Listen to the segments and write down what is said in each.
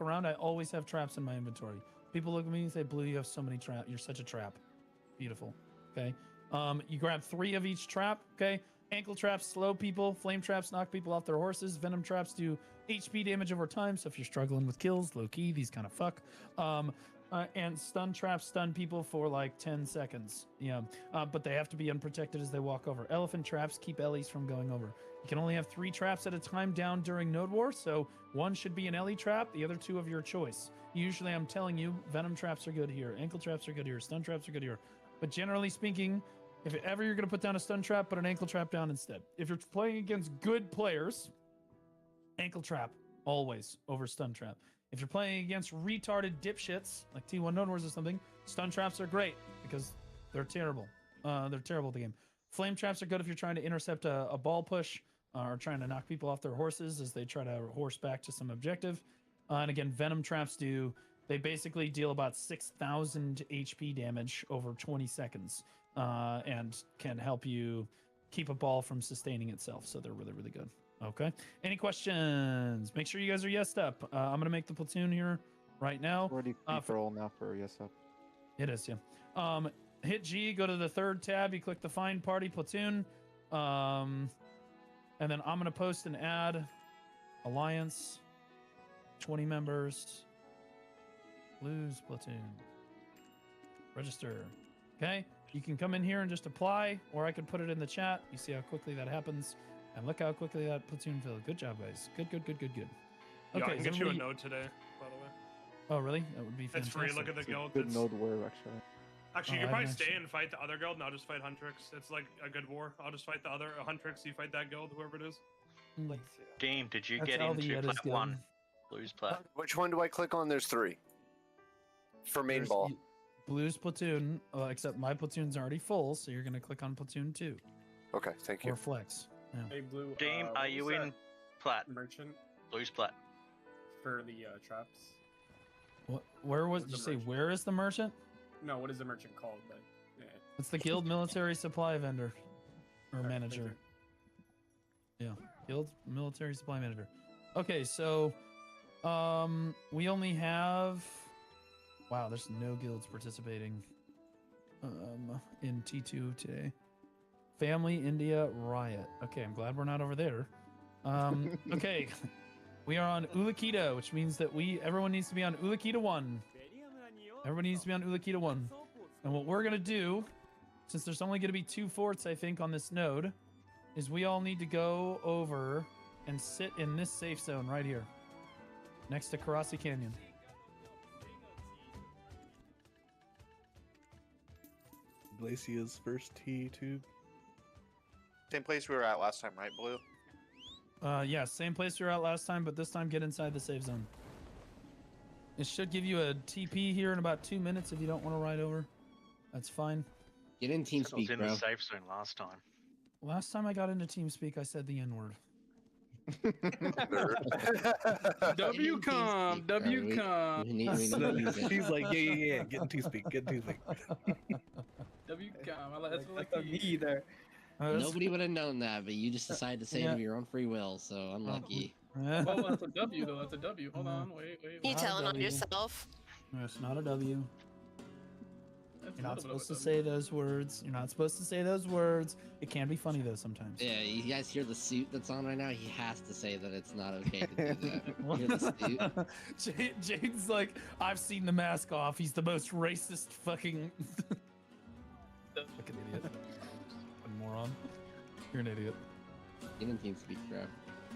around, I always have traps in my inventory. People look at me and say, Blue, you have so many traps. You're such a trap. Beautiful. Okay. You grab 3 of each trap. Okay. Ankle traps slow people. Flame traps knock people off their horses. Venom traps do HP damage over time. So if you're struggling with kills, low key, these kind of fuck. And stun traps stun people for like 10 seconds. Yeah. But they have to be unprotected as they walk over. Elephant traps keep Ellies from going over. You can only have 3 traps at a time down during Node War. So 1 should be an Ellie trap. The other 2 of your choice. Usually I'm telling you, Venom traps are good here. Ankle traps are good here. Stun traps are good here. But generally speaking, if ever you're going to put down a stun trap, put an ankle trap down instead. If you're playing against good players, ankle trap always over stun trap. If you're playing against retarded dipshits like T1 Node Wars or something, stun traps are great because they're terrible. They're terrible at the game. Flame traps are good if you're trying to intercept a ball push or trying to knock people off their horses as they try to horse back to some objective. And again, venom traps they basically deal about 6,000 HP damage over 20 seconds and can help you keep a ball from sustaining itself. So they're really, really good. Okay. Any questions? Make sure you guys are yesed up. I'm going to make the platoon here right now. Already roll now for yes up. It is, yeah. Hit G, go to the 3rd tab. You click the Find Party Platoon. And then I'm going to post an ad. Alliance. 20 members. Blues platoon. Register. Okay. You can come in here and just apply, or I could put it in the chat. You see how quickly that happens. And look how quickly that platoon filled. Good job, guys. Good. Okay, yeah, I can get you a node today, by the way. Oh, really? That would be fantastic. It's free. Look at the guild. Good node war, actually. Actually, you can probably stay and fight the other guild, and I'll just fight Huntrix. It's like a good war. I'll just fight the other Huntrix. You fight that guild, whoever it is. Game, did you get into plat 1? Blues plat. Which one do I click on? There's 3. For main ball. Blues platoon, except my platoon's already full, so you're going to click on platoon 2. Okay, thank you. Or flex. Yeah. Hey, Blue. Game, are you in plat? Merchant Blues plat. for the traps. What? Where was? Did you say where is the merchant? No, what is the merchant called? Like, yeah. It's the guild military supply vendor or manager. Yeah, guild military supply manager. Okay, so we only have. Wow, there's no guilds participating in T2 today. Family India Riot. Okay, I'm glad we're not over there. Okay, we are on Ulakita, which means that everyone needs to be on Ulakita 1. Everyone needs to be on Ulakita 1. And what we're gonna do, since there's only gonna be 2 forts, I think, on this node, is we all need to go over and sit in this safe zone right here, next to Karasi Canyon. Glacia's first T2. Same place we were at last time, right, Blue? Yeah, same place we were at last time, but this time get inside the safe zone. It should give you a TP here in about 2 minutes if you don't want to ride over. That's fine. Get in TeamSpeak, I was in bro. the safe zone last time. Last time I got into TeamSpeak, I said the N-word. WCOM, WCOM. He's like, yeah. Get in TeamSpeak, get in TeamSpeak. WCOM, that's like me there. Nobody would have known that, but you just decided to say it of your own free will, so unlucky. Well, that's a W, though. That's a W. Hold on, wait. You telling on yourself? No, it's not a W. You're not supposed to say those words. You're not supposed to say those words. It can be funny, though, sometimes. Yeah, you guys hear the suit that's on right now? He has to say that it's not okay to do that. Hear the suit? Jade's like, I've seen the mask off. He's the most racist fucking... fucking idiot. Fucking moron. You're an idiot. Get in TeamSpeak, bro.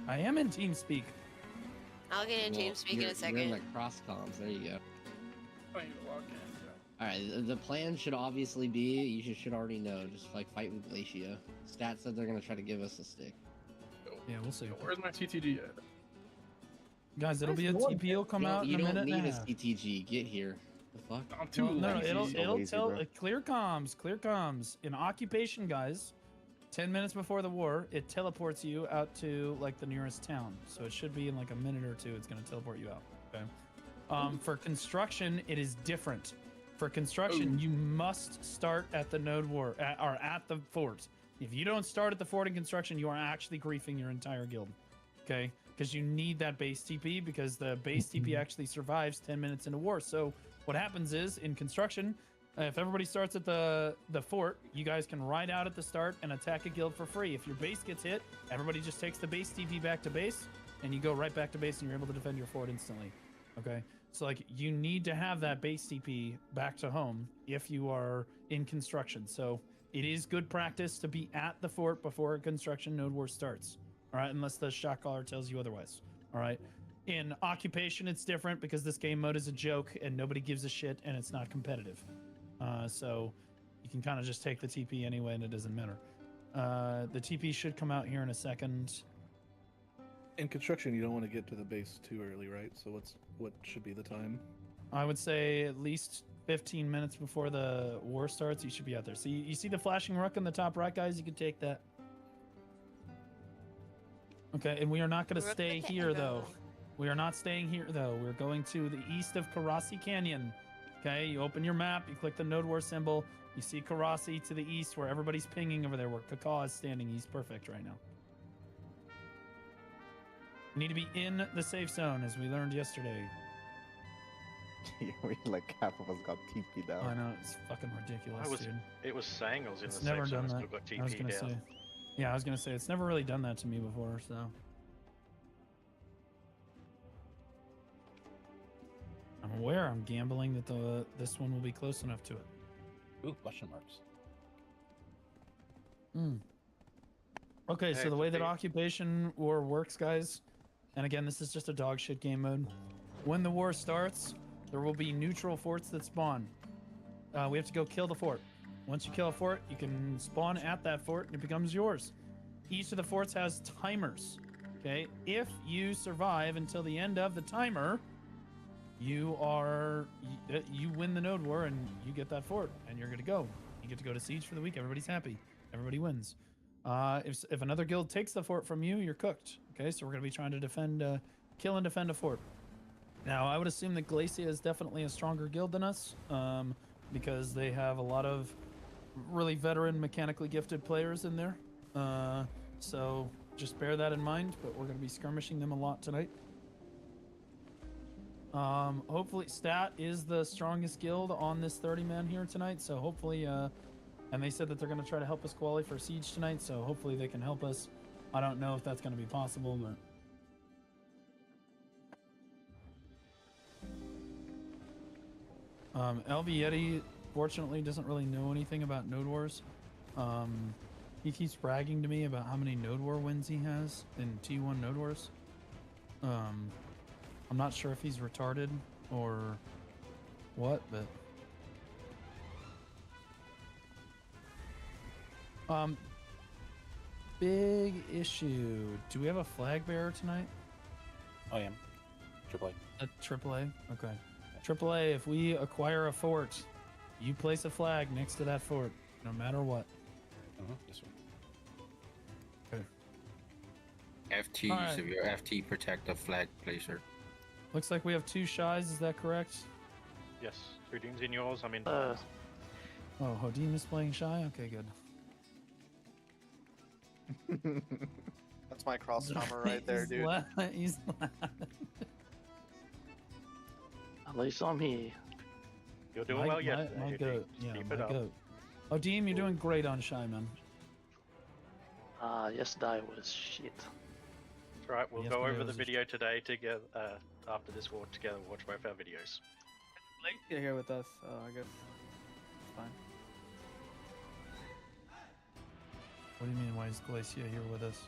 I am in TeamSpeak. I'll get in TeamSpeak in a second. You're in like cross comms. There you go. Alright, the plan should obviously be, you should already know, just like fight with Glacia. Stat said they're gonna try to give us a stick. Yeah, we'll see. Where's my TTG at? Guys, it'll be a TP. Will come out in a minute. You don't need a CTG. Get here. The fuck? I'm too lazy. It'll tell clear comms. In occupation, guys, 10 minutes before the war, it teleports you out to like the nearest town. So it should be in like a minute or 2. It's gonna teleport you out. Okay. For construction, it is different. For construction, you must start at the node war or at the fort. If you don't start at the fort in construction, you are actually griefing your entire guild. Okay. because you need that base TP, because the base TP actually survives 10 minutes into war. So what happens is, in construction, if everybody starts at the fort, you guys can ride out at the start and attack a guild for free. If your base gets hit, everybody just takes the base TP back to base, and you go right back to base, and you're able to defend your fort instantly. Okay, so like you need to have that base TP back to home if you are in construction. So it is good practice to be at the fort before a construction node war starts. All right, unless the shot caller tells you otherwise. All right. In occupation, it's different because this game mode is a joke and nobody gives a shit and it's not competitive. So you can kind of just take the TP anyway and it doesn't matter. The TP should come out here in a second. In construction, you don't want to get to the base too early, right? So what should be the time? I would say at least 15 minutes before the war starts, you should be out there. So you see the flashing rook in the top right, guys? You can take that. Okay, and we are not going to stay here, though. We are not staying here, though. We're going to the east of Karasi Canyon. Okay, you open your map, you click the Node War symbol, you see Karasi to the east where everybody's pinging over there, where Kaka is standing. He's perfect right now. You need to be in the safe zone, as we learned yesterday. Like half of us got TP down. I know, it's fucking ridiculous, dude. It was saying I was in It's the never safe zone, done I that. still got TP I was gonna down. say. Yeah, I was gonna say it's never really done that to me before, so. I'm aware I'm gambling that this one will be close enough to it. Ooh, question marks. Okay, Hey, so the way that okay. occupation war works, guys, and again, this is just a dog shit game mode. When the war starts, there will be neutral forts that spawn. We have to go kill the fort. Once you kill a fort, you can spawn at that fort and it becomes yours. Each of the forts has timers. Okay, if you survive until the end of the timer, you win the node war and you get that fort and you're good to go. You get to go to siege for the week. Everybody's happy. Everybody wins. If another guild takes the fort from you, you're cooked. Okay, so we're gonna be trying to defend, kill and defend a fort. Now, I would assume that Glacia is definitely a stronger guild than us, because they have a lot of really veteran, mechanically gifted players in there. So just bear that in mind, but we're going to be skirmishing them a lot tonight. Hopefully, Stat is the strongest guild on this 30-man here tonight, so hopefully, and they said that they're going to try to help us qualify for Siege tonight, so hopefully they can help us. I don't know if that's going to be possible, but... LV Yeti, fortunately, doesn't really know anything about Node Wars. He keeps bragging to me about how many Node War wins he has in T1 Node Wars. I'm not sure if he's retarded or what, but... Big issue. Do we have a flag bearer tonight? I am. AAA. A AAA? Okay. AAA, if we acquire a fort, you place a flag next to that fort, no matter what. Yes, sir. Okay. FT, All right. so your FT protect the flag placer. Looks like we have 2 shies, is that correct? Yes, Houdin's in yours, I'm in. Oh, Hodim is playing shy? Okay, good. That's my cross armor right there, dude. He's At least I'm here. You're doing well yesterday. My Houdin. goat. Just Yeah, keep my it up. goat. Hodim, you're doing great on shy, man. Yesterday was shit. That's right, we'll go Yesterday over the was a video today together. After this war together, we'll watch both our videos. Glacia here with us, so I guess it's fine. What do you mean, why is Glacia here with us?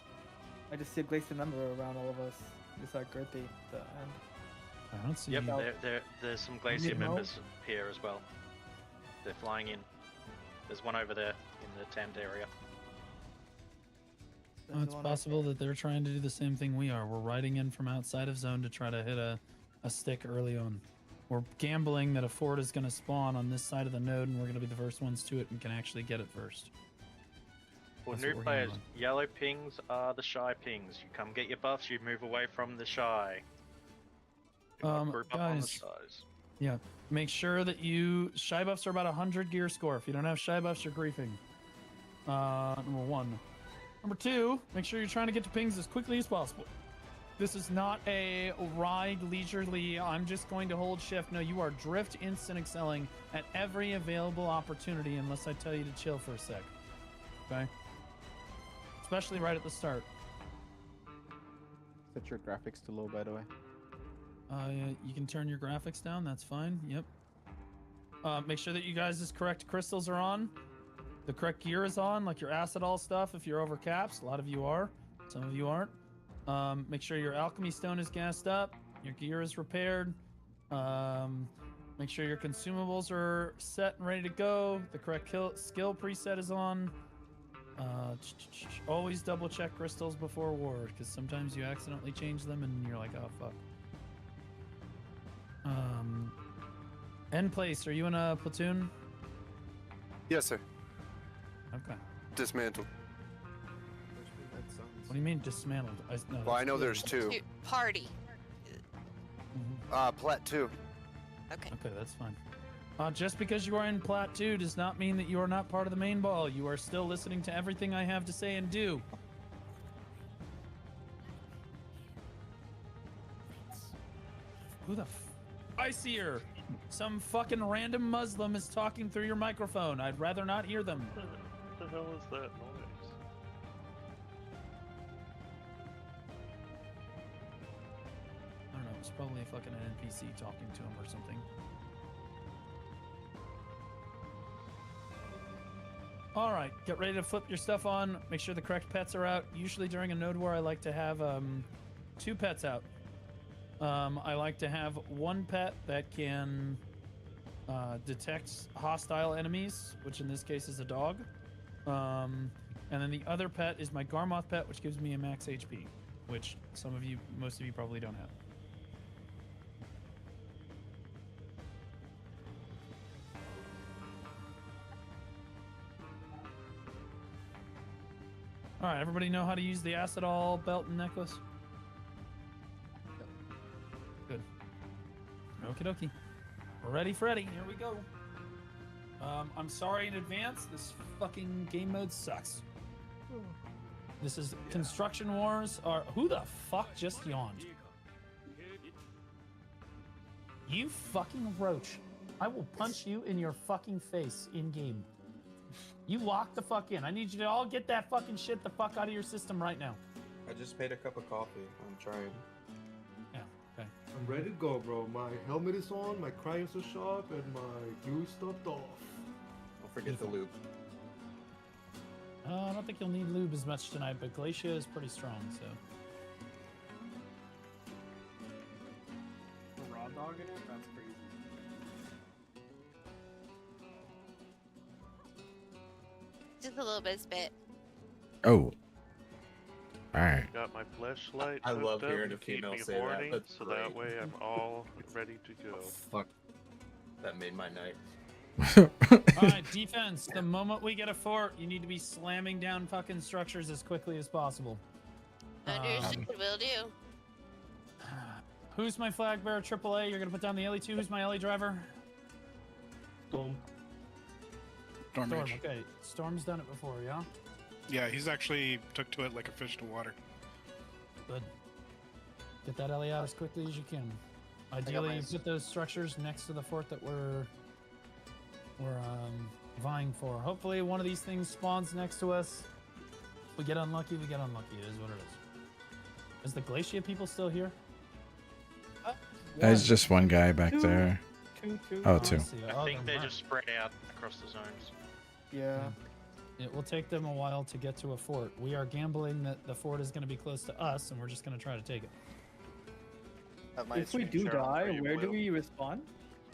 I just see a Glacia member around all of us. Just like Gertie. And I don't see Yep, you. there's some You Glacier know? members here as well. They're flying in. There's one over there in the tent area. Oh, it's possible that they're trying to do the same thing we are. We're riding in from outside of zone to try to hit a stick early on. We're gambling that a fort is going to spawn on this side of the node, and we're going to be the first ones to it and can actually get it first. For That's new what we're players, gambling. yellow pings are the shy pings. You come get your buffs, you move away from the shy. Do not group up on the Guys, shies. yeah, make sure that shy buffs are about 100 gear score. If you don't have shy buffs, you're griefing. Number 1. Number 2, make sure you're trying to get to pings as quickly as possible. This is not a ride leisurely. I'm just going to hold shift. No, you are drift instant excelling at every available opportunity unless I tell you to chill for a sec. Okay? Especially right at the start. Set your graphics to low, by the way. You can turn your graphics down. That's fine. Yep. Make sure that you guys' correct crystals are on. The correct gear is on, like your acid all stuff if you're over caps. A lot of you are. Some of you aren't. Make sure your alchemy stone is gassed up. Your gear is repaired. Make sure your consumables are set and ready to go. The correct skill preset is on. Always double check crystals before war, because sometimes you accidentally change them and you're like, oh fuck. End place, are you in a platoon? Yes, sir. Okay. Dismantled. What do you mean dismantled? No, Well, I know there's two. Party. Plat 2. Okay. Okay, that's fine. Just because you are in Plat 2 does not mean that you are not part of the main ball. You are still listening to everything I have to say and do. Who the I see her. Some fucking random Muslim is talking through your microphone. I'd rather not hear them. What the hell is that noise? I don't know. It's probably fucking an NPC talking to him or something. All right, get ready to flip your stuff on. Make sure the correct pets are out. Usually during a node war, I like to have 2 pets out. I like to have one pet that can detect hostile enemies, which in this case is a dog. And then the other pet is my Garmoth pet, which gives me a max HP, which most of you probably don't have. All right, everybody know how to use the acid all belt and necklace? Good. Okie dokie. Ready, Freddy. Here we go. I'm sorry in advance. This fucking game mode sucks. This is Construction Wars. Who the fuck just yawned? You fucking roach. I will punch you in your fucking face in game. You lock the fuck in. I need you to all get that fucking shit the fuck out of your system right now. I just made a cup of coffee. I'm trying. Yeah, okay. I'm ready to go, bro. My helmet is on, my crayons are sharp, and my glue stopped off. Don't forget the lube. I don't think you'll need lube as much tonight, but Glacia is pretty strong, so. Raw dog in it? That's crazy. Just a little bit spit. Oh. Alright. Got my flashlight. I love hooked up hearing a to keep female me say that. horny, That's so great. that way I'm all ready to go. Fuck. That made my night. Alright, defense. The moment we get a fort, you need to be slamming down fucking structures as quickly as possible. Understood, will do. Who's my flag bearer? AAA. You're gonna put down the LE2. Who's my LE driver? Storm. Storm Storm. Mage. Okay. Storm's done it before, yeah? Yeah, he's actually took to it like a fish to water. Good. Get that LE out as quickly as you can. Ideally, put those structures next to the fort that we're vying for. Hopefully, one of these things spawns next to us. If we get unlucky, we get unlucky. It is what it is. Is the Glacia people still here? There's just one guy back there. Oh, two. I think they just spread out across the zones. Yeah. It will take them a while to get to a fort. We are gambling that the fort is going to be close to us, and we're just going to try to take it. If we do die, where do we respawn?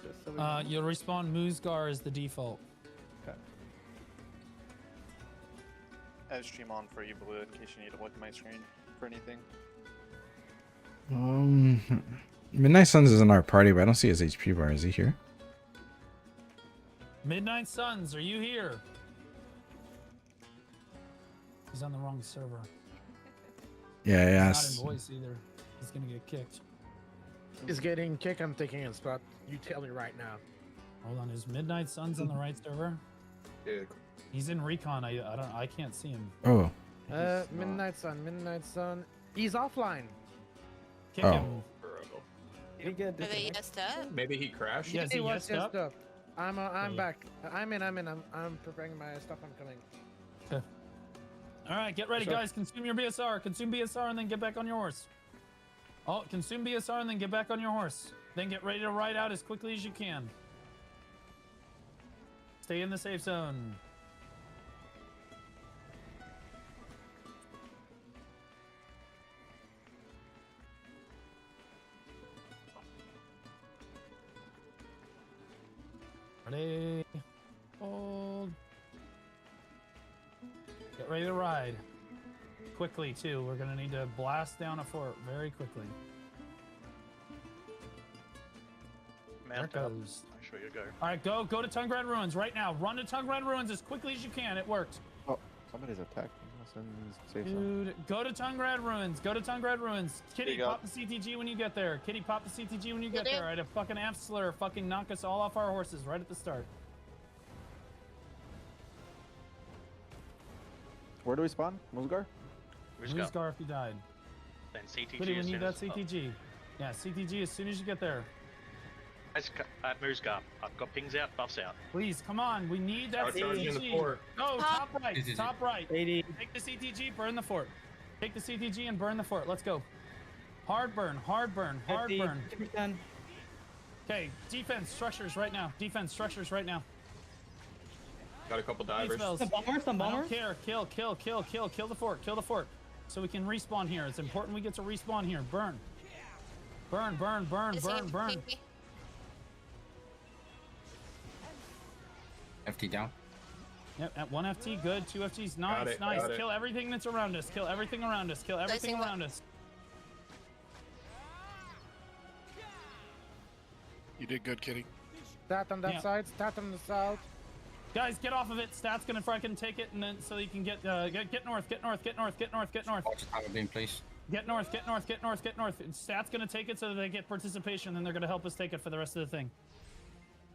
Just so we You'll respawn Moosgar as the default. Okay. I have stream on for you, Blue, in case you need to look at my screen for anything. Midnight Suns is in our party, but I don't see his HP bar. Is he here? Midnight Suns, are you here? He's on the wrong server. Yeah, yeah. He's not in voice either. He's gonna get kicked. He's getting kicked. I'm thinking it's about. You tell me right now. Hold on, is Midnight Suns on the right server? Yeah. He's in recon. I can't see him. Oh. Midnight Sun. He's offline. Kick Oh. him. Did he get Are they yesed up? Maybe he crashed. Yes, he was yesed up. I'm Okay. back. I'm in. I'm preparing my stuff. I'm coming. Okay. All right, get ready, Sure. guys. Consume your BSR. Consume BSR and then get back on your horse. Oh, consume BSR and then get back on your horse. Then get ready to ride out as quickly as you can. Stay in the safe zone. Ready. Hold. Get ready to ride. Quickly, too. We're gonna need to blast down a fort very quickly. Mount There up. goes. Make sure you go. All right, go to Tungrad Ruins right now. Run to Tungrad Ruins as quickly as you can. It worked. Oh, somebody's attacking us in safe zone. Dude, go to Tungrad Ruins. Go to Tungrad Ruins. Kitty, you go. pop the CTG when you get there. Kitty, pop the CTG when you get Will do. there. I had a fucking F slur fucking knock us all off our horses right at the start. Where do we spawn? Musgar? Moosgar if you died. Then CTG Kitty, we as need soon that as... CTG. Yeah, CTG as soon as you get there. At Moosgar. I've got pings out, buffs out. Please, come on. We need that Start charging the CTG. fort. Go, top right. CTG. Top right. 80. Take the CTG, burn the fort. Take the CTG and burn the fort. Let's go. Hard burn, hard burn, hard 50, burn. 50%. Okay, defense structures right now. Defense structures right now. Got a couple Need divers. spells. Some bombers, some I bombers. don't care. Kill the fort. Kill the fort. So we can respawn here. It's important we get to respawn here. Burn. Burn, burn, burn, Is burn, he- burn. FT down. Yep, at 1 FT, good. 2 FTs, nice, it, nice. got it. Kill everything that's around us. Kill everything around us. Kill everything Slicing around us. You did good, Kitty. Stat on that Yeah. side. Stat on the south. Guys, get off of it. Stat's gonna fucking take it, and then so you can get get north, get north, get north, get north, get north, Watch the time being please. get north, get north, get north, get north. And Stat's gonna take it so that they get participation, and they're gonna help us take it for the rest of the thing.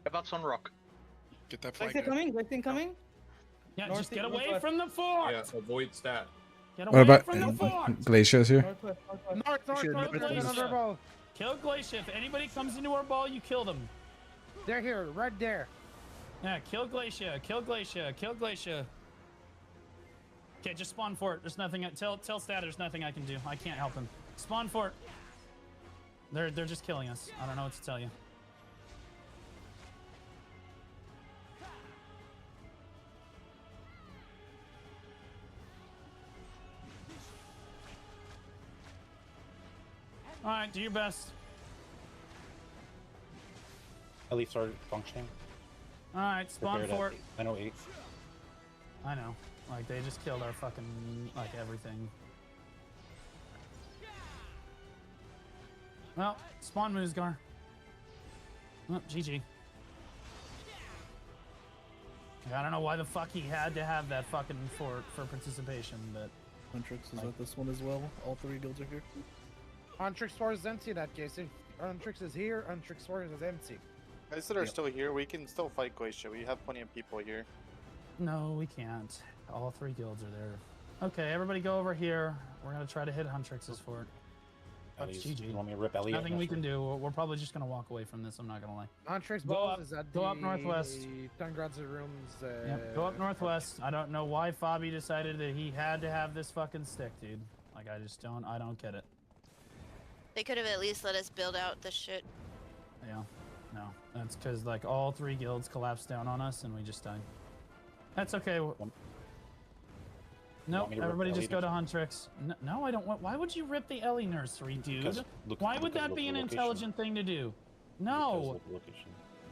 Go buffs on rock. Get that flag. Glacier coming, Glacier coming. Yeah, North, just get north, away west. from the fort. Yeah, avoid stat. Get What away about from the fort. Glaciers here? Northwest, northwest. North, Should north, have north, been north, Glacier. ball. Kill Glacier. If anybody comes into our ball, you kill them. They're here, right there. Yeah, kill Glacier. Kill Glacier. Kill Glacier. Okay, just spawn fort. There's nothing. Tell Stat there's nothing I can do. I can't help him. Spawn fort. They're just killing us. I don't know what to tell you. All right, do your best. At least started functioning. All right, spawn Prepared fort. at 9:08. I know. Like, they just killed our fucking, like, everything. Well, spawn Moosgar. Oh, GG. I don't know why the fuck he had to have that fucking fort for participation, but... Huntrix is at this one as well. All three guilds are here. Huntrix fort is empty in that case. If Huntrix is here, Huntrix fort is empty. Guys that are still here, we can still fight Glacier. We have plenty of people here. No, we can't. All three guilds are there. Okay, everybody go over here. We're gonna try to hit Huntrix's fort. That's Ellie's- GG. You want me to rip Elliot? Nothing we can do. We're probably just gonna walk away from this. I'm not gonna lie. Huntrix Go balls up- is at go the up northwest. Tungrad's rooms. Yep, go up northwest. I don't know why Fabi decided that he had to have this fucking stick, dude. Like, I don't get it. They could have at least let us build out the shit. Yeah, no. That's because, like, all three guilds collapsed down on us and we just died. That's okay. Nope, me to rip everybody Ellie just go to Huntrix. No, I don't want. Why would you rip the Ellie nursery, dude? Because Why would that be an intelligent thing to do? No.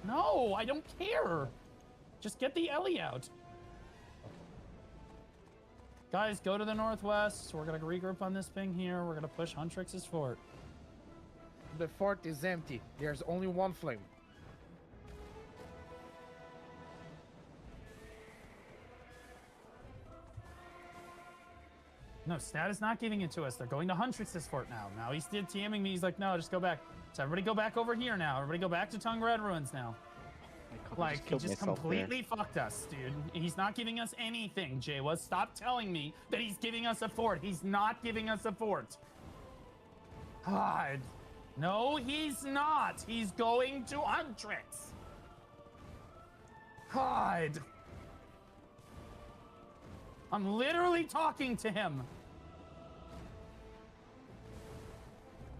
No, I don't care. Just get the Ellie out. Guys, go to the northwest. We're gonna regroup on this ping here. We're gonna push Huntrix's fort. The fort is empty. There's only one flame. No, Stat is not giving it to us. They're going to Huntrix's fort now. Now he's TMing me. He's like, no, just go back. So everybody go back over here now. Everybody go back to Tungrad Ruins now. Like, he just completely fucked us, dude. He's not giving us anything, Jawa. Stop telling me that he's giving us a fort. He's not giving us a fort. God. No, he's not. He's going to Huntrix. God. I'm literally talking to him.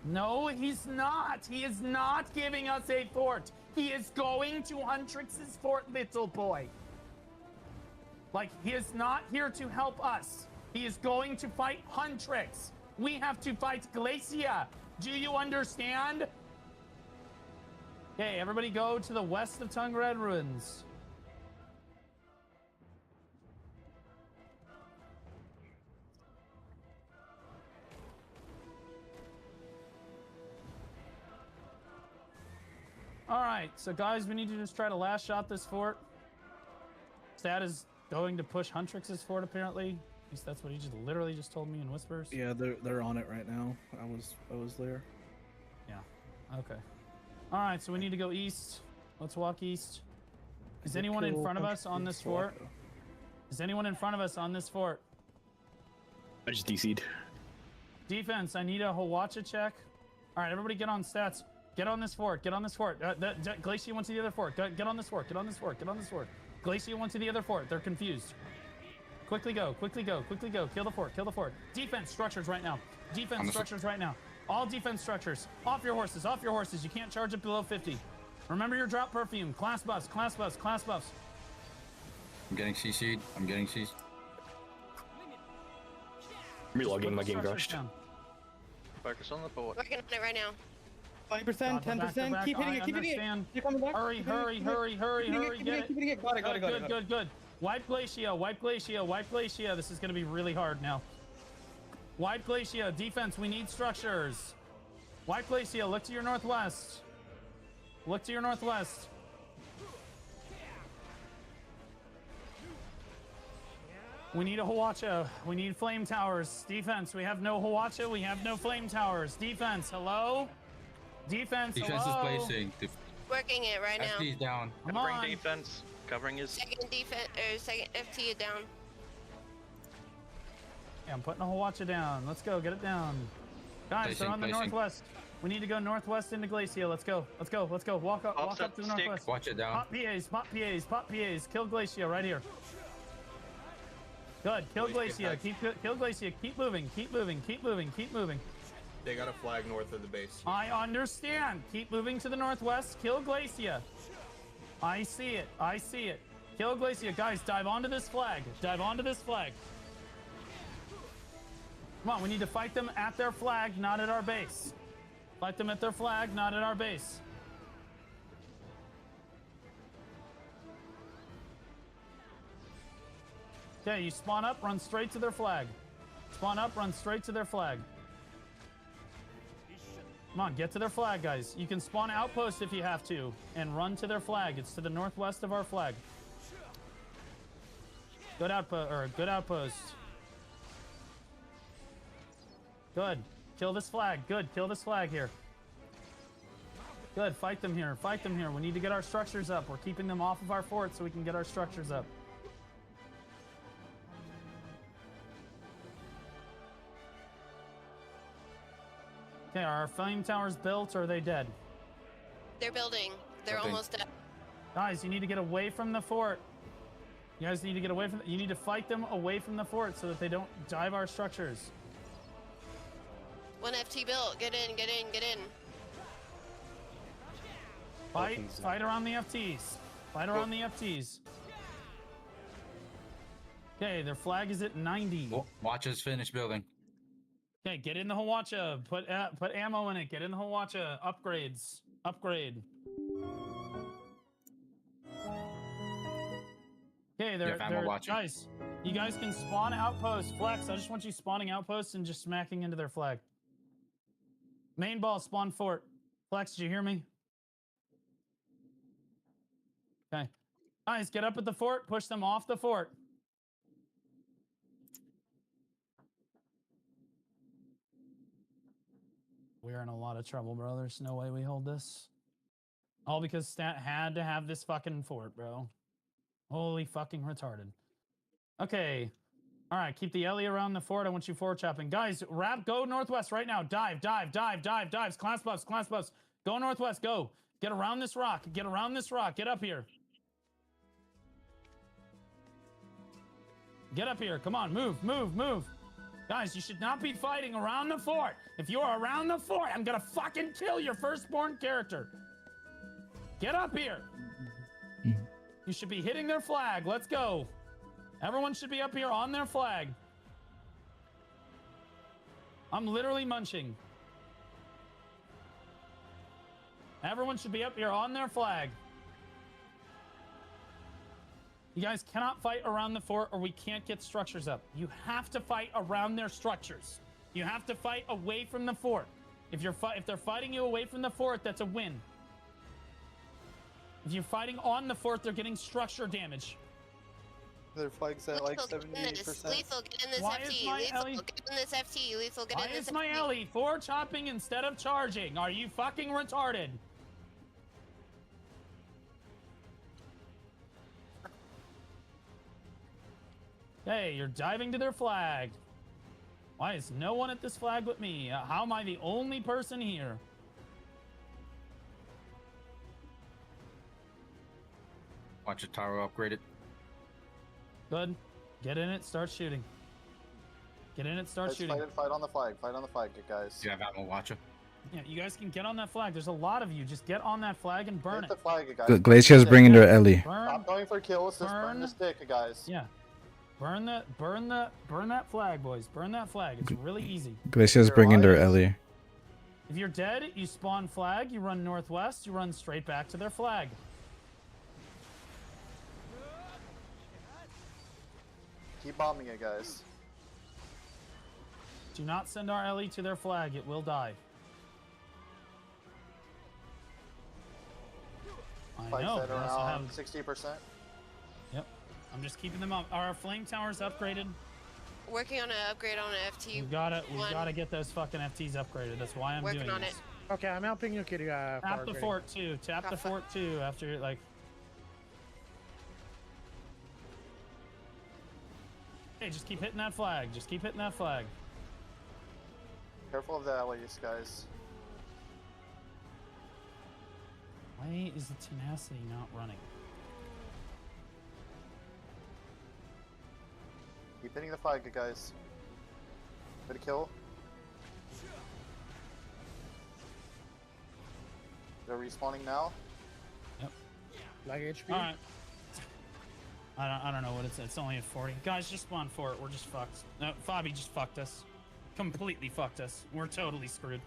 No, he's not. He is not giving us a fort. He is going to Huntrix's fort, little boy. Like, he is not here to help us. He is going to fight Huntrix. We have to fight Glacia. Do you understand? Okay, everybody go to the west of Tungred Ruins. All right, so guys, we need to just try to last shot this fort. Stat is going to push Huntrix's fort, apparently. At least that's what he just literally just told me in whispers. Yeah, they're on it right now. I was there. Yeah. Okay. All right, so we need to go east. Let's walk east. Is anyone in front of us on this fort? Is anyone in front of us on this fort? I just DC'd. Defense, I need a Hawacha check. All right, everybody get on stats. Get on this fort. Get on this fort. Glacia went to the other fort. Get on this fort. Get on this fort. Get on this fort. Glacia went to the other fort. They're confused. Quickly go. Quickly go. Quickly go. Kill the fort. Kill the fort. Defense structures right now. Defense structures right now. All defense structures. Off your horses. Off your horses. You can't charge it below 50. Remember your drop perfume. Class buffs. Class buffs. Class buffs. I'm getting CC'd. I'm getting CC'd. Relogging my game crashed. Focus on the fort. Working on it right now. 5%, 10%. Keep hitting it. Keep hitting it. You're coming back. Hurry. Get it. Got it. Good. Wipe Glacia. Wipe Glacia. Wipe Glacia. This is going to be really hard now. Wipe Glacia. Defense, we need structures. Wipe Glacia. Look to your northwest. Look to your northwest. We need a Hawacha. We need flame towers. Defense, we have no Hawacha. We have no flame towers. Defense, hello? Defense, Defense hello? is placing. Working it right now. FT's down. Covering defense. Covering his... Second defense, or second FT down. Yeah, I'm putting a Hawacha down. Let's go, get it down. Guys, they're on the northwest. We need to go northwest into Glacia. Let's go. Walk up to the northwest. Watch it down. Pop PAs. Kill Glacia right here. Good. Kill Glacia. Kill Glacia. Keep moving. They got a flag north of the base. I understand. Keep moving to the northwest. Kill Glacia. I see it. Kill Glacia. Guys, dive onto this flag. Come on, we need to fight them at their flag, not at our base. Fight them at their flag, not at our base. Okay, you spawn up, run straight to their flag. Come on, get to their flag, guys. You can spawn outpost if you have to, and run to their flag. It's to the northwest of our flag. Good outpost. Good. Kill this flag. Good. Kill this flag here. Good. Fight them here. We need to get our structures up. We're keeping them off of our fort so we can get our structures up. Okay, are our flame towers built or are they dead? They're building. They're almost dead. Guys, you need to get away from the fort. You guys need to get away from... You need to fight them away from the fort so that they don't dive our structures. One FT built. Get in. Fight around the FTs. Okay, their flag is at 90. Watch us finish building. Okay, get in the Hawacha. Put ammo in it. Get in the Hawacha. Upgrade. Okay, they're guys. You guys can spawn outposts. Flex, I just want you spawning outposts and just smacking into their flag. Main ball, spawn fort. Flex, did you hear me? Okay. Guys, get up at the fort. Push them off the fort. We're in a lot of trouble, bro. There's no way we hold this. All because Stat had to have this fucking fort, bro. Holy fucking retarded. Okay. All right, keep the Ellie around the fort. I want you forward chopping. Guys, go northwest right now. Dives. Class buffs. Go northwest, go. Get around this rock. Get up here. Get up here. Come on, move. Guys, you should not be fighting around the fort. If you are around the fort, I'm gonna fucking kill your firstborn character. Get up here. You should be hitting their flag. Let's go. Everyone should be up here on their flag. I'm literally munching. Everyone should be up here on their flag. You guys cannot fight around the fort or we can't get structures up. You have to fight around their structures. You have to fight away from the fort. If they're fighting you away from the fort, that's a win. If you're fighting on the fort, they're getting structure damage. Their flag's at like 78%. Lethal, get in this Why FT. is my Lethal, Ellie- get in this FT. Lethal, get Why in this is my FT. Ellie forward chopping instead of charging? Are you fucking retarded? Hey, you're diving to their flag. Why is no one at this flag but me? How am I the only person here? Watch a tower upgraded. Good. Get in it, start shooting. Get in it, start Let's shooting. fight on the flag. Fight on the flag, good guys. Do you have ammo, Watcher? Yeah, you guys can get on that flag. There's a lot of you. Just get on that flag and burn Hit it. the flag, guys. Glacier's bringing their Ellie. Stop going for kills. Just burn the stick, guys. Yeah. Burn that flag, boys. Burn that flag. It's really easy. Glacier's bringing their Ellie. If you're dead, you spawn flag, you run northwest, you run straight back to their flag. Keep bombing it, guys. Do not send our Ellie to their flag. It will die. I Flag's know. at we also around have- 60%. Yep. I'm just keeping them up. Are our flame towers upgraded? Working on an upgrade on an FT. We gotta get those fucking FTs upgraded. That's why I'm Working doing on this. it. Okay, I'm helping you, Kitty. Tap the fort too. Tap the fort too. After like. Hey, just keep hitting that flag. Just keep hitting that flag. Careful of the alleys, guys. Why is the tenacity not running? Keep hitting the flag, good guys. Good kill. They're respawning now. Yep. Like HP. All right. I don't know what it's. It's only at 40. Guys, just spawn fort. We're just fucked. No, Fabi just fucked us. Completely fucked us. We're totally screwed.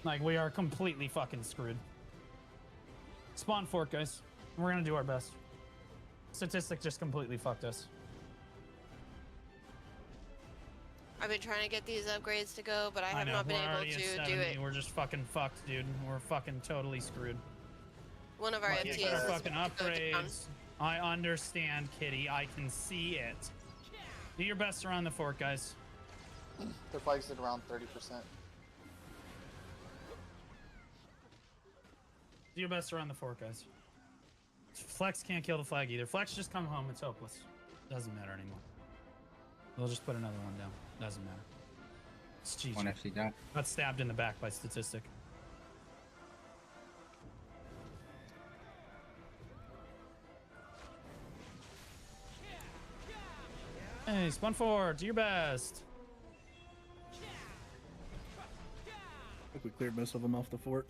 Like, we are completely fucking screwed. Spawn fort, guys. We're gonna do our best. Statistic just completely fucked us. I've been trying to get these upgrades to go, but I have know, not been we're able already at to 70. do it. We're just fucking fucked, dude. We're fucking totally screwed. One of our Like, FTs these are is fucking about to go down. upgrades. I understand, Kitty. I can see it. Do your best around the fort, guys. Their flag's at around 30%. Do your best around the fort, guys. Flex can't kill the flag either. Flex just come home. It's hopeless. Doesn't matter anymore. We'll just put another one down. Doesn't matter. It's GG. One FC down. Got stabbed in the back by Statistic. Hey, spawn forward. Do your best. I think we cleared most of them off the fort.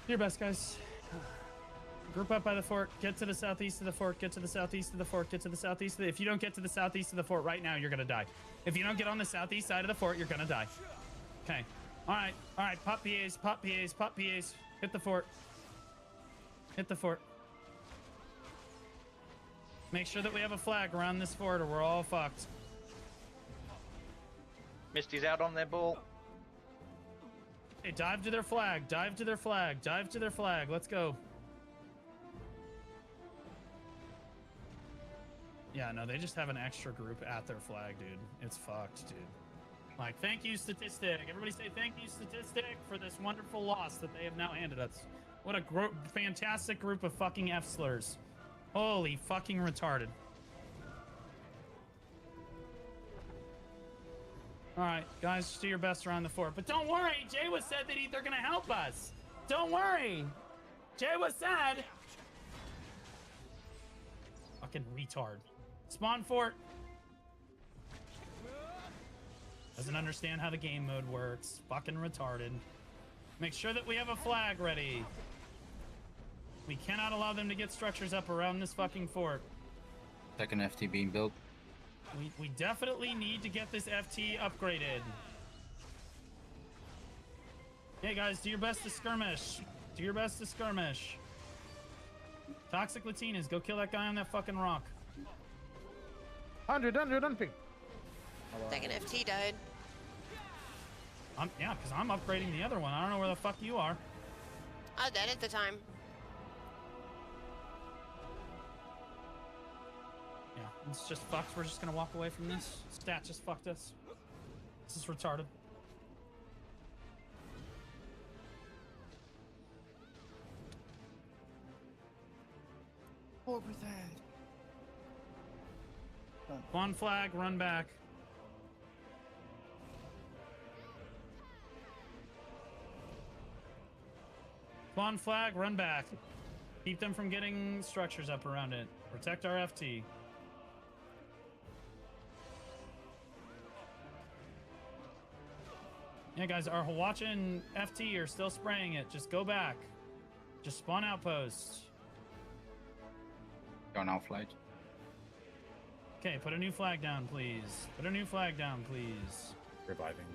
Do your best, guys. Group up by the fort. Get to the southeast of the fort. Get to the southeast of the fort. Get to the southeast of the... If you don't get to the southeast of the fort right now, you're gonna die. If you don't get on the southeast side of the fort, you're gonna die. Okay. All right. All right. Pop PAs. Pop PAs. Pop PAs. Hit the fort. Hit the fort. Make sure that we have a flag around this fort or we're all fucked. Misty's out on their ball. Hey, dive to their flag. Dive to their flag. Dive to their flag. Let's go. Yeah, no, they just have an extra group at their flag, dude. It's fucked, dude. Like, thank you, Statistic. Everybody say thank you, Statistic, for this wonderful loss that they have now handed us. What a fantastic group of fucking F-slurs. Holy fucking retarded. All right, guys, just do your best around the fort. But don't worry, Jay was said that they're gonna help us. Don't worry. Jay was said. Fucking retard. Spawn fort. Doesn't understand how the game mode works. Fucking retarded. Make sure that we have a flag ready. We cannot allow them to get structures up around this fucking fort. Second FT being built. We definitely need to get this FT upgraded. Hey guys, do your best to skirmish. Do your best to skirmish. Toxic Latinas, go kill that guy on that fucking rock. 100 ping. Second FT died. Yeah, because I'm upgrading the other one. I don't know where the fuck you are. I was dead at the time. Yeah, it's just fucked. We're just gonna walk away from this. Stat just fucked us. This is retarded. What was that? One flag, run back. Spawn flag, run back. Keep them from getting structures up around it. Protect our FT. Yeah, guys, our Hawacha and FT are still spraying it. Just go back. Just spawn outposts. Going out flight. Okay, put a new flag down, please. Put a new flag down, please. Reviving.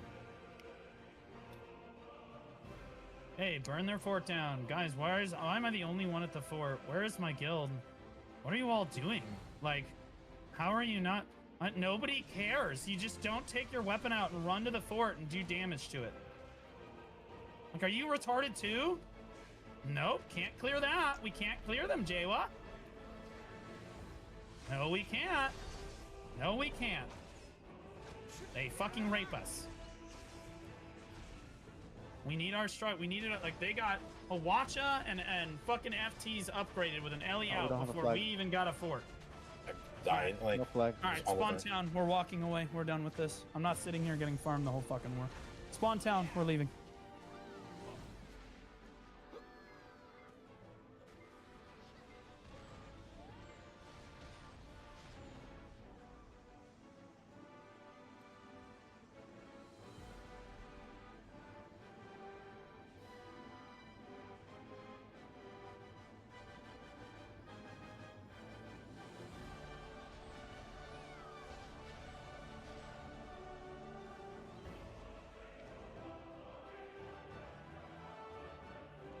Hey, burn their fort down. Guys, why am I the only one at the fort? Where is my guild? What are you all doing? Like, how are you not... nobody cares. You just don't take your weapon out and run to the fort and do damage to it. Like, are you retarded too? Nope, can't clear that. We can't clear them, Jawa. No, we can't. No, we can't. They fucking rape us. We need our strike. We needed it. Like, they got Hawacha and fucking FTs upgraded with an LE out before we even got a fort. Dying, like, no flag. All right, spawn town. We're walking away. We're done with this. I'm not sitting here getting farmed the whole fucking war. Spawn town. We're leaving.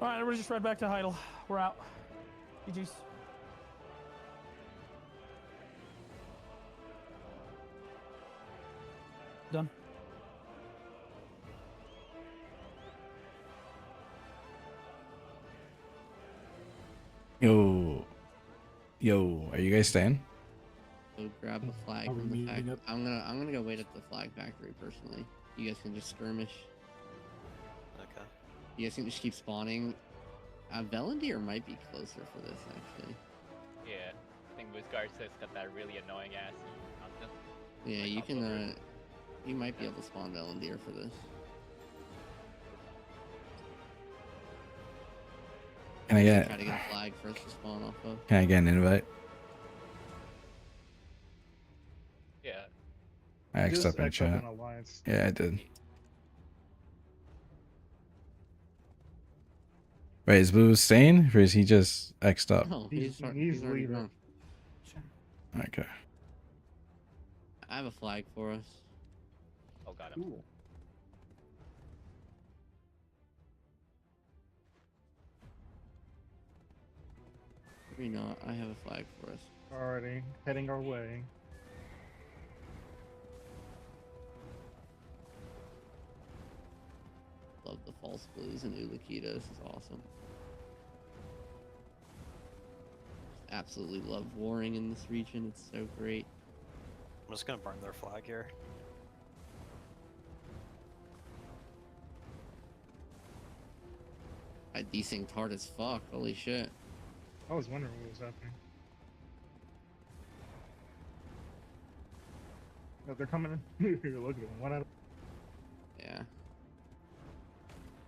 All right, everybody just ride back to Heidel. We're out. GG's. Done. Yo, are you guys staying? So grab a flag from the factory. I'm gonna go wait at the flag factory personally. You guys can just skirmish. Okay. You guys can just keep spawning. Velendir might be closer for this actually. Yeah, I think Garza's got that really annoying ass content. Yeah, you can. You might be able to spawn Velendir for this. Can I get? Try to get a flag first to spawn off of. Can I get an invite? Yeah. I X'd up in chat. Yeah, I did. Wait, is Blue staying, or is he just X'd up? No, he's already gone. Okay. I have a flag for us. Oh, got him. Cool. Maybe not. I have a flag for us. Alrighty, heading our way. love the false blues and Ulukita. This is awesome. Absolutely love warring in this region. It's so great. I'm just gonna burn their flag here. These things hard as fuck. Holy shit. I was wondering what was happening. No, they're coming in. Look at them. One out of... Yeah.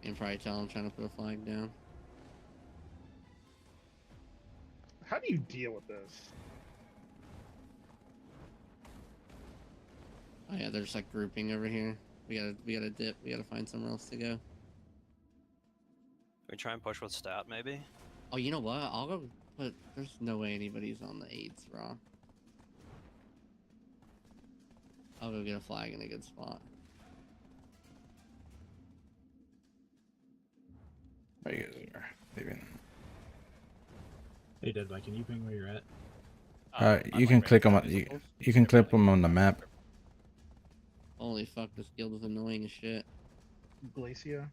And probably tell them trying to put a flag down. How do you deal with this? Oh yeah, they're just like grouping over here. We gotta dip. We gotta find somewhere else to go. We try and push with stat, maybe? Oh, you know what? I'll go put... There's no way anybody's on the 8s, raw. I'll go get a flag in a good spot. There you guys are leaving. Hey, Deadbike, can you ping where you're at? You can click them on you can click them on the map. Holy fuck, this guild is annoying as shit. Glacia.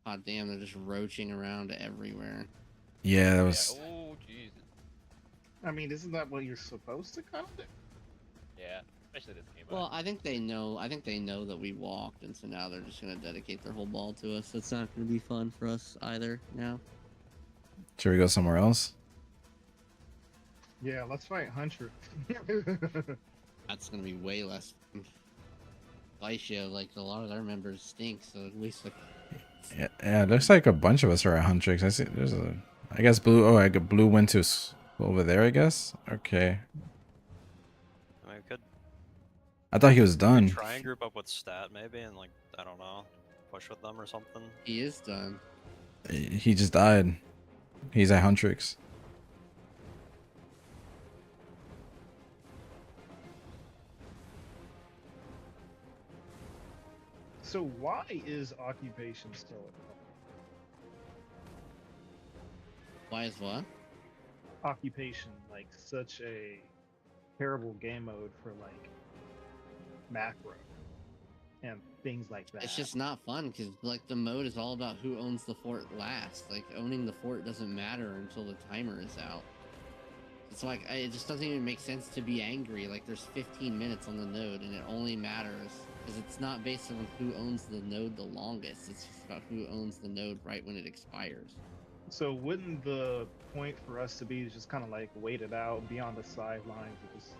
God damn, they're just roaching around everywhere. Yeah, that was. Oh, Jesus. I mean, isn't that what you're supposed to kind of do? Yeah, especially this game. Well, I think they know. I think they know that we walked, and so now they're just gonna dedicate their whole ball to us. It's not gonna be fun for us either now. Should we go somewhere else? Yeah, let's fight Hunter. That's gonna be way less. Glacia, like a lot of their members stink, so at least like. Yeah, it looks like a bunch of us are at Huntrix. I see. There's a. I guess blue. Oh, I got blue went to over there. I guess. Okay. I mean, we could. I thought he was done. Try and group up with stat, maybe, and like I don't know, push with them or something. He is done. He just died. He's at Huntrix. So why is occupation still at home? Why is what? Occupation, like such a terrible game mode for like macro and things like that. It's just not fun because like the mode is all about who owns the fort last. Like owning the fort doesn't matter until the timer is out. It's like it just doesn't even make sense to be angry. Like there's 15 minutes on the node and it only matters because it's not based on who owns the node the longest. It's just about who owns the node right when it expires. So wouldn't the point for us to be just kind of like wait it out, be on the sidelines, and just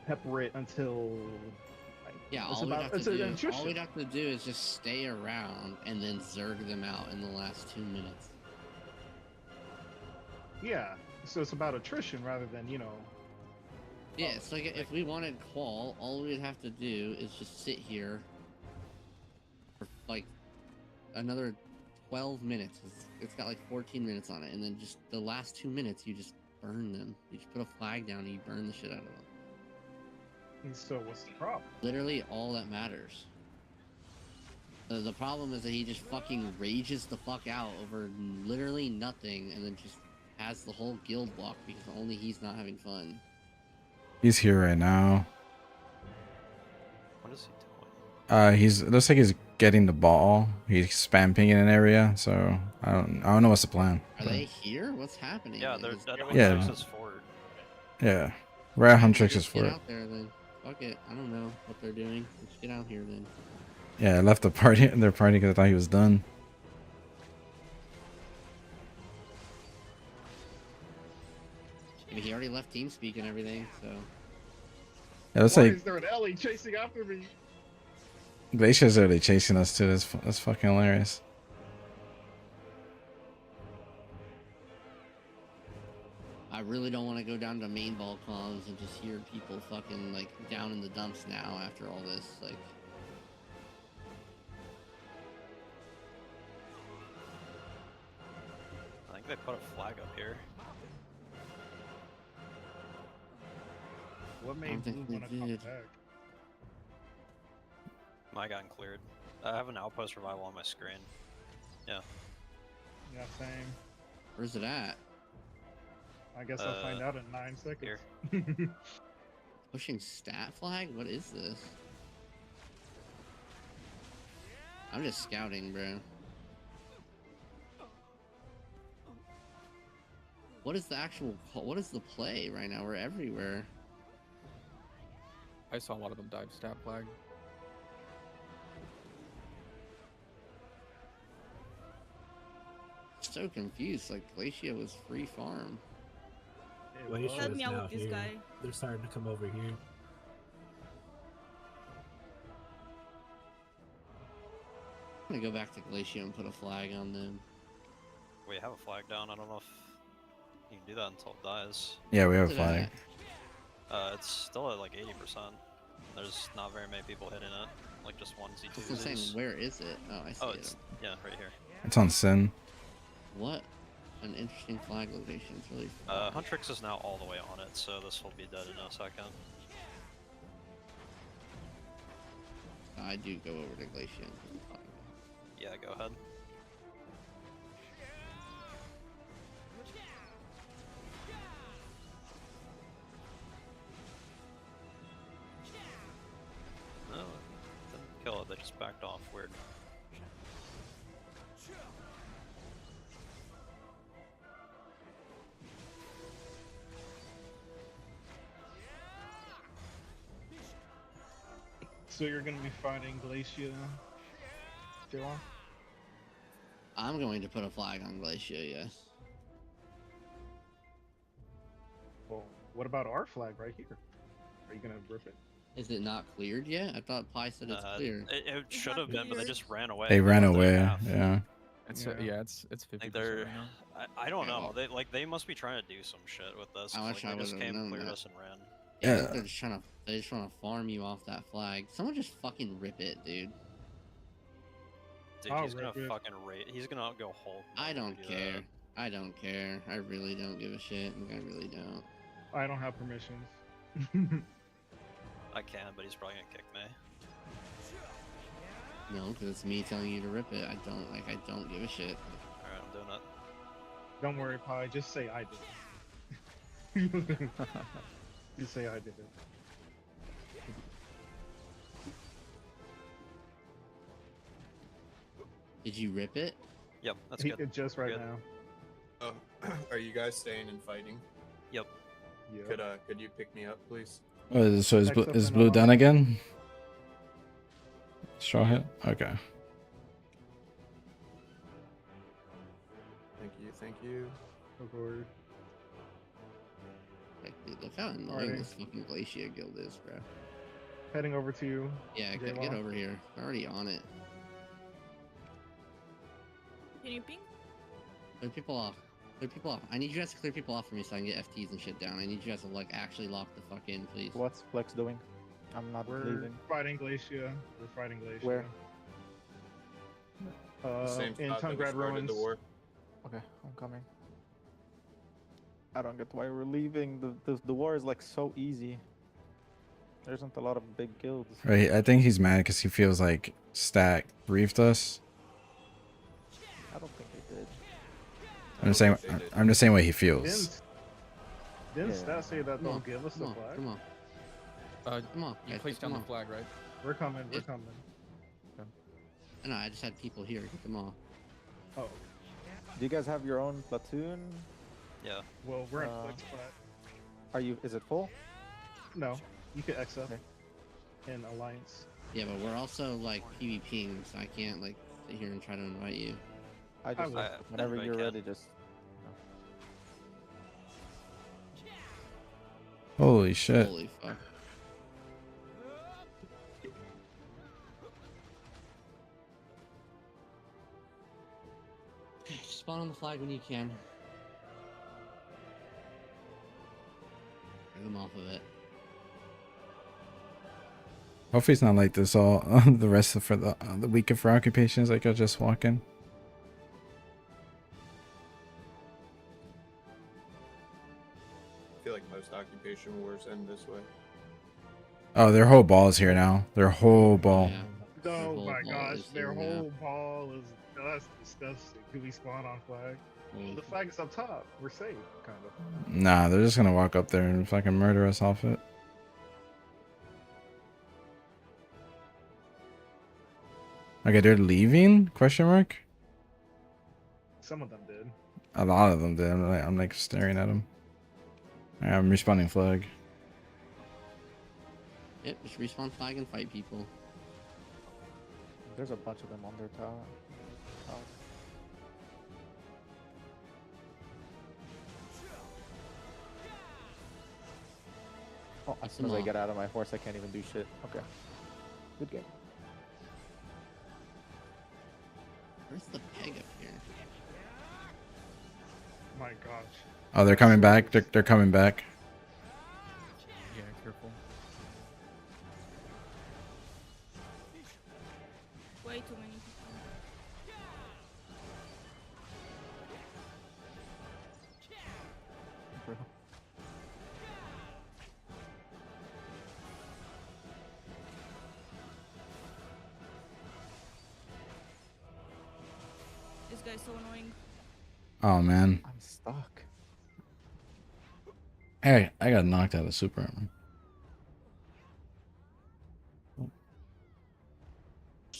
pepper it until? Like, Yeah, all we'd have to do is just stay around and then zerg them out in the last 2 minutes. Yeah, so it's about attrition rather than, you know. Yeah, it's like if we wanted qual, all we'd have to do is just sit here for like another 12 minutes. It's got like 14 minutes on it, and then just the last 2 minutes you just burn them. You just put a flag down and you burn the shit out of them. And so what's the problem? Literally all that matters. The problem is that he just fucking rages the fuck out over literally nothing and then just has the whole guild block because only he's not having fun. He's here right now. What is he doing? It looks like he's getting the ball. He's spamming in an area, so I don't know what's the plan. Are they here? What's happening? Yeah, they're at Yeah. Huntrix's fort. Yeah, we're at Huntrix's Get fort. out there then. Fuck it. I don't know what they're doing. Let's get out here then. Yeah, I left the party. Their party because I thought he was done. I mean, he already left TeamSpeak and everything, so. Yeah, looks Why like is there an Ellie chasing after me? Glacia's really chasing us too. That's fucking hilarious. I really don't want to go down to main ball comms and just hear people fucking like down in the dumps now after all this. Like, I think they put a flag up here. What I made don't Blue think they want to come did. back? My gotten cleared. I have an outpost revival on my screen. Yeah. Yeah, same. where's it at? I guess I'll find out in 9 seconds. Here. Pushing stat flag? What is this? I'm just scouting, bro. What is the actual? What is the play right now? We're everywhere. I saw a lot of them dive stab flag. So confused. Like Glacia was free farm. Glacia Help is me out now with this here. guy. They're starting to come over here. I'm gonna go back to Glacia and put a flag on them. We have a flag down. I don't know if you can do that until it dies. Yeah, we have a flag. It's still at like 80%. There's not very many people hitting it. Like just onesie, That's what I'm saying. twosies. Where is it? Oh, I see Oh, it. it's yeah, right here. It's on Sin. What an interesting flag location. It's really Huntrix is now all the way on it, so this will be dead in a second. I do go over to Glacia and put a flag. Yeah, go ahead. No, didn't kill it, they just backed off. Weird. So you're gonna be fighting Glacia, J-Law? I'm going to put a flag on Glacia, yes. Well, what about our flag right here? Are you gonna rip it? Is it not cleared yet? I thought Pi said it's clear. It should have been, but they just ran away. They ran left it at away. half. Yeah. It's it's 50% Like they're, right now. I don't know. They must be trying to do some shit with this. 'Cause, I wish like, I they just would've came, known cleared that. us, and ran. Yeah, Yeah. they just want to farm you off that flag. Someone just fucking rip it, dude. Dude, I'll he's gonna rip it. fucking rate. He's gonna go whole. I if we don't do care. that. I don't care. I really don't give a shit. I really don't. I don't have permissions. I can, but he's probably gonna kick me. No, because it's me telling you to rip it. I don't give a shit. Alright, I'm doing it. Don't worry, Pi. Just say I did it. You say I did it. Did you rip it? Yep, that's He good. did just right Good. now. Oh, are you guys staying and fighting? Yep. Yeah. Could you pick me up, please? Oh, so is Except is for blue now. done again? Straw hit. Okay. Thank you. Forward. Like, dude, look how annoying Alrighty. this fucking Glacia guild is, bro. Heading over to you. Yeah, J-Law. get over here. I'm already on it. Can you ping? Clear people off. Clear people off. I need you guys to clear people off for me so I can get FTs and shit down. I need you guys to like actually lock the fuck in, please. What's Flex doing? I'm not We're leaving. fighting Glacia. We're fighting Glacia. Where? Same In spot that we Tungrad started Ruins. the war. Okay, I'm coming. I don't get why we're leaving. The war is like so easy. There isn't a lot of big guilds. Right. I think he's mad because he feels like Stack briefed us. I don't think they did. I'm just saying. I'm the same way he feels. Didn't Yeah. Stat say that Come they'll on, give us the come on, flag? come on. Come on, You guys, placed down come the on. flag, right? We're coming. We're Yeah. coming. No, I just had people here. Get them all. Oh, Do you guys have your own platoon? Yeah. well, we're in Uh, Flex spot. Are you? Is it full? No, you can X up Okay. in Alliance. Yeah, but we're also like PvPing, so I can't like sit here and try to invite you. I just will. whenever Anybody you're can. ready, just. Holy shit. Holy fuck. Spawn on the flag when you can. Get them off of it. Hopefully it's not like this all the rest of for the weekend for occupations. Like I'll just walk in. I feel like most occupation wars end this way. Oh, their whole ball is here now. Their whole ball. Yeah. Oh whole my ball gosh, is their here now. whole ball is that's disgusting. Do we spawn on flag? Holy The flag is up top. We're safe, kind of. Nah, they're just gonna walk up there and fucking murder us off it. Okay, they're leaving? Question mark. Some of them did. A lot of them did. I'm like staring at them. I'm respawning flag. Yep, just respawn flag and fight people. There's a bunch of them on their tower. Oh, as soon as I get out of my horse, I can't even do shit. Okay. Good game. Where's the peg up here? My gosh. Oh, they're coming back. They're coming back. Yeah, careful. Way too many people. This guy's so annoying. Oh man. I'm stuck. Hey, I got knocked out of super armor.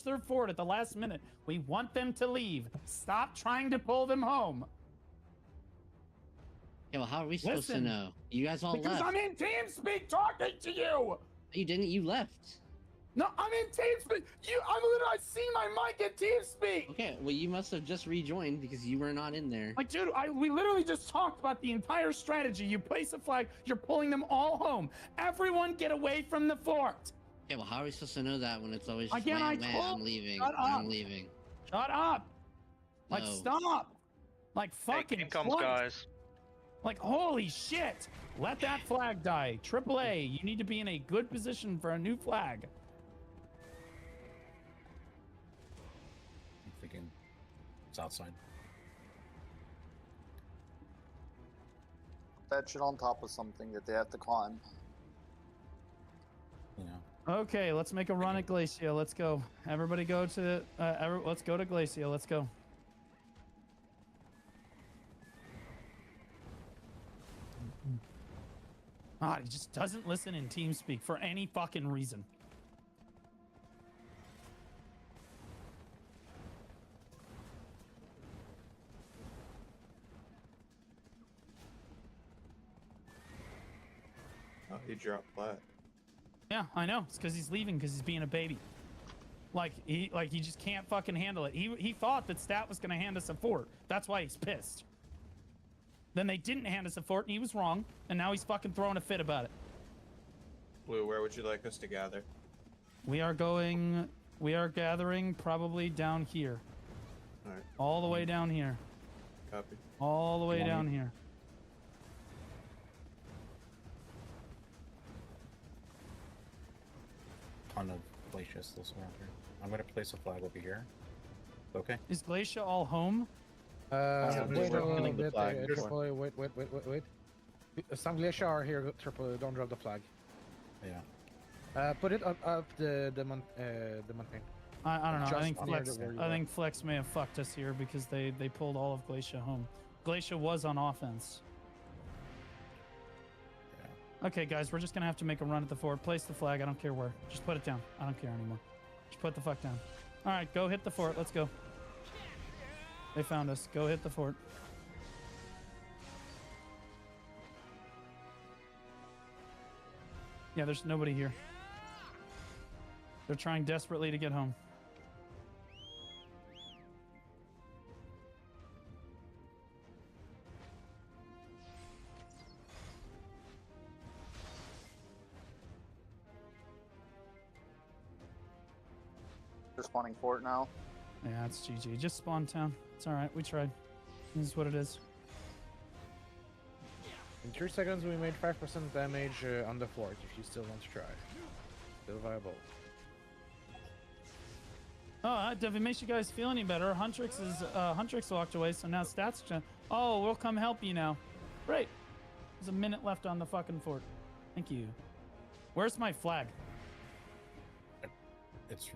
Their fort at the last minute. We want them to leave. Stop trying to pull them home. Yeah, well, how are we supposed to Listen, know? You guys all because left. I'm in TeamSpeak talking to you. You didn't. You left. No, I'm in TeamSpeak. I see my mic in TeamSpeak. Okay, well, you must have just rejoined because you were not in there. Like, dude, we literally just talked about the entire strategy. You place a flag, you're pulling them all home. Everyone get away from the fort. Yeah, well, how are we supposed to know that when it's always just Again, I'm leaving, Shut up. I'm leaving. Shut up. Like, No. stop. Like, fucking Game comes, clunks. guys. Like, holy shit. Let that flag die. AAA, you need to be in a good position for a new flag. I'm thinking south side. That shit on top of something that they have to climb. You know. Okay, let's make a run at Glacia. Let's go. Everybody go to let's go to Glacia. Let's go. God, he just doesn't listen in TeamSpeak for any fucking reason. Oh, he dropped flat. Yeah, I know. It's because he's leaving because he's being a baby. Like he just can't fucking handle it. He thought that Stat was gonna hand us a fort. That's why he's pissed. Then they didn't hand us a fort and he was wrong, and now he's fucking throwing a fit about it. Blue, where would you like us to gather? We are gathering probably down here. Alright. All the way down here. Copy. All the way down here. Ton of glaciers still around here. I'm gonna place a flag over here. Okay. Is Glacia all home? Yeah, Wait we're a little killing the bit, flag. Triple. Wait. Some glacier are here, Triple. Don't drop the flag. Yeah. Put it up the mountain. I don't know. Just I think Flex may have fucked us here because they pulled all of Glacia home. Glacia was on offense. Yeah. Okay, guys, we're just gonna have to make a run at the fort. Place the flag. I don't care where. Just put it down. I don't care anymore. Just put the fuck down. All right, go hit the fort. Let's go. They found us. Go hit the fort. Yeah, there's nobody here. They're trying desperately to get home. They're spawning fort now. Yeah, it's GG. Just spawn town. It's alright. We tried. This is what it is. In 3 seconds, we made 5% damage on the fort. If you still want to try, still viable. Oh, if it makes you guys feel any better, Huntrix walked away, so now Stats. Oh, we'll come help you now. Great. There's a minute left on the fucking fort. Thank you. Where's my flag? It's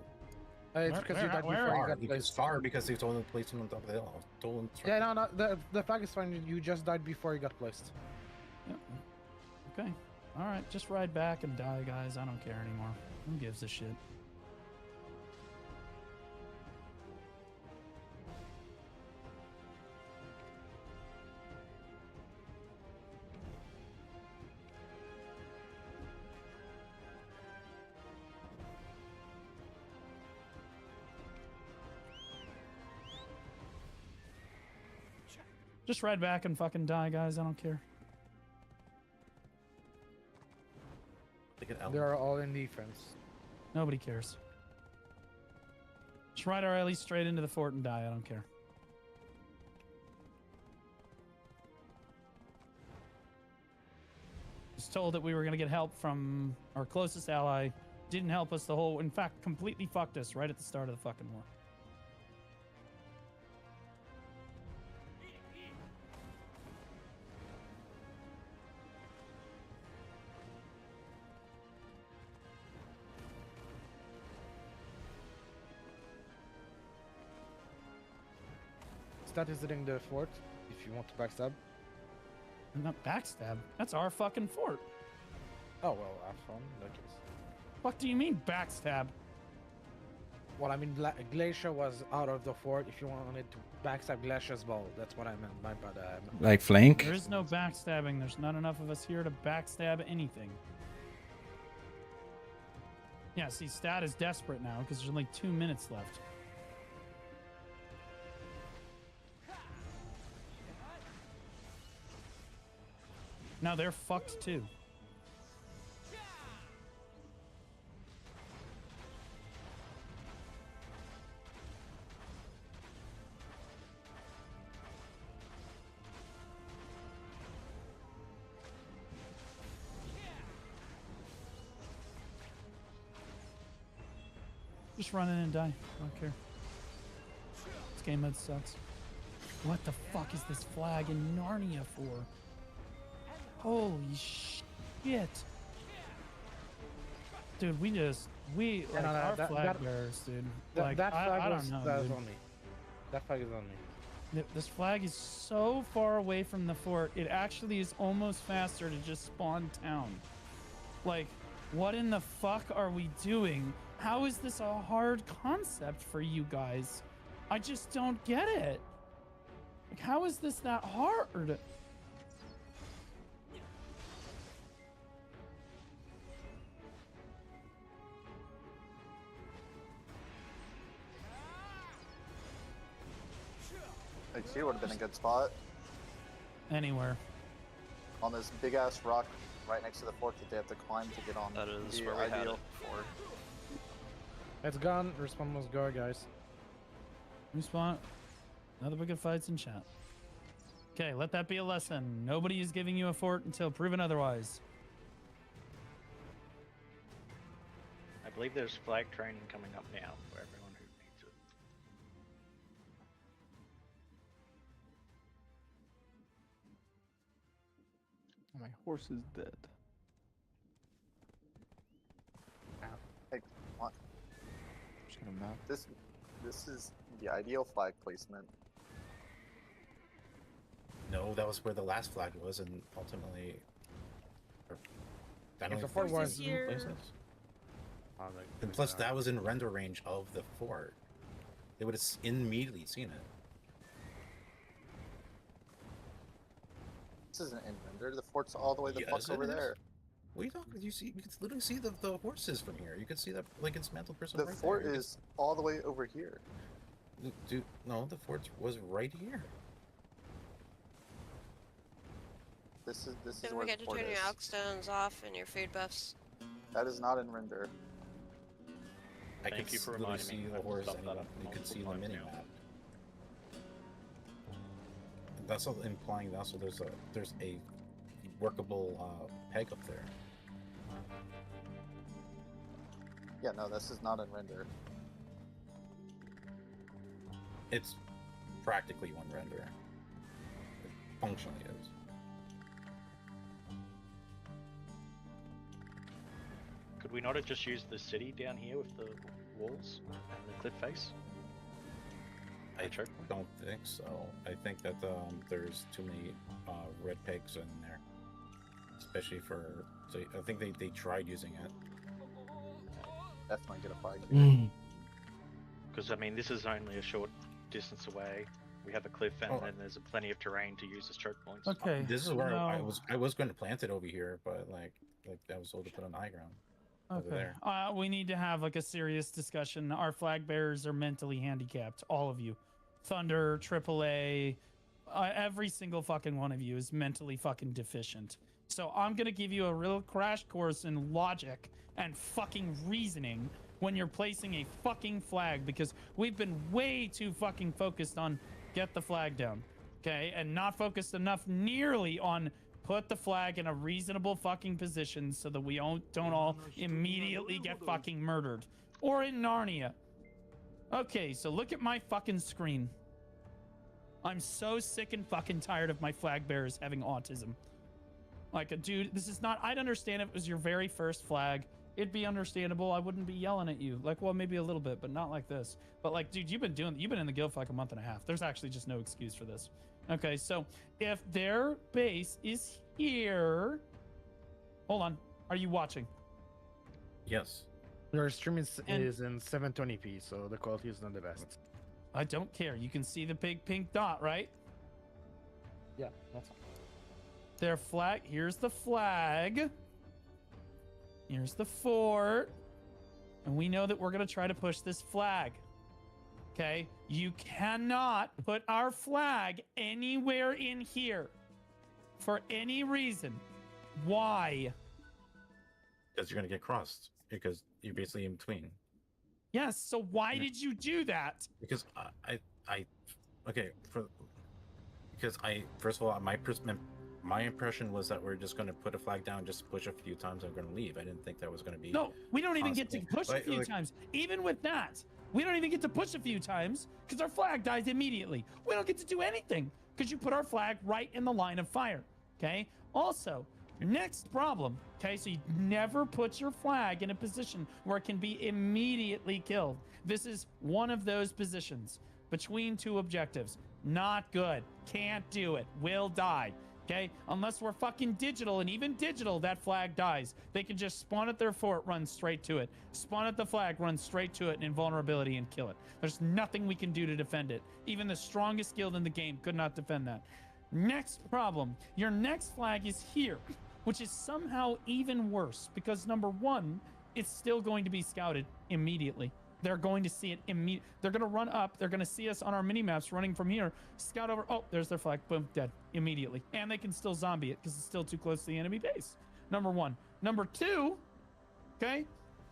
because you died before you got It's far because they told him to place him on top of the hill. Told him yeah, no, the flag is fine. You just died before you got placed. Yep. Okay. All right. Just ride back and die, guys. I don't care anymore. Who gives a shit? Just ride back and fucking die, guys. I don't care. They are all in defense. Nobody cares. Just ride our allies straight into the fort and die. I don't care. Was told that we were going to get help from our closest ally. Didn't help us the whole... In fact, completely fucked us right at the start of the fucking war. Start visiting the fort if you want to backstab. Not backstab. That's our fucking fort. Oh well, have fun in that case. Fuck do you mean backstab? Well, I mean, Glacier was out of the fort. If you wanted to backstab Glacier's ball, that's what I meant. My bad. Like flank? There is no backstabbing. There's not enough of us here to backstab anything. Yeah, see, Stat is desperate now because there's only 2 minutes left. Now they're fucked too. Just run in and die. I don't care. This game mode sucks. What the fuck is this flag in Narnia for? Holy shit. Dude, we like, our flag bearers, dude. Like, that flag I don't know, that is dude. on me. That flag is on me. This flag is so far away from the fort, it actually is almost faster to just spawn town. Like, what in the fuck are we doing? How is this a hard concept for you guys? I just don't get it. Like, how is this that hard? Here would have been a good spot. Anywhere. On this big ass rock right next to the fort that they have to climb to get on. That is Be where we had ideal. it before. It's gone. Respawn must go, guys. Respawn. Another big of fights in chat. Okay, let that be a lesson. Nobody is giving you a fort until proven otherwise. I believe there's flag training coming up now for everyone who needs it. My horse is dead. Hey, what? Just gonna map. This is the ideal flag placement. No, that was where the last flag was, and ultimately, that If only the fort was two places. And plus, that was in render range of the fort. They would have immediately seen it. This isn't in render. The fort's all the way the fuck Yes, over it is. there. What are you talking? You can literally see the horses from here. You can see that Lincoln's Mantle person. The right fort there. is all the way over here. Dude, no, the fort was right here. This is Don't where forget the to fort turn is. your Alk Stones off and your food buffs. That is not in render. I Thank could you for literally reminding see me. the I've horse, stuffed and that up you could see the multiple mini times now. map. That's all implying also there's a workable peg up there. Yeah, no, this is not in render. It's practically one render. It functionally is. Could we not have just used the city down here with the walls and the cliff face? I don't think so. I think that there's too many red pegs in there, especially for. So I think they tried using it. Definitely get a flag. Because I mean, this is only a short distance away. We have a cliff, and then there's plenty of terrain to use as choke points. Okay. This is where I no. was going to plant it over here, but like I was told to put on the high ground. Over Okay. there. We need to have like a serious discussion. Our flag bearers are mentally handicapped. All of you. Thunder, AAA, every single fucking one of you is mentally fucking deficient. So I'm gonna give you a real crash course in logic and fucking reasoning when you're placing a fucking flag, because we've been way too fucking focused on get the flag down, okay? And not focused enough nearly on put the flag in a reasonable fucking position so that we don't all immediately get fucking murdered. Or in Narnia. Okay, so look at my fucking screen. I'm so sick and fucking tired of my flag bearers having autism. Like, dude, this is not... I'd understand if it was your very first flag. It'd be understandable. I wouldn't be yelling at you. Like, well, maybe a little bit, but not like this. But, like, dude, you've been in the guild for like a month and a half. There's actually just no excuse for this. Okay, so if their base is here... Hold on. Are you watching? Yes. Your stream is in 720p, so the quality is not the best. I don't care. You can see the big pink dot, right? Yeah, that's fine. Their flag. Here's the flag. Here's the fort. And we know that we're going to try to push this flag. Okay? You cannot put our flag anywhere in here for any reason. Why? Because you're going to get crossed. Because you're basically in between. Yes, so why did you do that? Because first of all, my impression was that we're just going to put a flag down, just push a few times, and we're going to leave. I didn't think that was going to be. No, we don't even get to push a few times. Even with that, we don't even get to push a few times because our flag dies immediately. We don't get to do anything because you put our flag right in the line of fire. Okay. Also, your next problem. Okay, so you never put your flag in a position where it can be immediately killed. This is one of those positions between two objectives. Not good. Can't do it. Will die. Okay, unless we're fucking digital, and even digital, that flag dies. They can just spawn at their fort, run straight to it. Spawn at the flag, run straight to it in invulnerability and kill it. There's nothing we can do to defend it. Even the strongest guild in the game could not defend that. Next problem. Your next flag is here, which is somehow even worse because number one, it's still going to be scouted immediately. They're going to see it immediately. They're going to run up. They're going to see us on our mini maps running from here. Scout over. Oh, there's their flag. Boom, dead immediately. And they can still zombie it because it's still too close to the enemy base. Number one. Number two, okay,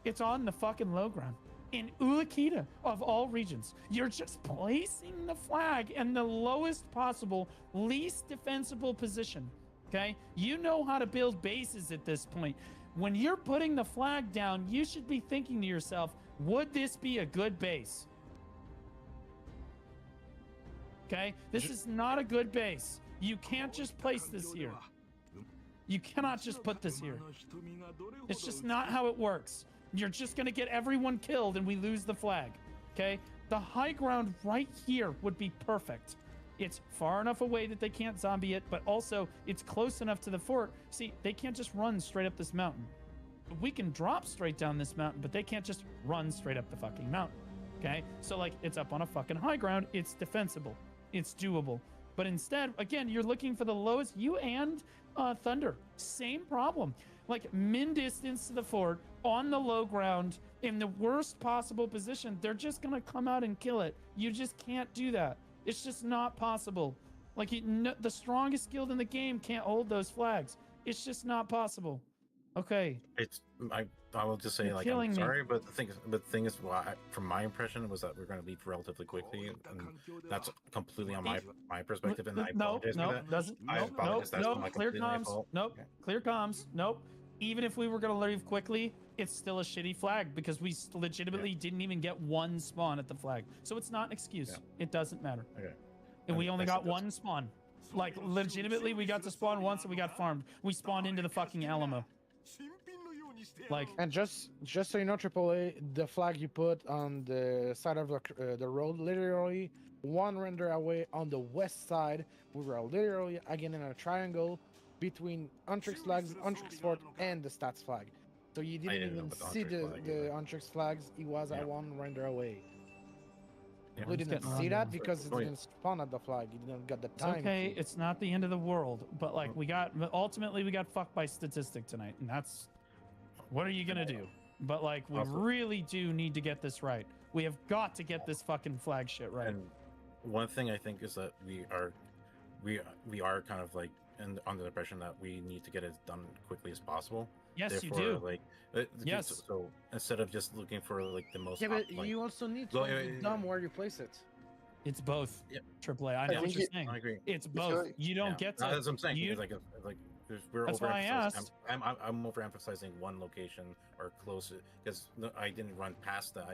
it's on the fucking low ground. In Ulakita, of all regions, you're just placing the flag in the lowest possible, least defensible position. Okay, you know how to build bases at this point. When you're putting the flag down, you should be thinking to yourself, would this be a good base? Okay, this is not a good base. You can't just place this here. You cannot just put this here. It's just not how it works. You're just going to get everyone killed and we lose the flag. Okay, the high ground right here would be perfect. It's far enough away that they can't zombie it, but also it's close enough to the fort. See, they can't just run straight up this mountain. We can drop straight down this mountain, but they can't just run straight up the fucking mountain. Okay? So, like, it's up on a fucking high ground. It's defensible. It's doable. But instead, again, you're looking for the lowest. You and Thunder, same problem. Like, min distance to the fort, on the low ground, in the worst possible position. They're just going to come out and kill it. You just can't do that. It's just not possible. Like, the strongest guild in the game can't hold those flags. It's just not possible. Okay. I will just say, like, I'm sorry, but the thing is, from my impression was that we're going to leave relatively quickly, and that's completely on my perspective, and I apologize for that. Clear comms. Nope. Clear comms. Nope. Even if we were going to leave quickly, it's still a shitty flag because we legitimately didn't even get one spawn at the flag. So it's not an excuse. Yeah. It doesn't matter. Okay. And we only got one spawn. Like, legitimately, we got to spawn once and we got farmed. We spawned into the fucking Alamo. Like, and just so you know, AAA, the flag you put on the side of the road, literally one render away on the west side. We were literally again in a triangle between Untrix flags, Untrix fort, and the stats flag. So you didn't even see the Untrix flags. It was at one render away. Yeah, we didn't see that because it didn't spawn at the flag. You didn't get the time. It's okay, it's not the end of the world, but like ultimately we got fucked by statistic tonight, and that's what are you gonna do? But like we really do need to get this right. We have got to get this fucking flag shit right. And one thing I think is that we are we are kind of like under the impression that we need to get it done quickly as possible. Yes, Therefore, you do. Like, yes. So instead of just looking for like the most, Yeah, but like, you also need to be dumb where you place it. It's both. Yeah. AAA. I know what you're saying. I agree. It's both. You don't get to. That's what I'm saying. You, like we're that's why I asked. I'm overemphasizing one location or close because I didn't run past that.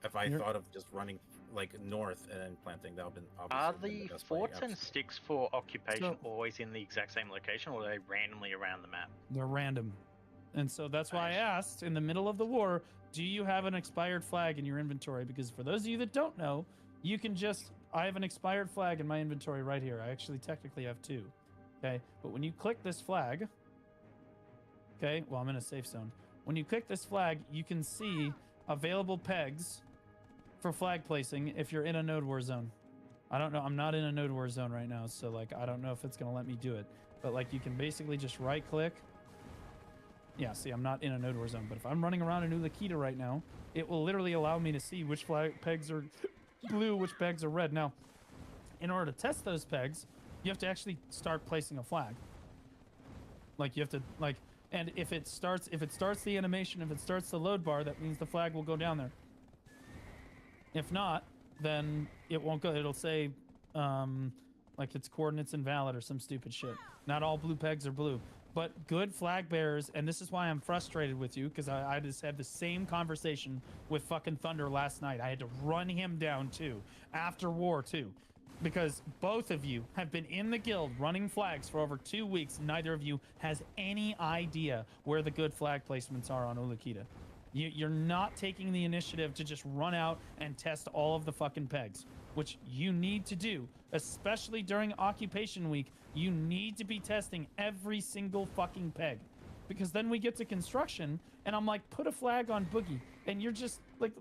If I thought of just running like north and then planting, that would have been obviously. Are the forts and sticks for occupation always in the exact same location, or are they randomly around the map? They're random. And so that's why I asked in the middle of the war, do you have an expired flag in your inventory? Because for those of you that don't know, you can just, I have an expired flag in my inventory right here. I actually technically have 2. Okay. But when you click this flag, okay, well, I'm in a safe zone. When you click this flag, you can see available pegs for flag placing if you're in a node war zone. I don't know. I'm not in a node war zone right now. So like, I don't know if it's going to let me do it, but like you can basically just right click. Yeah, see, I'm not in a node war zone, but if I'm running around in Ulakita right now, it will literally allow me to see which flag pegs are blue, which pegs are red. Now, in order to test those pegs, you have to actually start placing a flag. Like you have to and if it starts the animation, if it starts the load bar, that means the flag will go down there. If not, then it won't go. It'll say like its coordinates invalid or some stupid shit. Not all blue pegs are blue. But good flag bearers, and this is why I'm frustrated with you, because I just had the same conversation with fucking Thunder last night. I had to run him down too, after war too, because both of you have been in the guild running flags for over 2 weeks. Neither of you has any idea where the good flag placements are on Ulakita. You're not taking the initiative to just run out and test all of the fucking pegs, which you need to do, especially during occupation week. You need to be testing every single fucking peg, because then we get to construction and I'm like, put a flag on Boogie, and you're just like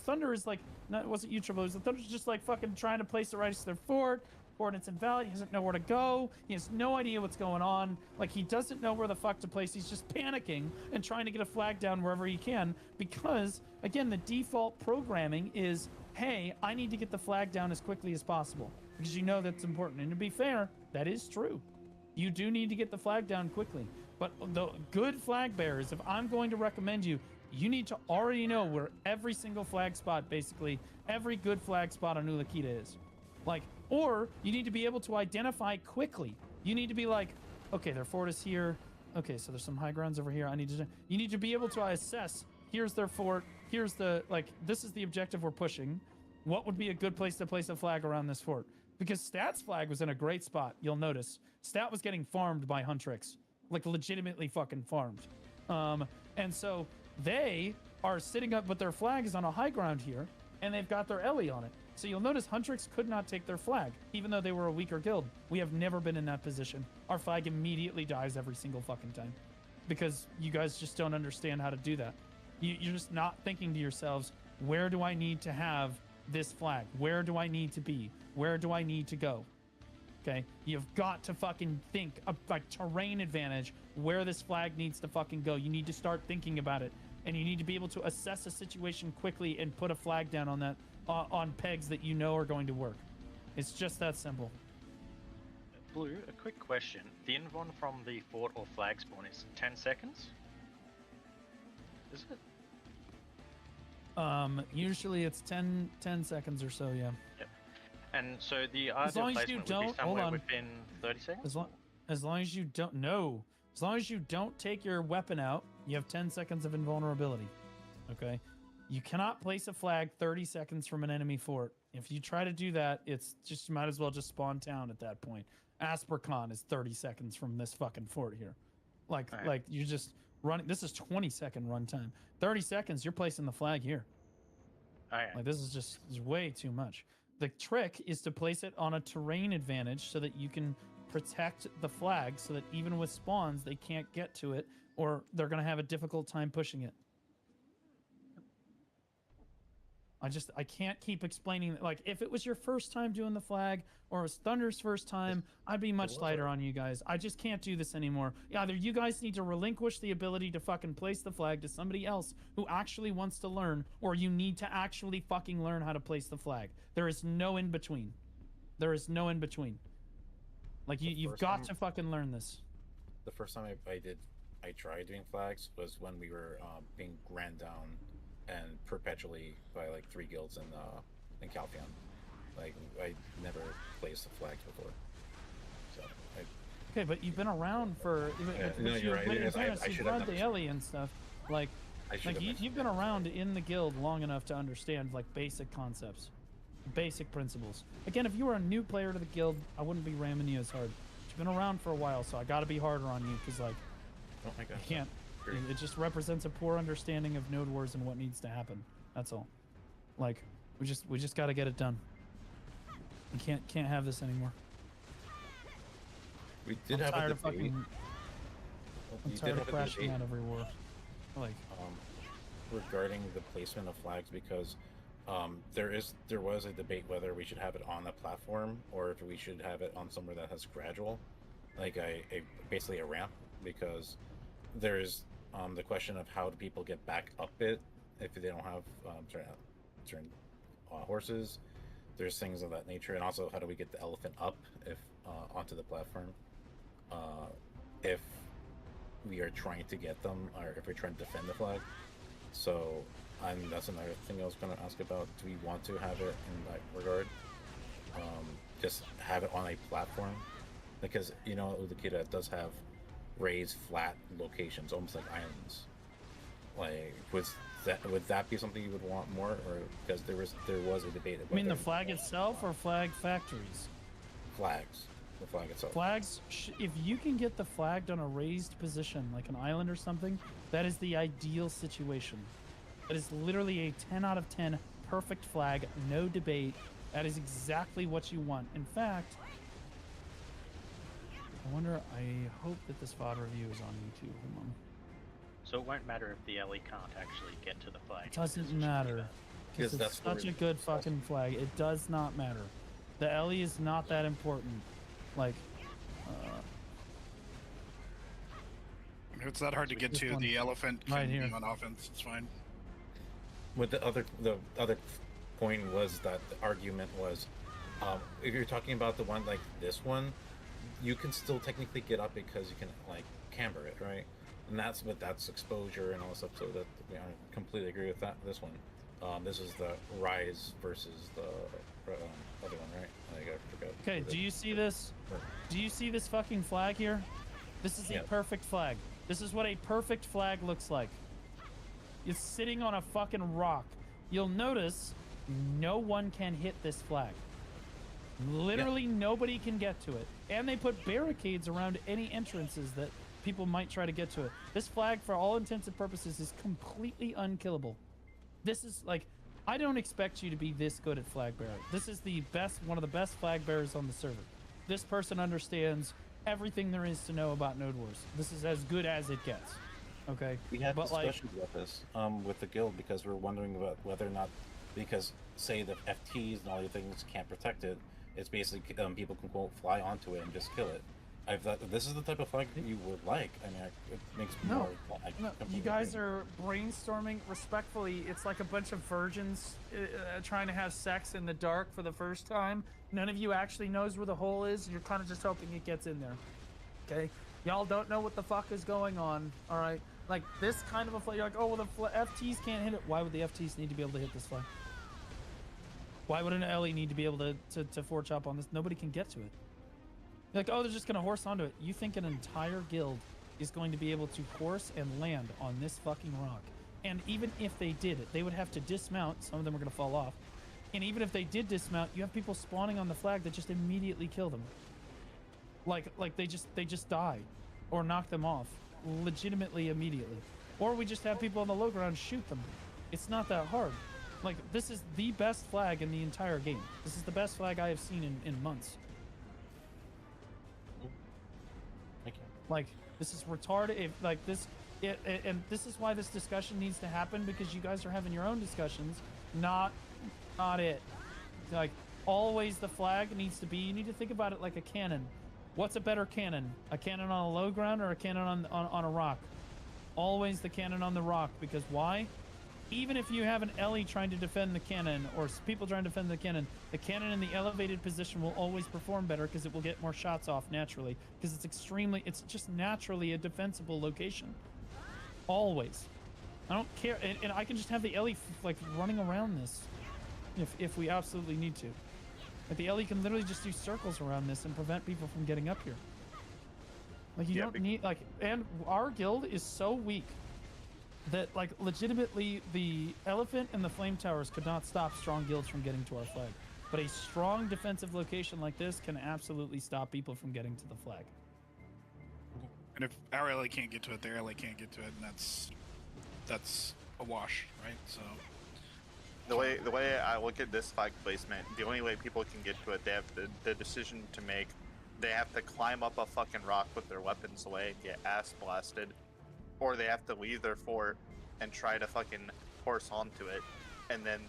Thunder is like, no, it wasn't you, Triple. Thunder's just like fucking trying to place the right to their fort. Coordinates invalid. He doesn't know where to go. He has no idea what's going on. Like, he doesn't know where the fuck to place. He's just panicking and trying to get a flag down wherever he can, because again, the default programming is, hey, I need to get the flag down as quickly as possible, because you know that's important. And to be fair, that is true. You do need to get the flag down quickly. But the good flag bearers, if I'm going to recommend you, you need to already know where every single flag spot, basically every good flag spot on Ulakita is. Like, or you need to be able to identify quickly. You need to be like, okay, their fort is here. Okay, so there's some high grounds over here. You need to be able to assess, here's their fort. Here's this is the objective we're pushing. What would be a good place to place a flag around this fort? Because Stat's flag was in a great spot. You'll notice Stat was getting farmed by Huntrix, like legitimately fucking farmed. And so they are sitting up, but their flag is on a high ground here, and they've got their Ellie on it. So you'll notice Huntrix could not take their flag, even though they were a weaker guild. We have never been in that position. Our flag immediately dies every single fucking time, because you guys just don't understand how to do that. You're just not thinking to yourselves, where do I need to have this flag? Where do I need to be? Where do I need to go? Okay, you've got to fucking think of like terrain advantage, where this flag needs to fucking go. You need to start thinking about it, and you need to be able to assess a situation quickly and put a flag down on that on pegs that you know are going to work. It's just that simple. Blue, a quick question. The invon from the fort or flag spawn is 10 seconds? Is it? Usually it's 10 seconds or so, yeah. Yep. And so the ideal placement would be somewhere within 30 seconds? As long as you don't know. As long as you don't take your weapon out, you have 10 seconds of invulnerability. Okay? You cannot place a flag 30 seconds from an enemy fort. If you try to do that, it's just, you might as well just spawn town at that point. Aspercon is 30 seconds from this fucking fort here. Like you just running, this is 20-second runtime. 30 seconds, you're placing the flag here. Like this is way too much. The trick is to place it on a terrain advantage so that you can protect the flag, so that even with spawns, they can't get to it, or they're going to have a difficult time pushing it. I can't keep explaining. Like, if it was your first time doing the flag, or it was Thunder's first time, I'd be much lighter on you guys. I just can't do this anymore. Either you guys need to relinquish the ability to fucking place the flag to somebody else who actually wants to learn, or you need to actually fucking learn how to place the flag. There is no in between. There is no in between. Like you've got to fucking learn this. The first time I tried doing flags was when we were being ran down and perpetually by like 3 guilds in Calpheon. Like I never placed the flags before. So okay, but you've been around for. No, you're right. You've run the Ellie and stuff. Like you've been around in the guild long enough to understand like basic concepts, basic principles. Again, if you were a new player to the guild, I wouldn't be ramming you as hard. But you've been around for a while, so I got to be harder on you because like oh my God, you can't. It just represents a poor understanding of node wars and what needs to happen. That's all. Like we just got to get it done. We can't have this anymore. We did I'm have tired a of debate. fucking. I'm tired of crashing out every war. Like regarding the placement of flags because there was a debate whether we should have it on a platform or if we should have it on somewhere that has gradual, like basically a ramp, because there's the question of how do people get back up it if they don't have certain horses. There's things of that nature, and also how do we get the elephant up if onto the platform if we are trying to get them or if we're trying to defend the flag. So that's another thing I was going to ask about. Do we want to have it in that regard? Just have it on a platform, because Udakita does have raised flat locations, almost like islands. Like would that be something you would want more, or because there was a debate about. I mean the flag itself or flag factories? Flags. The flag itself. Flags. If you can get the flag on a raised position, like an island or something, that is the ideal situation. That is literally a 10 out of 10 perfect flag, no debate. That is exactly what you want. In fact, I hope that this VOD review is on YouTube. Hold on. So it won't matter if the LE can't actually get to the flag. It doesn't matter. Because it's such a good fucking flag. It does not matter. The LE is not that important. Like, it's not hard to get to. The elephant can right here. be on offense. It's fine. With the other point was that the argument was, if you're talking about the one like this one, you can still technically get up because you can like camber it, right? And that's exposure and all this stuff. So that I completely agree with that. This one, this is the rise versus the other one, right? Like I forgot. Okay, do you see this? Do you see this fucking flag here? This is a perfect flag. This is what a perfect flag looks like. It's sitting on a fucking rock. You'll notice no one can hit this flag. Literally nobody can get to it. And they put barricades around any entrances that people might try to get to it. This flag, for all intents and purposes, is completely unkillable. This is like, I don't expect you to be this good at flag bearer. This is the best, one of the best flag bearers on the server. This person understands everything there is to know about Node Wars. This is as good as it gets. Okay. We had discussions about this with the guild because we're wondering about whether or not, because say the FTs and all the things can't protect it, it's basically people can quote fly onto it and just kill it. I thought this is the type of flag that you would like. I mean, it makes me more. No, you guys are brainstorming respectfully. It's like a bunch of virgins trying to have sex in the dark for the first time. None of you actually knows where the hole is. You're kind of just hoping it gets in there. Okay, y'all don't know what the fuck is going on. All right, like this kind of a flag. You're like, oh well, the FTs can't hit it. Why would the FTs need to be able to hit this flag? Why would an LE need to be able to forge up on this? Nobody can get to it. You're like, oh, they're just going to horse onto it. You think an entire guild is going to be able to horse and land on this fucking rock. And even if they did it, they would have to dismount. Some of them are going to fall off. And even if they did dismount, you have people spawning on the flag that just immediately kill them. Like they just die or knock them off legitimately immediately. Or we just have people on the low ground shoot them. It's not that hard. Like, this is the best flag in the entire game. This is the best flag I have seen in months. Like, this is retarded. Like this, and this is why this discussion needs to happen, because you guys are having your own discussions, not it. Like, always the flag needs to be. You need to think about it like a cannon. What's a better cannon? A cannon on a low ground or a cannon on a rock? Always the cannon on the rock, because why? even if you have an Ellie trying to defend the cannon or people trying to defend the cannon in the elevated position will always perform better because it will get more shots off naturally because it's just naturally a defensible location. Always. I don't care. And I can just have the Ellie like running around this if we absolutely need to. Like the Ellie can literally just do circles around this and prevent people from getting up here. Like you don't need like, and our guild is so weak that like legitimately the elephant and the flame towers could not stop strong guilds from getting to our flag. But a strong defensive location like this can absolutely stop people from getting to the flag. And if our LA can't get to it, their LA can't get to it, and that's a wash, right? So the way I look at this flag placement, the only way people can get to it, they have the decision to make. They have to climb up a fucking rock with their weapons away and get ass blasted, or they have to leave their fort and try to fucking horse onto it, and then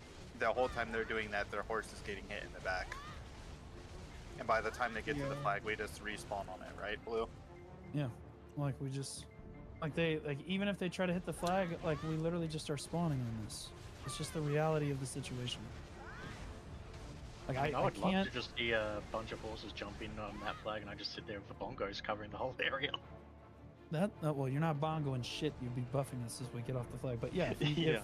the whole time they're doing that, their horse is getting hit in the back. And by the time they get to the flag, we just respawn on it, right, Blue? Yeah, like we just, even if they try to hit the flag, like we literally just are spawning on this. It's just the reality of the situation. Like I would can't... love to just see a bunch of horses jumping on that flag, and I just sit there with the bongos covering the whole area. Well, you're not bongoing shit. You'd be buffing us as we get off the flag. But yeah, I know.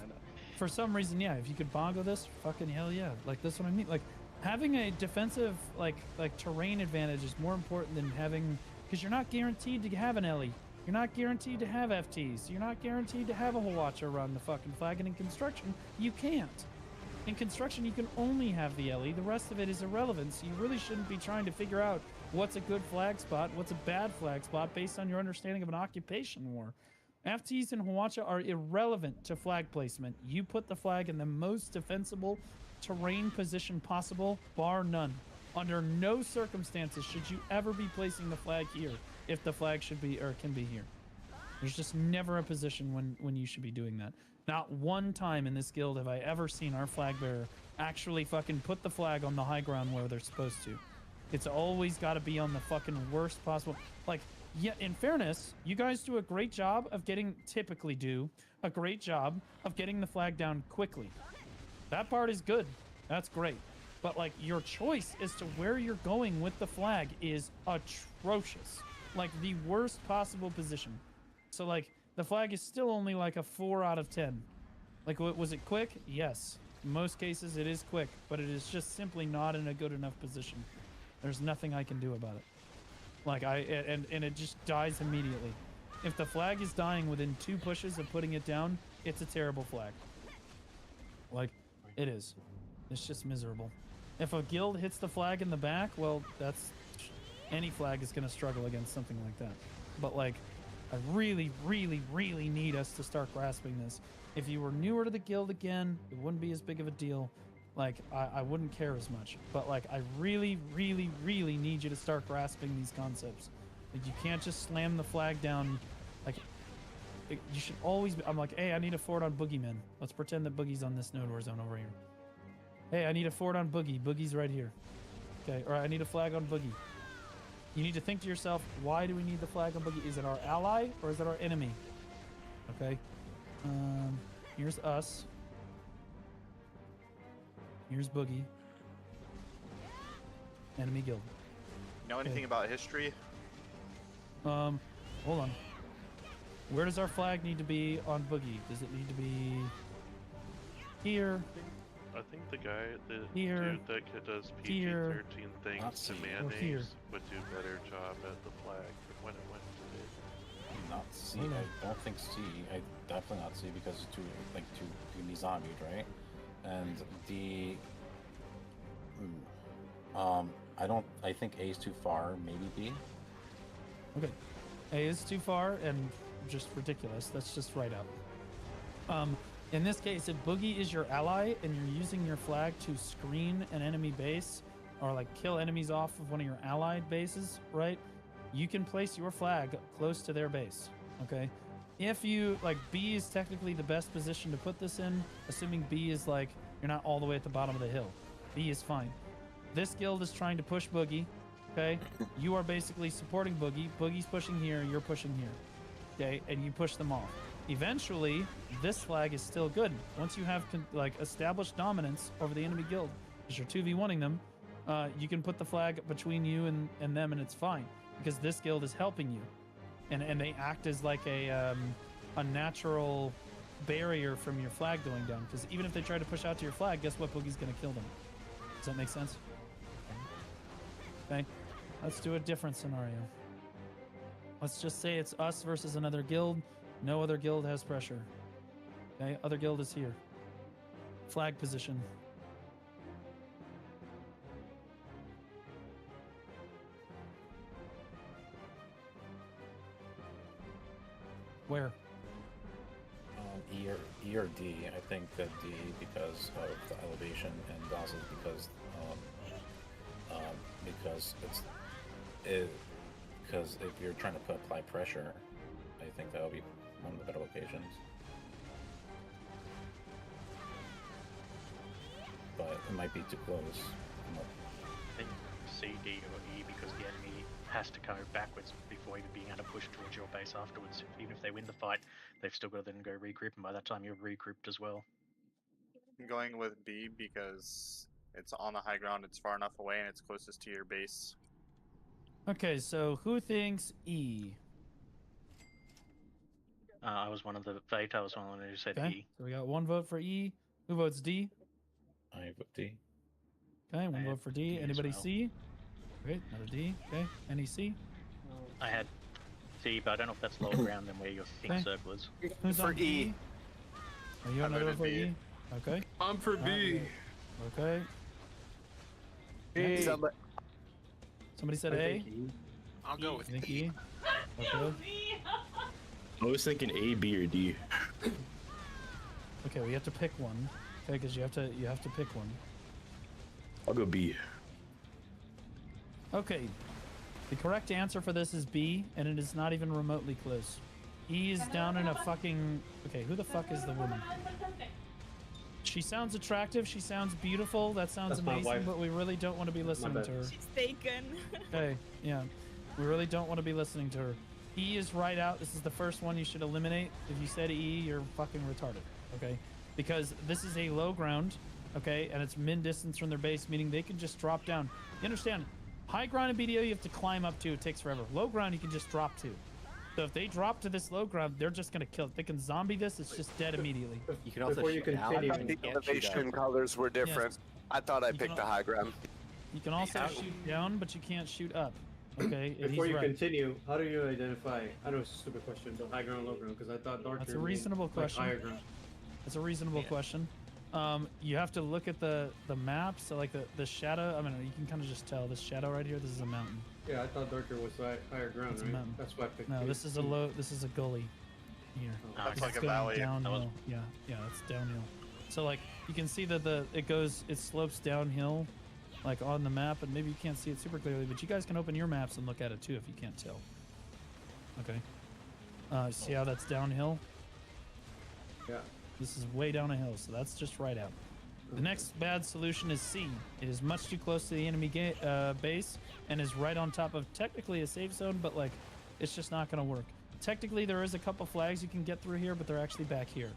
For some reason, yeah, if you could bongo this, fucking hell yeah. Like that's what I mean. Like having a defensive like terrain advantage is more important than having, because you're not guaranteed to have an Ellie. You're not guaranteed to have FTs. You're not guaranteed to have a whole watcher around the fucking flag. And in construction, you can't. In construction, you can only have the Ellie. The rest of it is irrelevant. So you really shouldn't be trying to figure out what's a good flag spot, what's a bad flag spot based on your understanding of an occupation war. FTs and Hwacha are irrelevant to flag placement. You put the flag in the most defensible terrain position possible, bar none. Under no circumstances should you ever be placing the flag here if the flag should be or can be here. There's just never a position when you should be doing that. Not one time in this guild have I ever seen our flag bearer actually fucking put the flag on the high ground where they're supposed to. It's always got to be on the fucking worst possible. Like, yeah, in fairness, you guys do a great job of typically do a great job of getting the flag down quickly. That part is good. That's great. But like your choice as to where you're going with the flag is atrocious. Like the worst possible position. So like the flag is still only like a 4 out of 10. Like, was it quick? Yes. In most cases it is quick, but it is just simply not in a good enough position. There's nothing I can do about it. Like and it just dies immediately. If the flag is dying within 2 pushes of putting it down, it's a terrible flag. Like, it is. It's just miserable. If a guild hits the flag in the back, well, any flag is going to struggle against something like that. But like, I really, really, really need us to start grasping this. If you were newer to the guild again, it wouldn't be as big of a deal. Like, I wouldn't care as much. But like, I really, really, really need you to start grasping these concepts. Like, you can't just slam the flag down. Like, you should always be, I'm like, hey, I need a fort on Boogeyman. Let's pretend that Boogie's on this node or zone over here. Hey, I need a fort on Boogie. Boogie's right here. Okay, or I need a flag on Boogie. You need to think to yourself, why do we need the flag on Boogie? Is it our ally or is it our enemy? Okay. Here's us. Here's Boogie. Enemy guild. Know anything about history? Hold on. Where does our flag need to be on Boogie? Does it need to be here? I think the guy, the here, dude that does PG-13 things to mayonnaise would do a better job at the flag when it went to Not C. I don't think C. I definitely not C because it's too can be zombied, right? And the I think A is too far. Maybe B. Okay, A is too far and just ridiculous. That's just right up. In this case, if Boogie is your ally and you're using your flag to screen an enemy base or like kill enemies off of one of your allied bases, right? You can place your flag close to their base, okay? If you, like, B is technically the best position to put this in, assuming B is like, you're not all the way at the bottom of the hill. B is fine. This guild is trying to push Boogie, okay? You are basically supporting Boogie. Boogie's pushing here, you're pushing here, okay? And you push them off. Eventually, this flag is still good. Once you have like established dominance over the enemy guild, because you're 2v1ing them, you can put the flag between you and them, and it's fine because this guild is helping you, and they act as like a natural barrier from your flag going down. Because even if they try to push out to your flag, guess what? Boogie's gonna kill them. Does that make sense? Okay, let's do a different scenario. Let's just say it's us versus another guild. No other guild has pressure. Okay, other guild is here. Flag position. Where? E or D. I think that D because of the elevation, and also because because if you're trying to apply pressure, I think that would be one of the better locations. But it might be too close. I think C, D, or E because the enemy has to go backwards before even being able to push towards your base afterwards. Even if they win the fight, they've still got to then go regroup, and by that time you're regrouped as well. I'm going with B because it's on the high ground, it's far enough away, and it's closest to your base. Okay, so who thinks E? I was one of the vote. I was one who said E. So we got one vote for E. Who votes D? I vote D. Okay, one vote for D. D as Anybody well. C? Great, another D. Okay, any C? I had C, but I don't know if that's lower ground than where your pink circle is. Who's For on E. D? Are you another for E? Okay. I'm for B. Okay. B. Somebody said A? I'll go with Think E. E? Okay. I was thinking A, B, or D. Okay, we have to pick one. Okay, because you have to pick one. I'll go B. Okay. The correct answer for this is B, and it is not even remotely close. E is down in a fucking... Okay, who the fuck is the woman? She sounds attractive. She sounds beautiful. That sounds That's my amazing, wife. but we really don't want to be listening bad. to her. She's taken. Okay, yeah. We really don't want to be listening to her. E is right out. This is the first one you should eliminate. If you said E, you're fucking retarded, okay? Because this is a low ground, okay? And it's min distance from their base, meaning they can just drop down. You understand? High ground in BDO, you have to climb up to. It takes forever. Low ground, you can just drop to. So if they drop to this low ground, they're just going to kill it. They can zombie this. It's just dead immediately. You can also before you continue, I thought the elevation colors were different. Yes. I thought I You picked can the high ground. You can also shoot down, but you can't shoot up. Okay, and before he's you right. continue, how do you identify? I know it's a stupid question, but high ground, low ground, because I thought darker. That's a reasonable means, question. Like higher ground. That's a reasonable question. You have to look at the map. So like the shadow. I mean, you can kind of just tell this shadow right here. This is a mountain. Yeah, I thought darker was higher ground, It's a right? mountain. That's why I picked No, B. this is a low. This is a gully. Here. Oh, that's It's like a going valley. downhill. Yeah, it's downhill. So like you can see that it slopes downhill, like on the map, and maybe you can't see it super clearly, but you guys can open your maps and look at it too if you can't tell. Okay. See how that's downhill? Yeah. This is way down a hill, so that's just right out. The next bad solution is C. It is much too close to the enemy base and is right on top of technically a safe zone, but like it's just not going to work. Technically, there is a couple flags you can get through here, but they're actually back here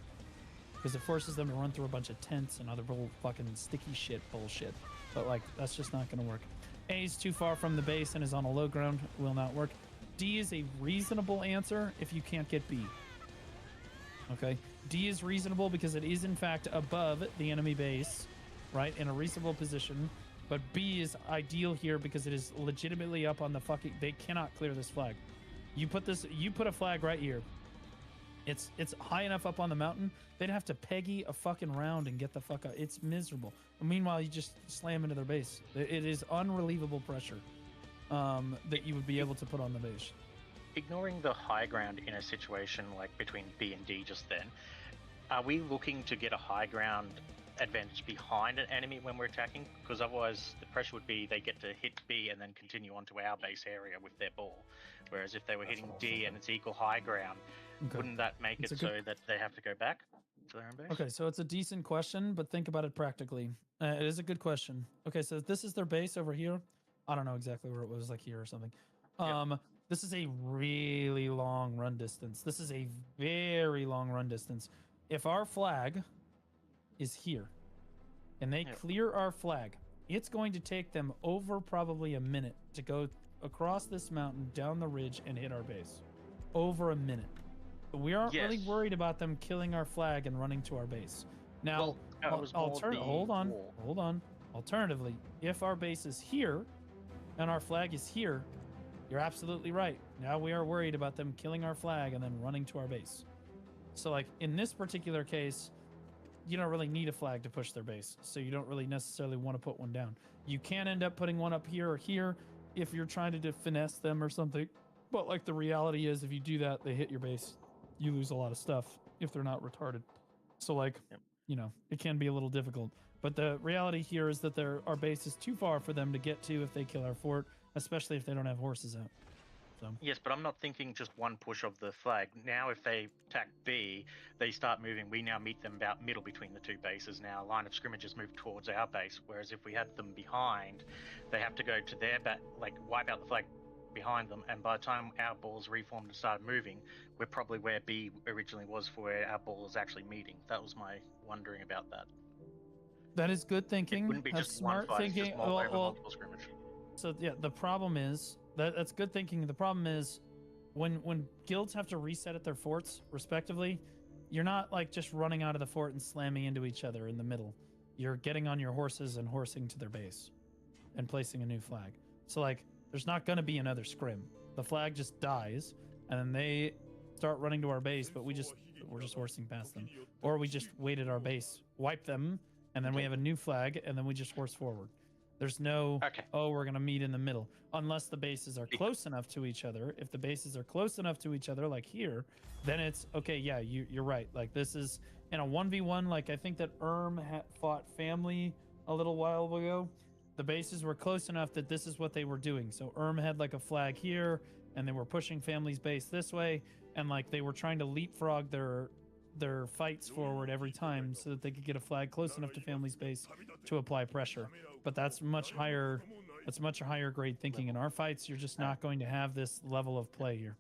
because it forces them to run through a bunch of tents and other fucking sticky shit bullshit. But like that's just not going to work. A is too far from the base and is on a low ground. Will not work. D is a reasonable answer if you can't get B. Okay, D is reasonable because it is in fact above the enemy base, right, in a reasonable position. But B is ideal here because it is legitimately up on the fucking. They cannot clear this flag. You put a flag right here. It's high enough up on the mountain. They'd have to peggy a fucking round and get the fuck out. It's miserable. Meanwhile, you just slam into their base. It is unrelievable pressure that you would be able to put on the base. Ignoring the high ground in a situation like between B and D just then, are we looking to get a high ground advantage behind an enemy when we're attacking? Because otherwise the pressure would be they get to hit B and then continue onto our base area with their ball. Whereas if they were hitting D and it's equal high ground, wouldn't that make it so that they have to go back to their own base? Okay, so it's a decent question, but think about it practically. It is a good question. Okay, so this is their base over here. I don't know exactly where it was, like here or something. This is a really long run distance. This is a very long run distance. If our flag is here and they clear our flag, it's going to take them over probably a minute to go across this mountain, down the ridge, and hit our base. Over a minute. But we aren't really worried about them killing our flag and running to our base. Now, hold on. Alternatively, if our base is here and our flag is here, you're absolutely right. Now we are worried about them killing our flag and then running to our base. So, like, in this particular case, you don't really need a flag to push their base, so you don't really necessarily want to put one down. You can end up putting one up here or here if you're trying to finesse them or something. But, like, the reality is, if you do that, they hit your base. You lose a lot of stuff if they're not retarded. So, like, you know, it can be a little difficult. But the reality here is that our base is too far for them to get to if they kill our fort, especially if they don't have horses out. So. Yes, but I'm not thinking just one push of the flag. Now, if they attack B, they start moving. We now meet them about middle between the two bases. Now, line of scrimmages move towards our base, whereas if we had them behind, they have to go to their wipe out the flag behind them, and by the time our balls reformed and started moving, we're probably where B originally was for where our ball is actually meeting. That was my wondering about that. That is good thinking. It wouldn't be That's just smart one fight, thinking. it's just multiple scrimmage. So yeah, the problem is that's good thinking. The problem is when guilds have to reset at their forts respectively, you're not like just running out of the fort and slamming into each other in the middle. You're getting on your horses and horsing to their base and placing a new flag. So like there's not going to be another scrim. The flag just dies and then they start running to our base, but we're just horsing past them. Or we just wait at our base, wipe them, and then we have a new flag and then we just horse forward. There's no, oh, we're going to meet in the middle. Unless the bases are close enough to each other. If the bases are close enough to each other, like here, then it's, okay, yeah, you're right. Like, this is, in a 1v1, like, I think that fought Family a little while ago. The bases were close enough that this is what they were doing. So had, like, a flag here, and they were pushing Family's base this way, and, like, they were trying to leapfrog their fights forward every time so that they could get a flag close enough to Family's base to apply pressure. But that's much higher grade thinking. In our fights, you're just not going to have this level of play here.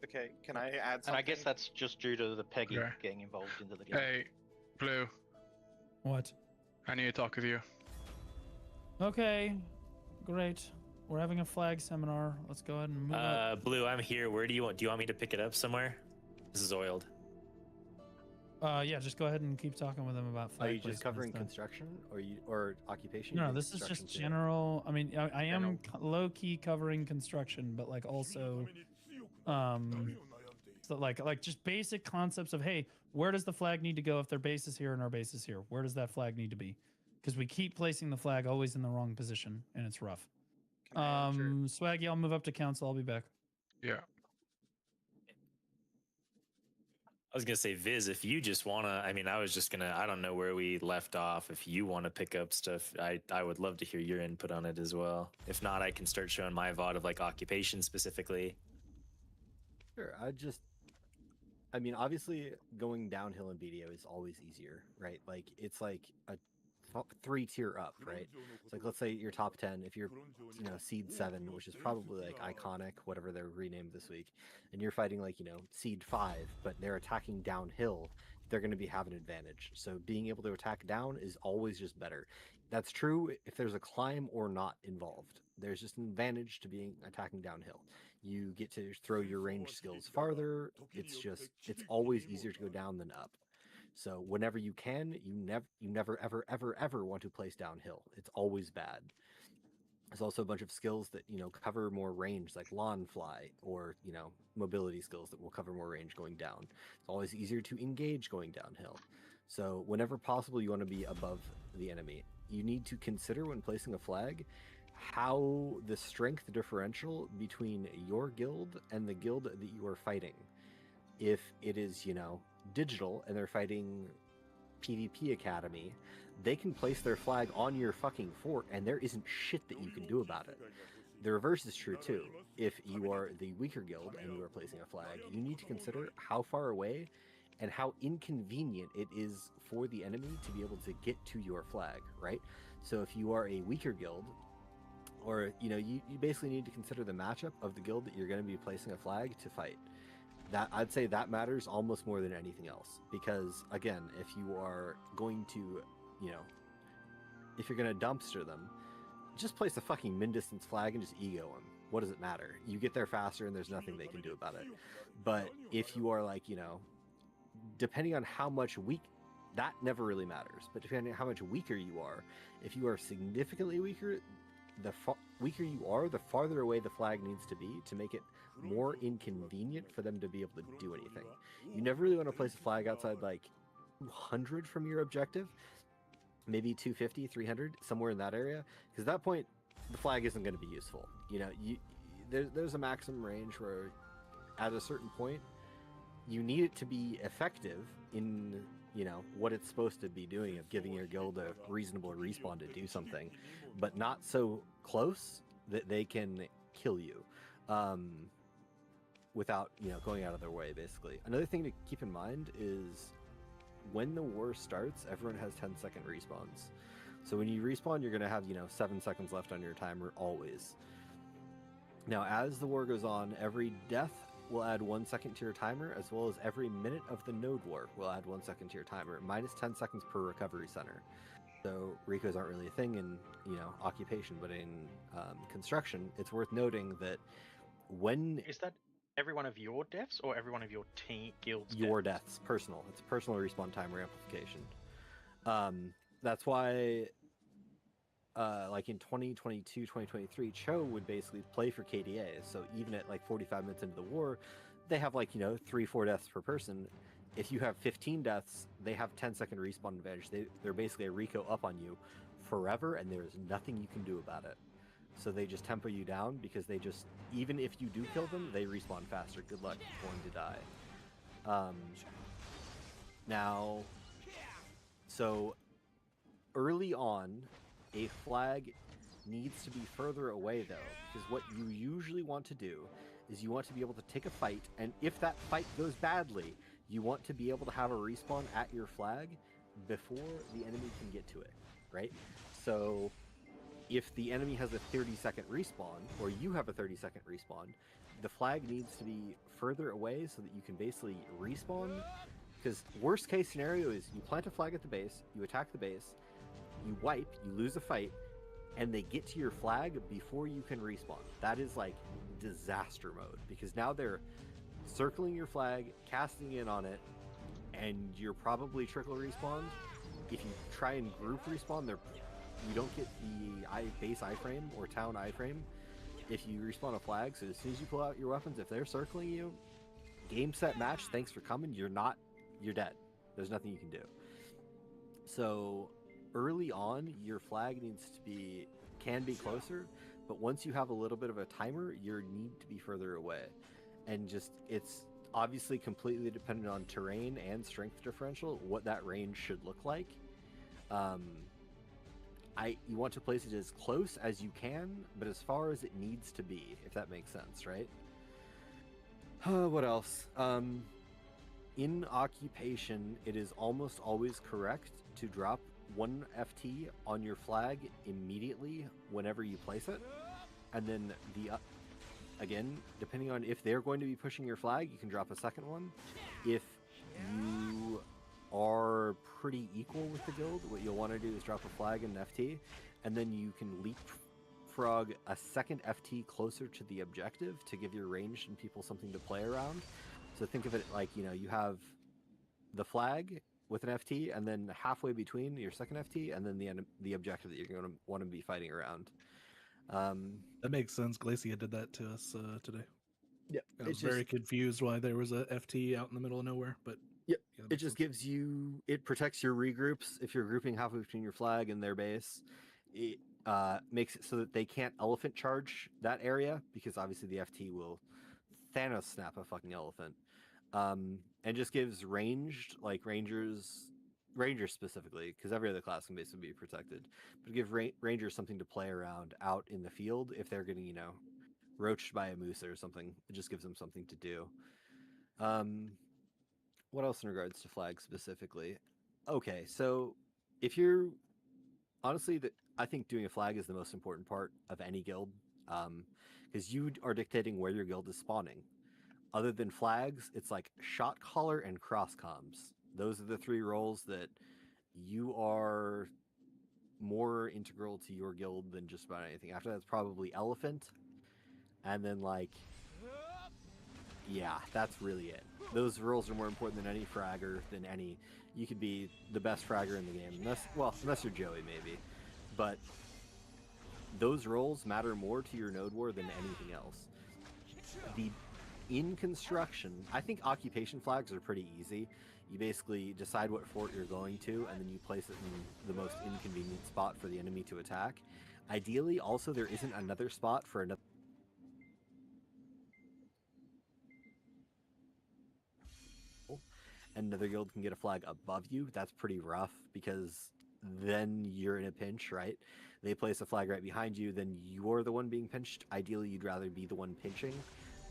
Okay, can I add something? And I guess that's just due to the Peggy getting involved into the game. Hey, Blue. What? I need to talk with you. Okay, great. We're having a flag seminar. Let's go ahead and move up. Blue, I'm here. Where do you want me to pick it up somewhere? This is oiled. Yeah, just go ahead and keep talking with them about flag. Are you just covering construction or occupation? No, this is just general. I mean, I am low key covering construction, but like also, so like just basic concepts of, hey, where does the flag need to go if their base is here and our base is here? Where does that flag need to be? Because we keep placing the flag always in the wrong position, and it's rough. Swaggy, I'll move up to council. I'll be back. Yeah. I was gonna say, Viz, if you just wanna, I mean, I don't know where we left off. If you want to pick up stuff, I would love to hear your input on it as well. If not, I can start showing my VOD of like occupation specifically. Sure, I mean, obviously going downhill in BDO is always easier, right? Like, it's like a 3-tier up, right? So like, let's say you're top 10, if you're, seed 7, which is probably like iconic, whatever they're renamed this week, and you're fighting like, seed 5, but they're attacking downhill, they're going to be have an advantage. So being able to attack down is always just better. That's true if there's a climb or not involved. There's just an advantage to attacking downhill. You get to throw your range skills farther. It's always easier to go down than up. So whenever you can, you never ever want to place downhill. It's always bad. There's also a bunch of skills that cover more range, like lawn fly, or mobility skills that will cover more range going down. It's always easier to engage going downhill. So whenever possible, you want to be above the enemy. You need to consider when placing a flag how the strength differential between your guild and the guild that you are fighting. If it is digital and they're fighting PvP Academy, they can place their flag on your fucking fort and there isn't shit that you can do about it. The reverse is true too. If you are the weaker guild and you are placing a flag, you need to consider how far away and how inconvenient it is for the enemy to be able to get to your flag, right? So if you are a weaker guild, or you basically need to consider the matchup of the guild that you're going to be placing a flag to fight. That I'd say that matters almost more than anything else, because again, if you are going to, if you're going to dumpster them, just place a fucking min-distance flag and just ego them. What does it matter? You get there faster and there's nothing they can do about it. But if you are like, depending on how much that never really matters, but depending on how much weaker you are, if you are significantly weaker, the weaker you are, the farther away the flag needs to be to make it more inconvenient for them to be able to do anything. You never really want to place a flag outside like 200 from your objective, maybe 250, 300, somewhere in that area, because at that point the flag isn't going to be useful. There's a maximum range where at a certain point you need it to be effective in what it's supposed to be doing, of giving your guild a reasonable respawn to do something, but not so close that they can kill you without going out of their way, basically. Another thing to keep in mind is when the war starts, everyone has 10-second respawns. So when you respawn, you're going to have 7 seconds left on your timer always. Now as the war goes on, every death will add 1 second to your timer, as well as every minute of the node war will add 1 second to your timer, minus 10 seconds per recovery center. So recos aren't really a thing in occupation, but in construction, it's worth noting that when is that every one of your deaths or every one of your guild's your deaths, personal. It's personal respawn timer amplification. That's why like in 2022, 2023, Cho would basically play for KDA. So even at like 45 minutes into the war, they have like 3-4 deaths per person. If you have 15 deaths, they have 10-second respawn advantage. They're basically a Rico up on you forever, and there is nothing you can do about it. So they just tempo you down, because they just, even if you do kill them, they respawn faster. Good luck going to die. Now, so early on, a flag needs to be further away, though, because what you usually want to do is you want to be able to take a fight, and if that fight goes badly, you want to be able to have a respawn at your flag before the enemy can get to it, right? So if the enemy has a 30-second respawn, or you have a 30-second respawn, the flag needs to be further away so that you can basically respawn, because worst case scenario is you plant a flag at the base, you attack the base, you wipe, you lose a fight, and they get to your flag before you can respawn. That is like disaster mode, because now they're circling your flag, casting in on it, and you're probably trickle respawned. If you try and group respawn, you don't get the base iframe or town iframe if you respawn a flag. So as soon as you pull out your weapons, if they're circling you, game, set, match, thanks for coming, you're dead. There's nothing you can do. So early on, your flag can be closer, but once you have a little bit of a timer, you need to be further away. And it's obviously completely dependent on terrain and strength differential, what that range should look like. You want to place it as close as you can, but as far as it needs to be, if that makes sense, right? What else? In occupation, it is almost always correct to drop 1 FT on your flag immediately whenever you place it, and then again, depending on if they're going to be pushing your flag, you can drop a second one. If you are pretty equal with the guild, what you'll want to do is drop a flag and an FT, and then you can leapfrog a second FT closer to the objective to give your ranged and people something to play around. So think of it like, you have the flag with an FT, and then halfway between your second FT, and then the objective that you're going to want to be fighting around. That makes sense. Glacia did that to us today. Yeah, I was very confused wwhy there was a FT out in the middle of nowhere, but yep, it just gives you, it protects your regroups if you're grouping halfway between your flag and their base. It makes it so that they can't elephant charge that area, because obviously the FT will Thanos snap a fucking elephant. And just gives ranged, like Rangers specifically, because every other class can basically be protected, but give Rangers something to play around out in the field if they're getting, roached by a moose or something. It just gives them something to do. What else in regards to flags specifically? Okay, so if you're honestly, I think doing a flag is the most important part of any guild, because you are dictating where your guild is spawning. Other than flags, it's like shot caller and cross comms. Those are the 3 roles that you are more integral to your guild than just about anything. After that's probably elephant, and then like, yeah, that's really it. Those roles are more important than any fragger, than any. You could be the best fragger in the game, unless you're Joey maybe, but those roles matter more to your node war than anything else. In construction, I think occupation flags are pretty easy. You basically decide what fort you're going to, and then you place it in the most inconvenient spot for the enemy to attack. Ideally, also, there isn't another spot for another guild can get a flag above you. That's pretty rough, because then you're in a pinch, right? They place a flag right behind you, then you're the one being pinched. Ideally, you'd rather be the one pinching,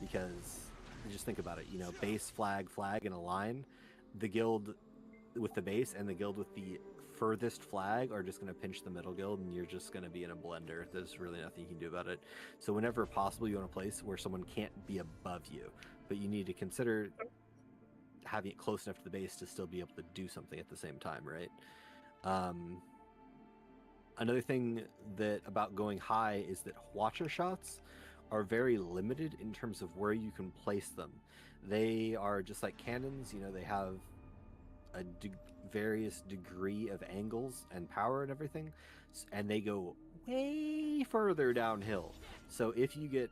because just think about it, you know, base, flag in a line. The guild with the base and the guild with the furthest flag are just going to pinch the middle guild, and you're just going to be in a blender. There's really nothing you can do about it. So whenever possible, you want a place where someone can't be above you, but you need to consider having it close enough to the base to still be able to do something at the same time, right? Another thing that about going high is that Watcher shots are very limited in terms of where you can place them. They are just like cannons, you know, they have a various degree of angles and power and everything, and they go way further downhill. So if you get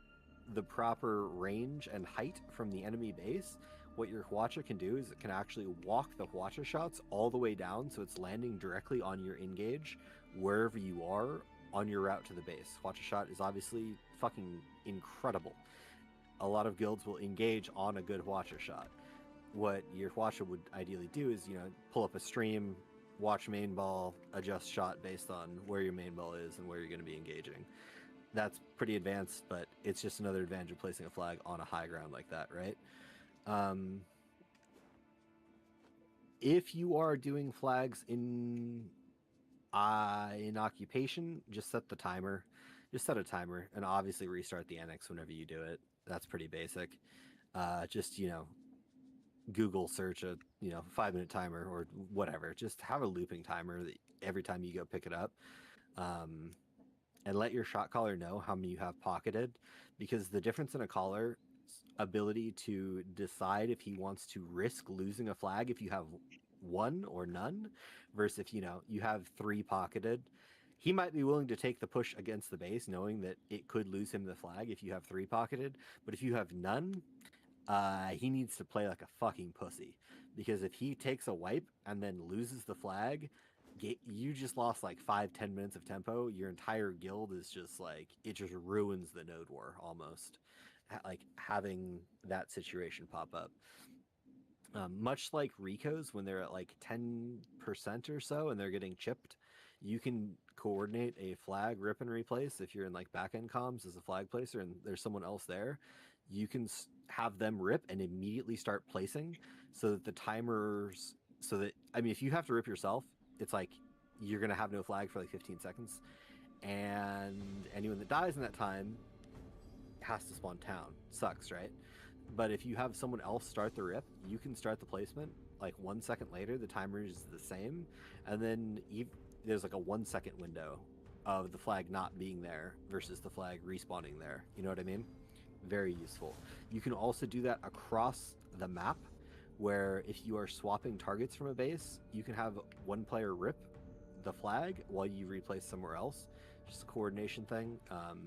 the proper range and height from the enemy base, what your Hwacha can do is it can actually walk the Hwacha shots all the way down, so it's landing directly on your engage wherever you are on your route to the base. Hwacha shot is obviously fucking incredible. A lot of guilds will engage on a good Hwacha shot. What your Hwacha would ideally do is, you know, pull up a stream, watch main ball, adjust shot based on where your main ball is and where you're going to be engaging. That's pretty advanced, but it's just another advantage of placing a flag on a high ground like that, right? If you are doing flags in occupation, just set the timer. Just set a timer, and obviously restart the annex whenever you do it. That's pretty basic. Just, you know, Google search a 5-minute timer or whatever. Just have a looping timer that every time you go pick it up, and let your shot caller know how many you have pocketed, because the difference in a caller's ability to decide if he wants to risk losing a flag if you have 1 or none, versus if you have 3 pocketed. He might be willing to take the push against the base, knowing that it could lose him the flag if you have 3 pocketed. But if you have none, he needs to play like a fucking pussy, because if he takes a wipe and then loses the flag, you just lost like 5-10 minutes of tempo. Your entire guild is just like, it just ruins the node war almost, like having that situation pop up. Much like Rico's, when they're at like 10% or so and they're getting chipped, you can coordinate a flag rip and replace. If you're in like back-end comms as a flag placer and there's someone else there, you can have them rip and immediately start placing, so that the timers, if you have to rip yourself, it's like you're going to have no flag for like 15 seconds. And anyone that dies in that time has to spawn town. Sucks, right? But if you have someone else start the rip, you can start the placement like 1 second later. The timer is the same, and then there's like a 1 second window of the flag not being there versus the flag respawning there. You know what I mean? Very useful. You can also do that across the map, where if you are swapping targets from a base, you can have one player rip the flag while you replace somewhere else. Just a coordination thing.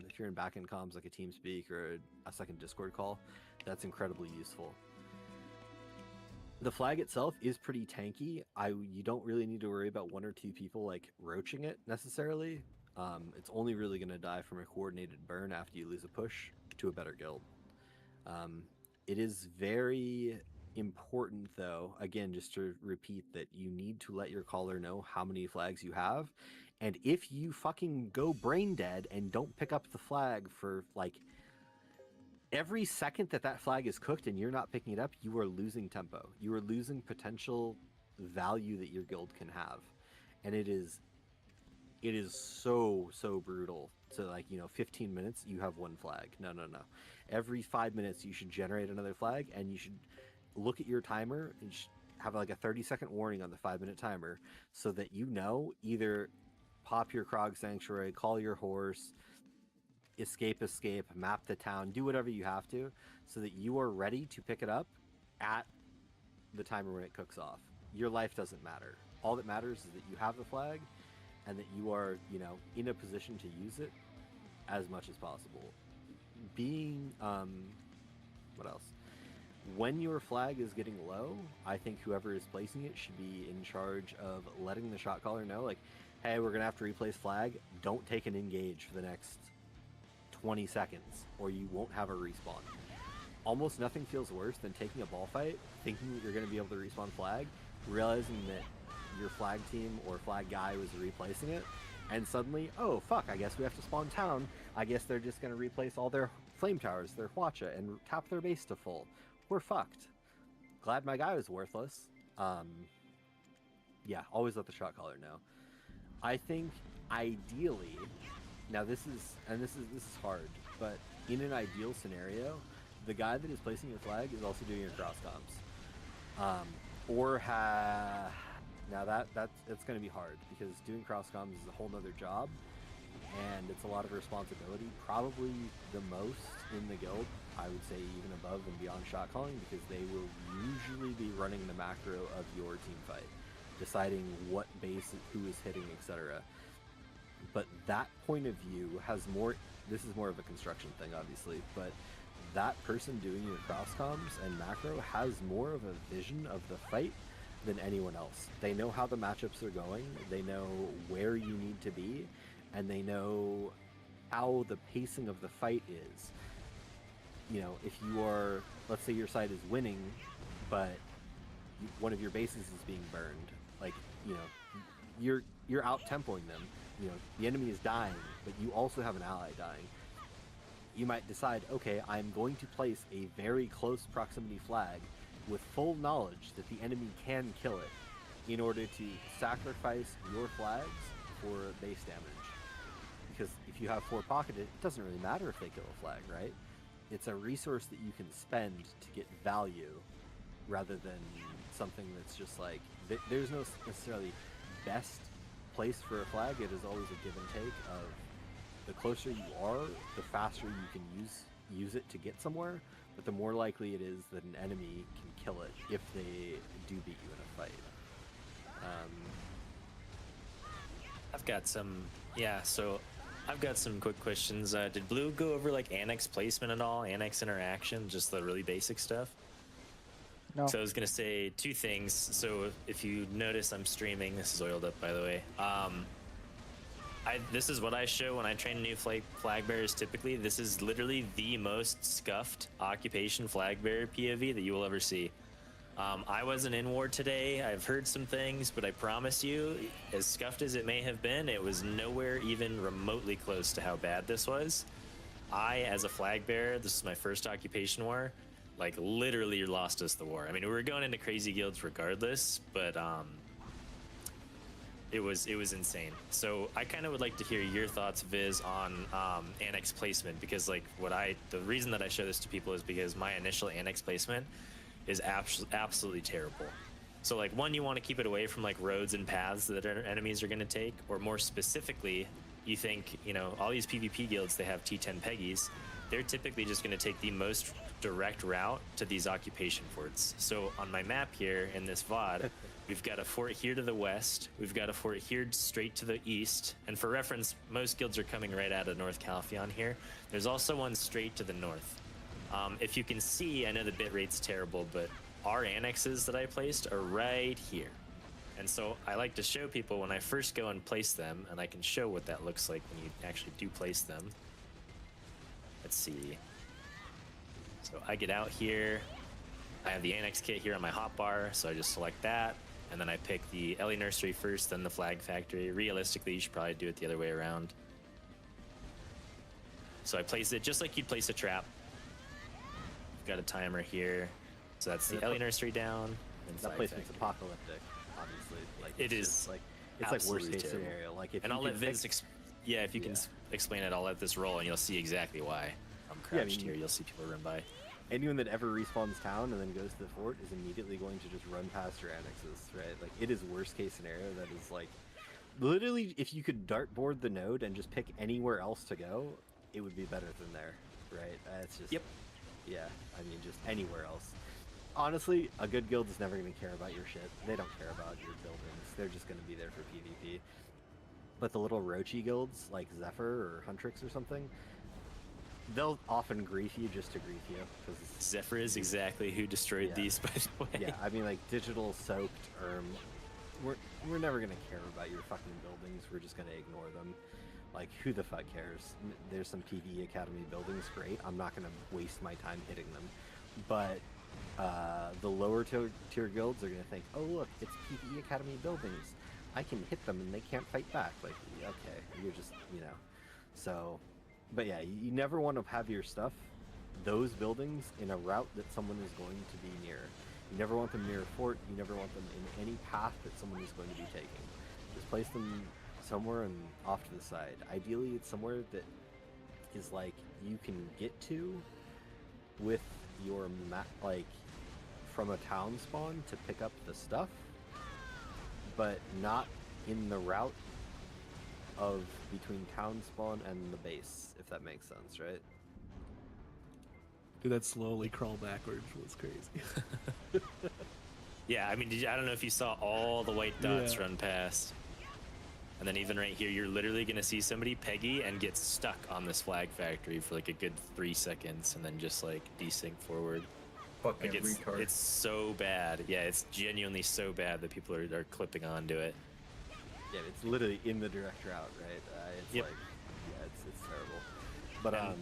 If you're in back-end comms like a TeamSpeak or a second Discord call, that's incredibly useful. The flag itself is pretty tanky. You don't really need to worry about 1 or 2 people like roaching it necessarily. It's only really going to die from a coordinated burn after you lose a push to a better guild. It is very important, though, again, just to repeat, that you need to let your caller know how many flags you have. And if you fucking go brain dead and don't pick up the flag for like every second that flag is cooked and you're not picking it up, you are losing tempo. You are losing potential value that your guild can have. And it is it is so brutal to, like, 15 minutes you have one flag. No. Every 5 minutes you should generate another flag, and you should look at your timer and have like a 30-second warning on the 5-minute timer, so that either pop your Krog Sanctuary, call your horse, escape, map the town, do whatever you have to, so that you are ready to pick it up at the timer when it cooks off. Your life doesn't matter. All that matters is that you have the flag and that you are, in a position to use it as much as possible. Being, what else? When your flag is getting low, I think whoever is placing it should be in charge of letting the shot caller know, like, hey, we're going to have to replace flag. Don't take an engage for the next 20 seconds, or you won't have a respawn. Almost nothing feels worse than taking a ball fight, thinking that you're going to be able to respawn flag, realizing that your flag team or flag guy was replacing it, and suddenly, oh fuck, I guess we have to spawn town. I guess they're just going to replace all their flame towers, their Hwacha, and tap their base to full. We're fucked. Glad my guy was worthless. Yeah, always let the shot caller know. I think ideally, now this is hard, but in an ideal scenario, the guy that is placing your flag is also doing your cross comms. Now that's going to be hard, because doing cross comms is a whole nother job, and it's a lot of responsibility. Probably the most in the guild, I would say, even above and beyond shot calling, because they will usually be running the macro of your team fight, deciding what base, who is hitting, etc. But that point of view has more. This is more of a construction thing, obviously, but that person doing your cross comms and macro has more of a vision of the fight than anyone else. They know how the matchups are going, they know where you need to be, and they know how the pacing of the fight is. If you are, let's say your side is winning, but one of your bases is being burned, like, you're out-tempoing them. The enemy is dying, but you also have an ally dying. You might decide, okay, I'm going to place a very close proximity flag with full knowledge that the enemy can kill it, in order to sacrifice your flags for base damage. Because if you have 4 pocketed, it doesn't really matter if they kill a flag, right? It's a resource that you can spend to get value, rather than something that's just like, there's no necessarily best place for a flag. It is always a give and take of, the closer you are, the faster you can use it to get somewhere, but the more likely it is that an enemy can kill it if they do beat you in a fight. I've got some quick questions. Did Blue go over like annex placement at all? Annex interaction, just the really basic stuff? No. So I was gonna say 2 things. So if you notice, I'm streaming. This is oiled up, by the way. This is what I show when I train new flag bearers. Typically, this is literally the most scuffed occupation flag bearer POV that you will ever see. I wasn't in war today. I've heard some things, but I promise you, as scuffed as it may have been, it was nowhere even remotely close to how bad this was. I, as a flag bearer, this is my first occupation war, like literally lost us the war. I mean, we were going into crazy guilds regardless, but it was insane. So I kind of would like to hear your thoughts, Viz, on annex placement, because like the reason that I show this to people is because my initial annex placement is absolutely terrible. So like, one, you want to keep it away from like roads and paths that enemies are going to take, or more specifically, you think, all these PvP guilds, they have T10 Peggies. They're typically just going to take the most direct route to these occupation forts. So on my map here in this VOD, we've got a fort here to the west, we've got a fort here straight to the east, and for reference, most guilds are coming right out of North Calpheon here. There's also one straight to the north. If you can see, I know the bitrate's terrible, but our annexes that I placed are right here. And so I like to show people when I first go and place them, and I can show what that looks like when you actually do place them. Let's see. So I get out here, I have the annex kit here on my hotbar, so I just select that, and then I pick the Ellie Nursery first, then the Flag Factory. Realistically, you should probably do it the other way around. So I place it just like you'd place a trap. Got a timer here, so that's the Ellie Nursery down. And that placement's apocalyptic, obviously. Like it is. like it's like worst case scenario. Like if and I'll let Vince, if you can explain it, I'll let this roll, and you'll see exactly why. I'm crouched here. You'll see people run by. Anyone that ever respawns town and then goes to the fort is immediately going to just run past your annexes, right? Like it is worst case scenario. That is like literally if you could dartboard the node and just pick anywhere else to go, it would be better than there, right? It's just yeah. I mean, just anywhere else. Honestly, a good guild is never going to care about your shit. They don't care about your buildings. They're just going to be there for PvP. But the little roachy guilds like Zephyr or Huntrix or something, they'll often grief you just to grief you. Because Zephyr is exactly who destroyed these, by the way. Yeah, I mean, like digital soaked we're never gonna care about your fucking buildings. We're just gonna ignore them. Like, who the fuck cares? There's some PvE Academy buildings, great. I'm not gonna waste my time hitting them. But the lower tier guilds are gonna think, oh look, it's PvE Academy buildings. I can hit them and they can't fight back. Like, okay, you're just, So, but yeah, you never want to have your stuff, those buildings, in a route that someone is going to be near. You never want them near a fort. You never want them in any path that someone is going to be taking. Just place them somewhere and off to the side. Ideally, it's somewhere that is like you can get to with your map, like from a town spawn to pick up the stuff, but not in the route of between town spawn and the base, if that makes sense, right? Dude, that slowly crawl backwards was crazy. Yeah, I mean, I don't know if you saw all the white dots run past. And then even right here, you're literally going to see somebody Peggy and get stuck on this flag factory for like a good 3 seconds and then just like desync forward. Fucking like retard. It's so bad. Yeah, it's genuinely so bad that people are clipping onto it. Yeah, it's literally in the direct route, right? It's like, yeah, it's terrible. But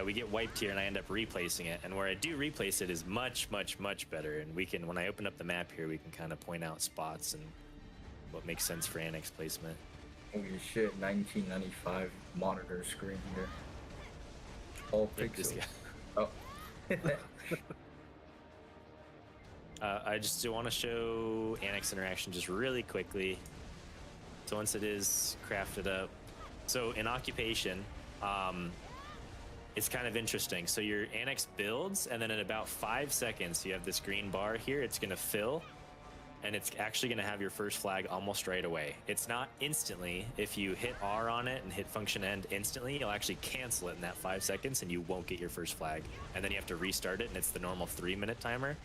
we get wiped here and I end up replacing it. And where I do replace it is much, much, much better. And we can, when I open up the map here, we can kind of point out spots and what makes sense for annex placement. Holy shit, 1995 monitor screen here. All pixels. Oh. I just want to show annex interaction just really quickly. So once it is crafted up. So in occupation, it's kind of interesting. So your annex builds, and then in about 5 seconds, you have this green bar here. It's going to fill, and it's actually going to have your first flag almost right away. It's not instantly. If you hit R on it and hit function end instantly, you'll actually cancel it in that 5 seconds, and you won't get your first flag. And then you have to restart it, and it's the normal 3-minute timer.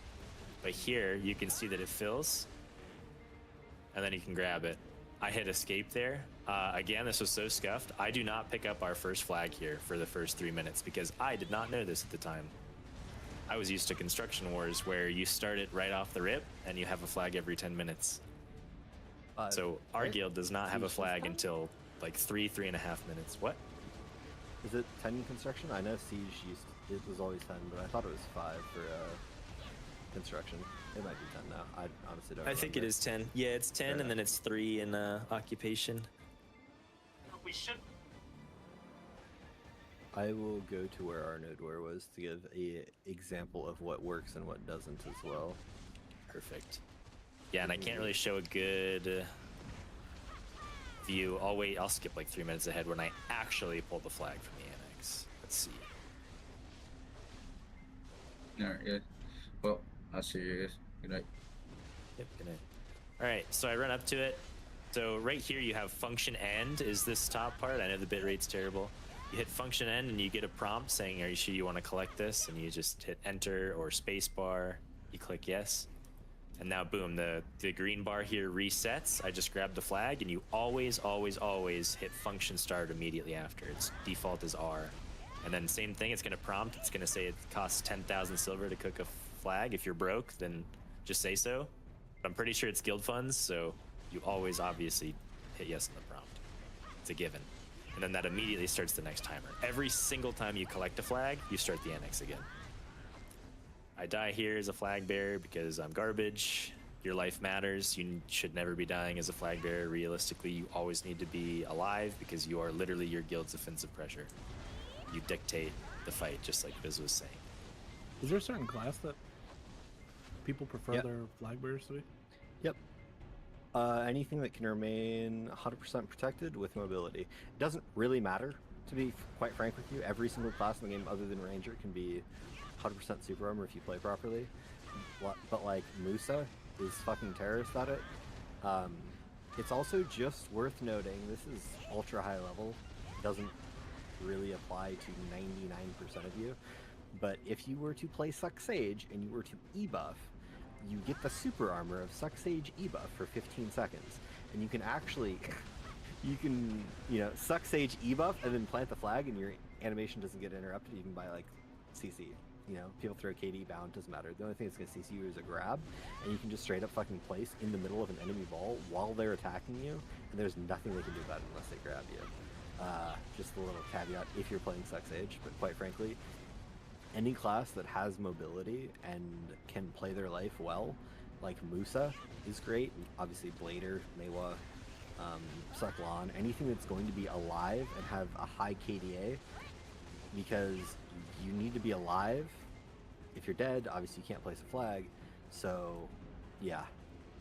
But here, you can see that it fills, and then you can grab it. I hit escape there. Again, this was so scuffed. I do not pick up our first flag here for the first 3 minutes because I did not know this at the time. I was used to Construction Wars where you start it right off the rip and you have a flag every 10 minutes. So our guild does not have a flag until like 3.5 minutes. What? Is it 10 construction? I know Siege it was always 10, but I thought it was 5 for construction. It might be 10 now. I honestly don't know. I think it is 10. Yeah, it's 10 and then it's 3 in occupation. We should. I will go to where our node war was to give a example of what works and what doesn't as well. Perfect. Yeah, and I can't really show a good view. I'll skip like 3 minutes ahead when I actually pull the flag from the annex. Let's see. Alright, yeah. Well, I'll see you guys. Good night. Yep, good night. Alright, so I run up to it. So right here you have function end is this top part. I know the bitrate's terrible. You hit function end and you get a prompt saying, are you sure you want to collect this? And you just hit enter or space bar. You click yes. And now boom, the green bar here resets. I just grabbed the flag and you always, always, always hit function start immediately after. Its default is R. And then same thing, it's gonna prompt. It's gonna say it costs 10,000 silver to cook a flag. If you're broke, then just say so. But I'm pretty sure it's guild funds, so you always obviously hit yes on the prompt. It's a given. And then that immediately starts the next timer. Every single time you collect a flag, you start the annex again. I die here as a flag bearer because I'm garbage. Your life matters. You should never be dying as a flag bearer. Realistically, you always need to be alive because you are literally your guild's offensive pressure. You dictate the fight, just like Biz was saying. Is there a certain class that people prefer their flag bearers to be? Yep. Anything that can remain 100% protected with mobility. It doesn't really matter, to be quite frank with you. Every single class in the game other than Ranger can be 100% super armor if you play properly. But like Musa is fucking terrorist at it. It's also just worth noting, this is ultra high level. It doesn't really apply to 99% of you. But if you were to play Suck Sage and you were to E-buff, you get the super armor of Suck Sage E-buff for 15 seconds. And you can actually, Suck Sage E-buff and then plant the flag and your animation doesn't get interrupted. You can buy like CC. People throw KD bound, doesn't matter. The only thing that's going to CC you is a grab, and you can just straight up fucking place in the middle of an enemy ball while they're attacking you, and there's nothing they can do about it unless they grab you. Just a little caveat if you're playing Suck Sage, but quite frankly, any class that has mobility and can play their life well, like Musa is great, and obviously Blader, Mewa, Sucklon, anything that's going to be alive and have a high KDA, because you need to be alive. If you're dead, obviously you can't place a flag. So, yeah,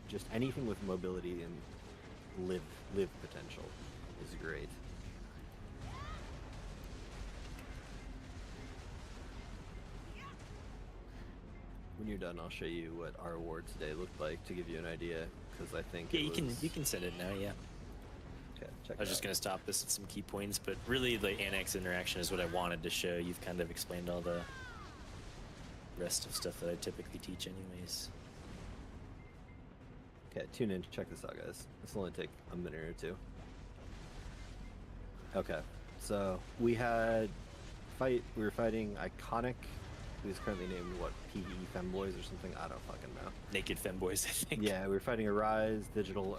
just anything with mobility and live potential is great. When you're done, I'll show you what our award today looked like to give you an idea, because I think you can send it now. Yeah. Okay, I was just going to stop this at some key points, but really the annex interaction is what I wanted to show. You've kind of explained all the rest of stuff that I typically teach anyways. Okay, tune in to check this out, guys. This will only take a minute or two. Okay, so we were fighting Iconic, who's currently named, PE Femboys or something? I don't fucking know. Naked Femboys, I think. Yeah, we were fighting Arise, Digital,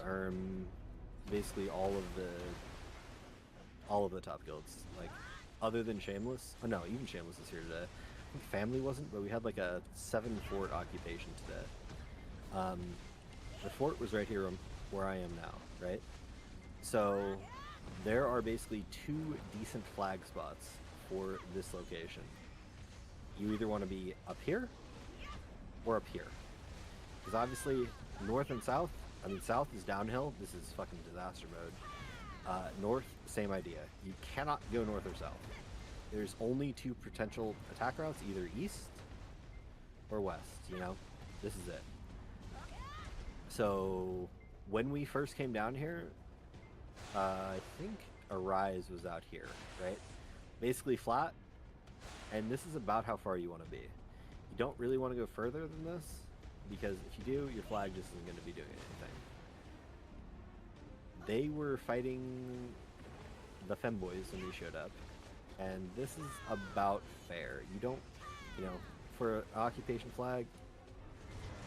basically all of the top guilds, like other than Shameless. Oh no, even Shameless is here today. I think Family wasn't, but we had like a 7 fort occupation today. The fort was right here where I am now, right? So there are basically 2 decent flag spots for this location. You either want to be up here or up here, because obviously north and south. I mean, south is downhill. This is fucking disaster mode. North, same idea. You cannot go north or south. There's only 2 potential attack routes, either east or west, This is it. So, when we first came down here, I think Arise was out here, right? Basically flat, and this is about how far you want to be. You don't really want to go further than this, because if you do, your flag just isn't going to be doing anything. They were fighting the Femboys when we showed up, and this is about fair. You don't, for an occupation flag,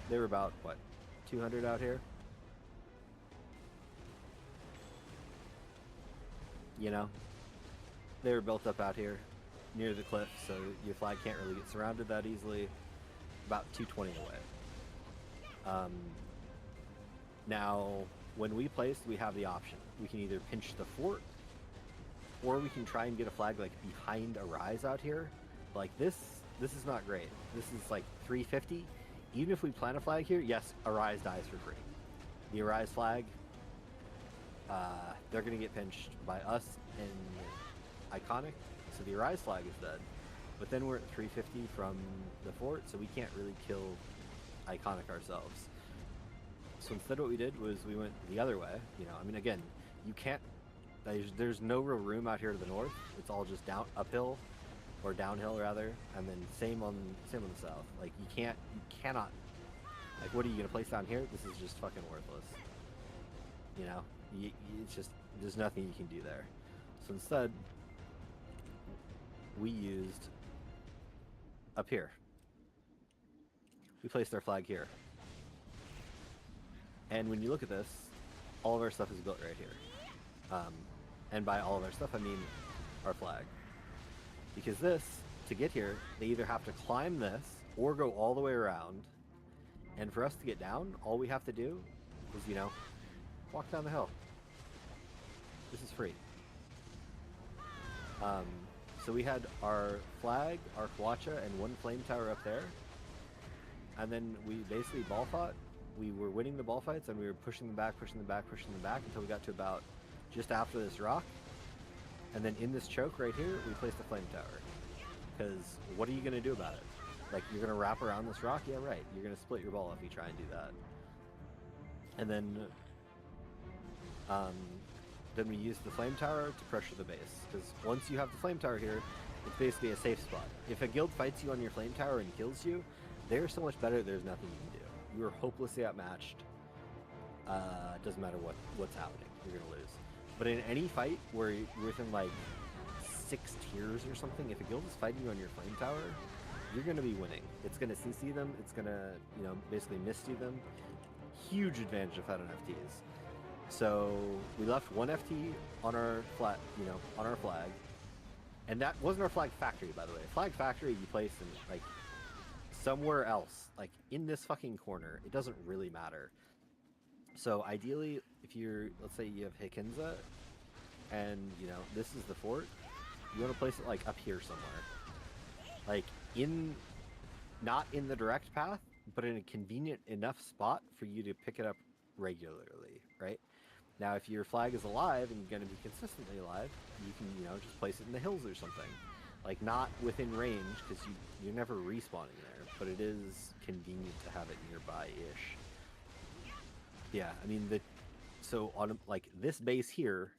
they were about, 200 out here? They were built up out here, near the cliff, so your flag can't really get surrounded that easily. About 220 away. Now, when we placed, we have the option. We can either pinch the fort, or we can try and get a flag like behind Arise out here. Like this is not great. This is like 350. Even if we plant a flag here, yes, Arise dies for free. The Arise flag, they're gonna get pinched by us and Iconic, so the Arise flag is dead. But then we're at 350 from the fort, so we can't really kill Iconic ourselves. So instead what we did was we went the other way. I mean, again, you can't, there's no real room out here to the north. It's all just uphill, or downhill rather, and then same on the south. Like you cannot, like what are you gonna place down here? This is just fucking worthless. It's just, there's nothing you can do there. So instead, we used up here. We placed our flag here. And when you look at this, all of our stuff is built right here. And by all of our stuff, I mean our flag. Because this, to get here, they either have to climb this or go all the way around. And for us to get down, all we have to do is, walk down the hill. This is free. So we had our flag, our Kwacha, and 1 flame tower up there. And then we basically ball fought we were winning the ball fights, and we were pushing them back until we got to about just after this rock. And then in this choke right here, we placed a flame tower. Because what are you going to do about it? Like, you're going to wrap around this rock? Yeah, right. You're going to split your ball if you try and do that. And then we use the flame tower to pressure the base. Because once you have the flame tower here, it's basically a safe spot. If a guild fights you on your flame tower and kills you, they're so much better, there's nothing you can do. You are hopelessly outmatched. It doesn't matter what's happening. You're going to lose. But in any fight where you're within like 6 tiers or something, if a guild is fighting you on your flame tower, you're going to be winning. It's going to CC them. It's going to, basically misty them. Huge advantage of having FTs. So we left 1 FT on our flag, on our flag. And that wasn't our flag factory, by the way. Flag factory you place in like somewhere else, like in this fucking corner. It doesn't really matter. So ideally, if let's say you have Hikinza, and this is the fort, you want to place it like up here somewhere, like not in the direct path, but in a convenient enough spot for you to pick it up regularly, right? Now, if your flag is alive and you're going to be consistently alive, you can just place it in the hills or something, like not within range because you're never respawning there, but it is convenient to have it nearby-ish. Yeah, I mean, so on like this base here,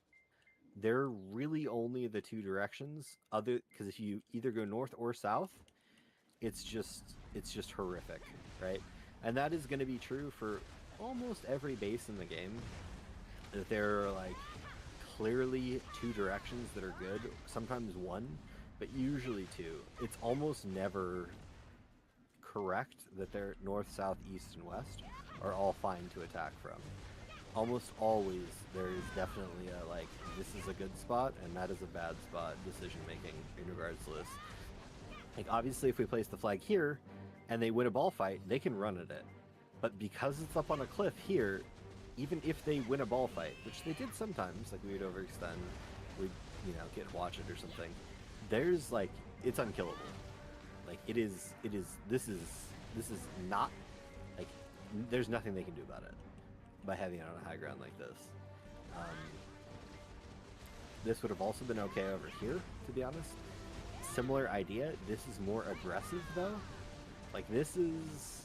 there are really only the 2 directions, because if you either go north or south, it's just horrific, right? And that is going to be true for almost every base in the game. That there are like clearly 2 directions that are good, sometimes 1, but usually 2. It's almost never correct that they're north, south, east, and west are all fine to attack from. Almost always there is definitely a like, this is a good spot and that is a bad spot decision making in regards to this. Like obviously if we place the flag here and they win a ball fight, they can run at it. But because it's up on a cliff here, even if they win a ball fight, which they did sometimes, like we would overextend, we'd get watch it or something, there's like, it's unkillable. Like this is not, like, there's nothing they can do about it by having it on a high ground like this. This would have also been okay over here, to be honest. Similar idea. This is more aggressive though. Like this is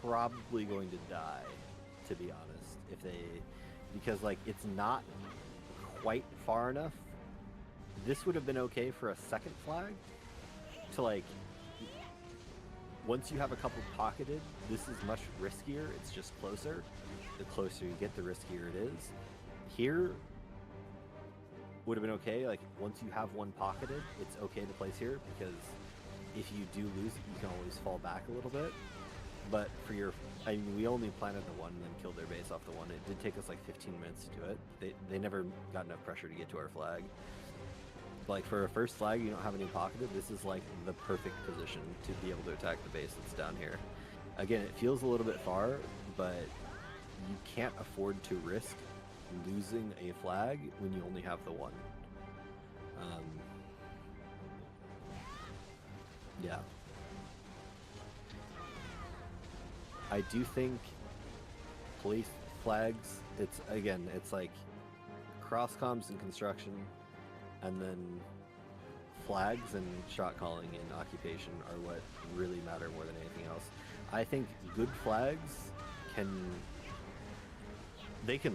probably going to die, to be honest, because like it's not quite far enough. This would have been okay for a second flag to like, once you have a couple pocketed, this is much riskier. It's just closer. The closer you get, the riskier it is. Here would have been okay. Like once you have 1 pocketed, it's okay to place here because if you do lose it, you can always fall back a little bit. But for I mean, we only planted the 1 and then killed their base off the 1. It did take us like 15 minutes to do it. They never got enough pressure to get to our flag. But like for a first flag, you don't have any pocketed. This is like the perfect position to be able to attack the base that's down here. Again, it feels a little bit far, but you can't afford to risk losing a flag when you only have the 1. Yeah. I do think police flags, it's like cross comms and construction, and then flags and shot calling in occupation are what really matter more than anything else. I think good flags can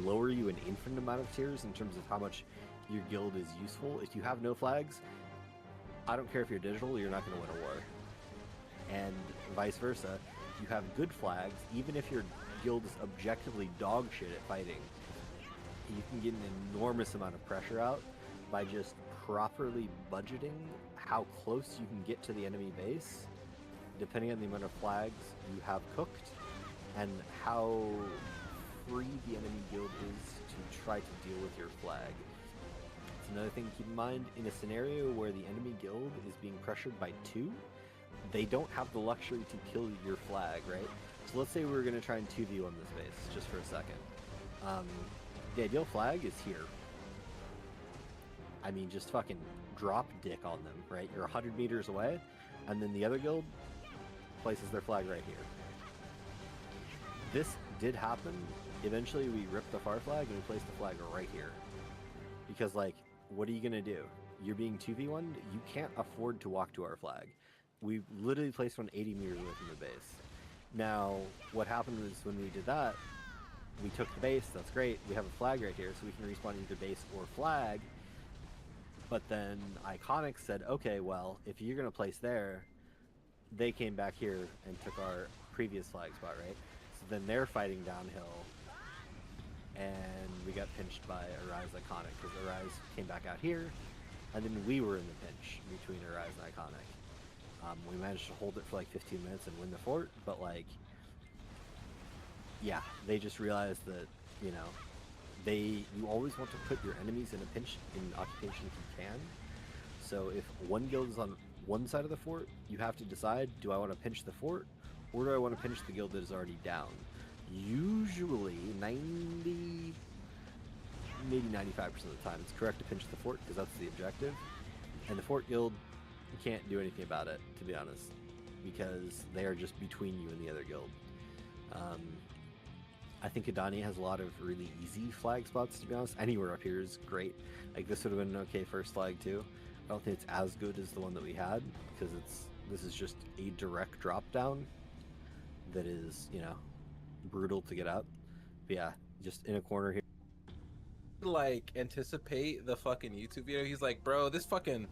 lower you an infinite amount of tiers in terms of how much your guild is useful. If you have no flags, I don't care if you're digital, you're not going to win a war. And vice versa, you have good flags, even if your guild is objectively dog shit at fighting, you can get an enormous amount of pressure out by just properly budgeting how close you can get to the enemy base, depending on the amount of flags you have cooked, and how free the enemy guild is to try to deal with your flag. It's another thing to keep in mind, in a scenario where the enemy guild is being pressured by 2, they don't have the luxury to kill your flag, right? So let's say we're going to try and 2v on this base, just for a second. The ideal flag is here. I mean, just fucking drop dick on them, right? You're 100 meters away, and then the other guild places their flag right here. did happen, eventually we ripped the far flag and we placed the flag right here. Because, like, what are you going to do? You're being 2v1'd, you can't afford to walk to our flag. We literally placed one 80 meters away from the base. Now, what happened was when we did that, we took the base, that's great, we have a flag right here, so we can respawn either base or flag. But then Iconic said, okay, well, if you're going to place there, they came back here and took our previous flag spot, right? So then they're fighting downhill, and we got pinched by Arise Iconic, because Arise came back out here, and then we were in the pinch between Arise and Iconic. We managed to hold it for like 15 minutes and win the fort, but like, yeah, they just realized that, you know, you always want to put your enemies in a pinch in occupation if you can. So if one guild is on one side of the fort, you have to decide, do I want to pinch the fort, or do I want to pinch the guild that is already down? Usually 90, maybe 95% of the time, it's correct to pinch the fort because that's the objective. And the fort guild, you can't do anything about it, to be honest, because they are just between you and the other guild. I think Adani has a lot of really easy flag spots, to be honest. Anywhere up here is great. Like, this would have been an okay first flag too. I don't think it's as good as the one that we had, because this is just a direct drop down that is, you know, brutal to get up. But yeah, just in a corner here. Like, anticipate the fucking YouTube video. He's like, bro, this fucking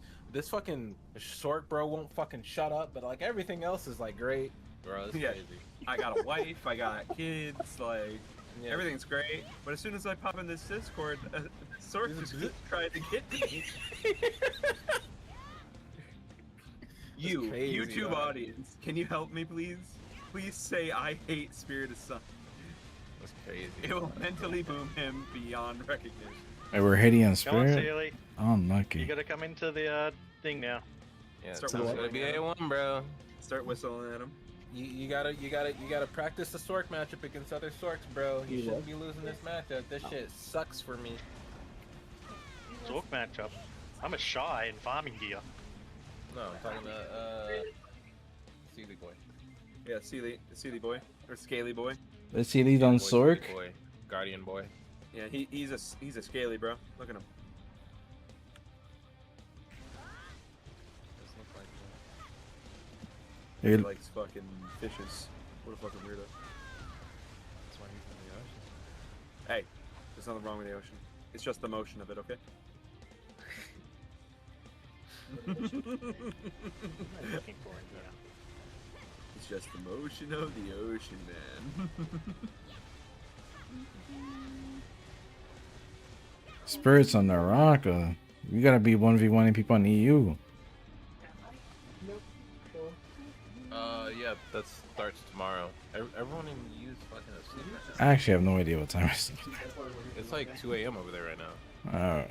short bro won't fucking shut up, but like everything else is like great. Bro, it's crazy. I got a wife, I got kids, like, everything's great. But as soon as I pop in this Discord, Sork just tried to get me. You, crazy, YouTube man. audience, can you help me, please? Please say I hate Spirit of Sun. That's crazy. It will mentally boom him beyond recognition. Hey, we're hitting on Come on, Spirit. Sealy. Unlucky. You gotta come into the thing now. Yeah, Start it's gonna be A1, bro. Start whistling at him. You gotta practice the Sork matchup against other Sorks, bro. You shouldn't be losing this matchup. This shit sucks for me. Sork matchup. I'm a shy in farming gear. No, I'm talking to Sealy boy. Yeah, Sealy boy or Scaly boy. Let's see these on Sork. Sealy boy, Guardian boy. Yeah, he's a Scaly, bro. Look at him. He likes fucking fishes. What a fucking weirdo. That's why he's in the ocean. Hey, there's nothing wrong with the ocean. It's just the motion of it, okay? It's just the motion of the ocean, man. Spirits on the rock. You gotta be 1v1ing people on EU. Yeah, that starts tomorrow. Everyone in use fucking asleep. I actually have no idea what time it is. It's like 2 a.m. over there right now. Oh.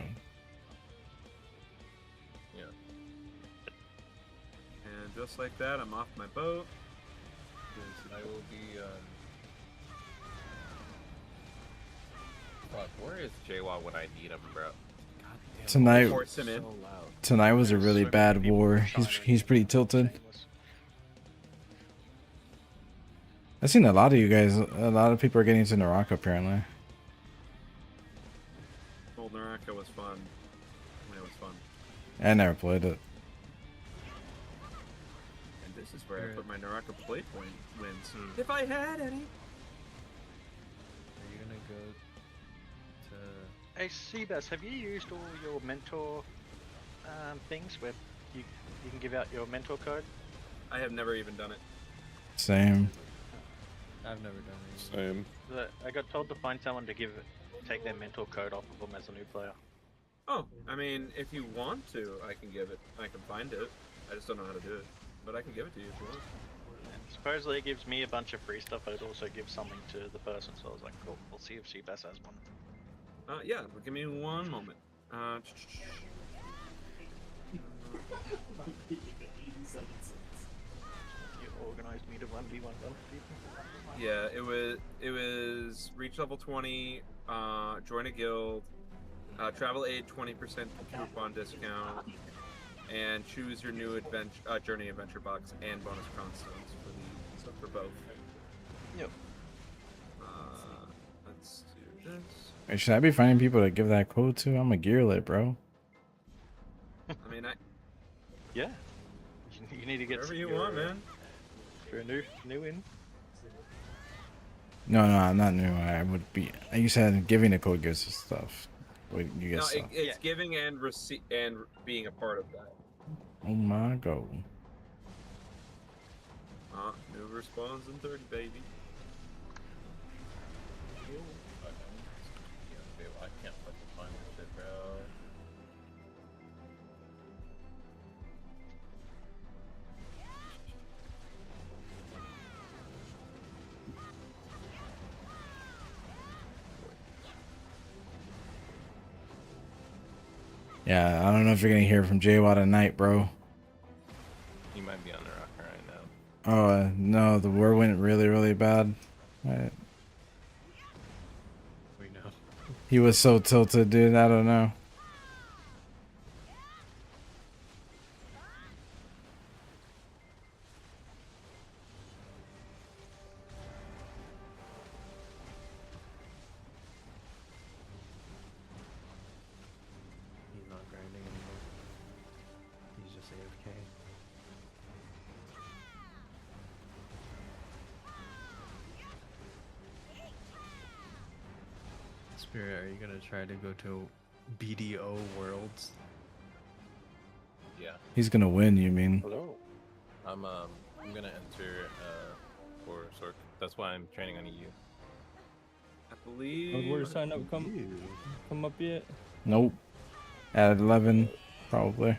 Yeah. And just like that, I'm off my boat. I will be, Fuck, where is JWA when I need him, bro? Tonight was a really bad war. He's pretty tilted. I've seen a lot of you guys. A lot of people are getting into Naraka apparently. Old Naraka was fun. It was fun. I never played it. And this is where I put my Naraka play point wins. If I had any. Are you gonna go to... Hey, Seabass, have you used all your mentor things where you can give out your mentor code? I have never even done it. Same. I've never done it. Same. I got told to find someone to take their mentor code off of them as a new player. Oh, I mean, if you want to, I can give it. I can find it. I just don't know how to do it. But I can give it to you if you want. And supposedly it gives me a bunch of free stuff, but it also gives something to the person. So I was like, cool, we'll see if Seabass has one. Yeah, but give me one moment. You organized me to 1v1 people. Yeah, it was reach level 20, join a guild, travel aid 20% coupon discount, and choose your new journey adventure box and bonus constants for both. Yep. this. Hey, should I be finding people to give that code to? I'm a gearlet, bro. I mean, Yeah. You need to get whatever some you gear, want, man. If you're new in. No, I'm not new. I would be. You said giving the code gives us stuff. Wait, you get No, stuff. it's giving and and being a part of that. Oh my god. New respawns in 30, baby. I can't fucking find this shit, bro. Yeah, I don't know if you're gonna hear from JWAD tonight, bro. You might be on the rocker right now. Oh no, the war went really bad. Right. We know. He was so tilted, dude. I don't know. He's not grinding anymore. He's just AFK. Spirit, are you gonna try to go to BDO Worlds? Yeah. He's gonna win. You mean? Hello. I'm gonna enter for Sork. That's why I'm training on EU. I believe. Where sign up come up yet? Nope. At 11, probably.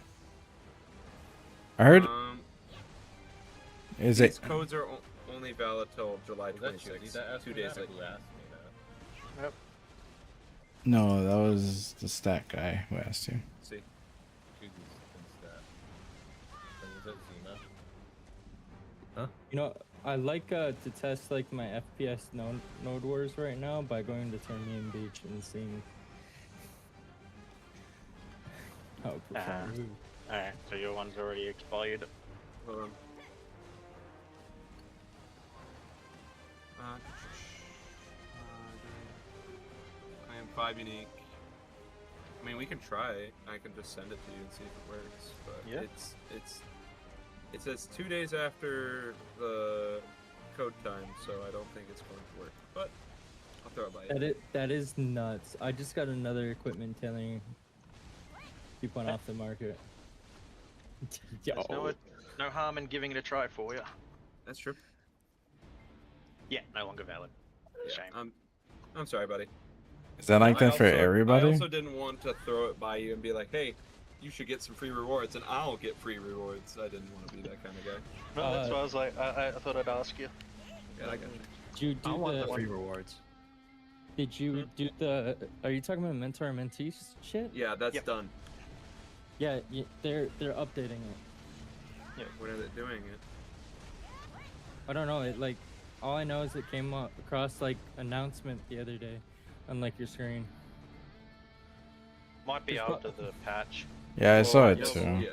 I heard. Is These it? codes are only valid till July 26th. 2 days later. Yep. No, that was the stat guy who asked you. See. You know, I like to test like my FPS node wars right now by going to Termian Beach and seeing how it performs. Alright, so your one's already expired. Hold on. I am 5 unique. I mean, we can try it. I can just send it to you and see if it works. But Yeah. it says 2 days after the code time, so I don't think it's going to work. But I'll throw it by you. That is nuts. I just got another equipment tailoring. Keep one off the market. There's no harm in giving it a try for you. That's true. Yeah, no longer valid. Shame. I'm sorry, buddy. Is that like that for everybody? I also didn't want to throw it by you and be like, hey, you should get some free rewards, and I'll get free rewards. I didn't want to be that kind of guy. No, that's why I was like, I thought I'd ask you. Yeah, I got you. Did you do I want the free rewards. Did you do the? Are you talking about mentor mentee shit? Yeah, that's done. Yeah, they're updating it. Yeah, when are they doing it? I don't know. It like all I know is it came across like announcement the other day on like your screen. Might be after the patch. Yeah, I saw it too. Yeah.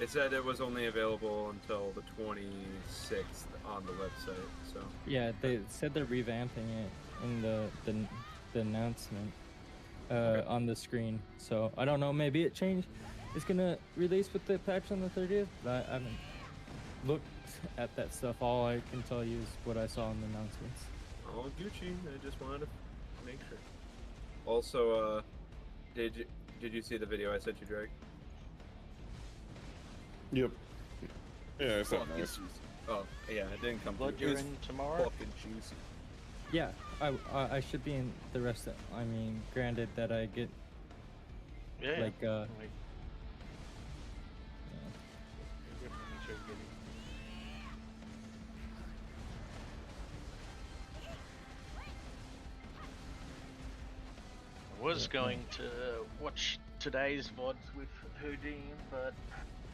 It said it was only available until the 26th on the website. So Yeah, they said they're revamping it in the announcement on the screen. So I don't know. Maybe it changed. It's gonna release with the patch on the 30th. But I haven't looked at that stuff. All I can tell you is what I saw in the announcements. all Gucci. I just wanted to make sure. Also, did you see the video I sent you, Drake? Yep. Yeah, it's Fuck, not nice. it's juicy. Oh, yeah, it didn't come Blood, through. you're It was in tomorrow? fucking juicy. Yeah, I should be in the rest of. I mean, granted that I get like I was going to watch today's VODs with Houdin, but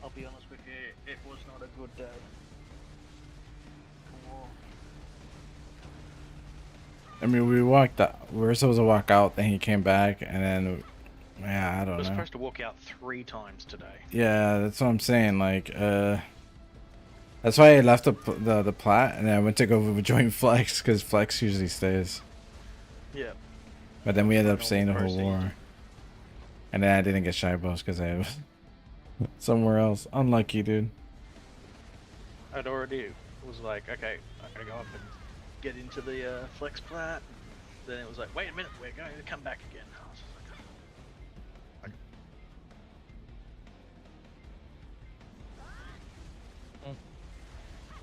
I'll be honest with you, it was not a good day. I mean, we walked out. We were supposed to walk out, then he came back, and then, yeah, I don't I was know. supposed to walk out 3 times today. Yeah, that's what I'm saying. Like, that's why I left the plat, and then I went to go join Flex because Flex usually stays. Yeah. But then we ended up Normal staying the whole proceed. war. And then I didn't get shy boss because I was somewhere else. Unlucky, dude. I'd already was like, okay, I'm gonna go up and get into the flex plat. Then it was like, wait a minute, we're going to come back again. I was just like,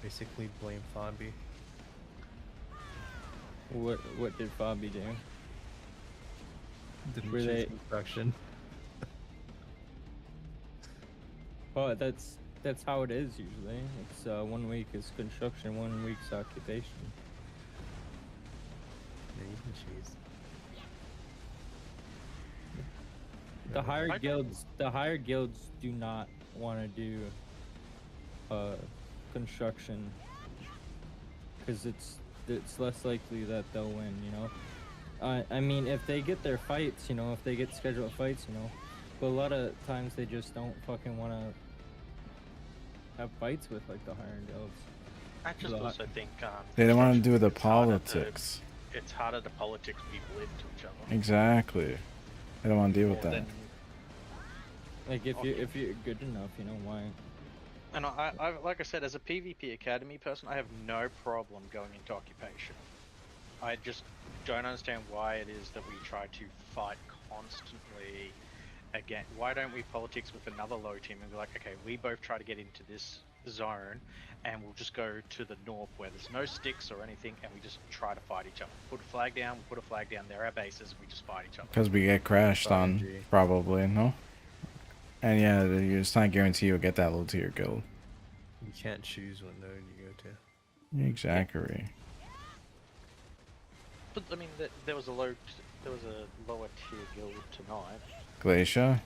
Basically blame Fobby. What did Fobby do? Didn't Were choose they- construction. Well, that's how it is usually. It's 1 week is construction, 1 week's occupation. Yeah, you can choose. The higher guilds do not want to do construction because it's less likely that they'll win, you know. I mean, if they get their fights, you know, if they get scheduled fights, you know, but a lot of times they just don't fucking want to have fights with like the higher guilds. I just also think They don't want to do the it's harder politics. it's harder to politics people into each other. Exactly. They don't want to deal with More that. than- Like if you're good enough, you know why? And I like I said, as a PvP Academy person, I have no problem going into occupation. I just don't understand why it is that we try to fight constantly again. Why don't we politics with another low team and be like, okay, we both try to get into this zone, and we'll just go to the north where there's no sticks or anything, and we just try to fight each other. Put a flag down, we'll put a flag down. There are our bases, and we just fight each other. Because we get crashed on, probably, no? And yeah, it's not guaranteed you'll get that low tier guild. You can't choose what node you go to. Exactly. But I mean, there was a lower tier guild tonight. Glacier?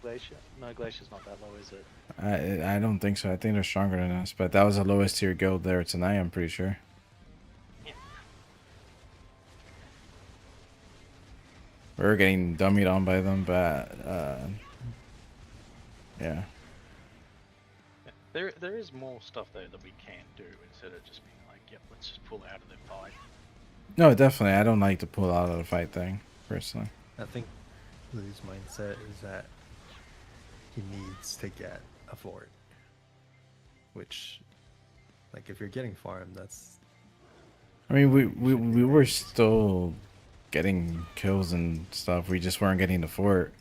Glacier? No, Glacier's not that low, is it? I don't think so. I think they're stronger than us. But that was the lowest tier guild there tonight, I'm pretty sure. Yeah. We were getting dummied on by them, but yeah. There is more stuff though that we can do instead of just being like, yep, let's just pull out of the fight. No, definitely. I don't like to pull out of the fight thing, personally. I think Lou's mindset is that he needs to get a fort. Which, like, if you're getting farm, that's... I mean, we were still getting kills and stuff. We just weren't getting the fort.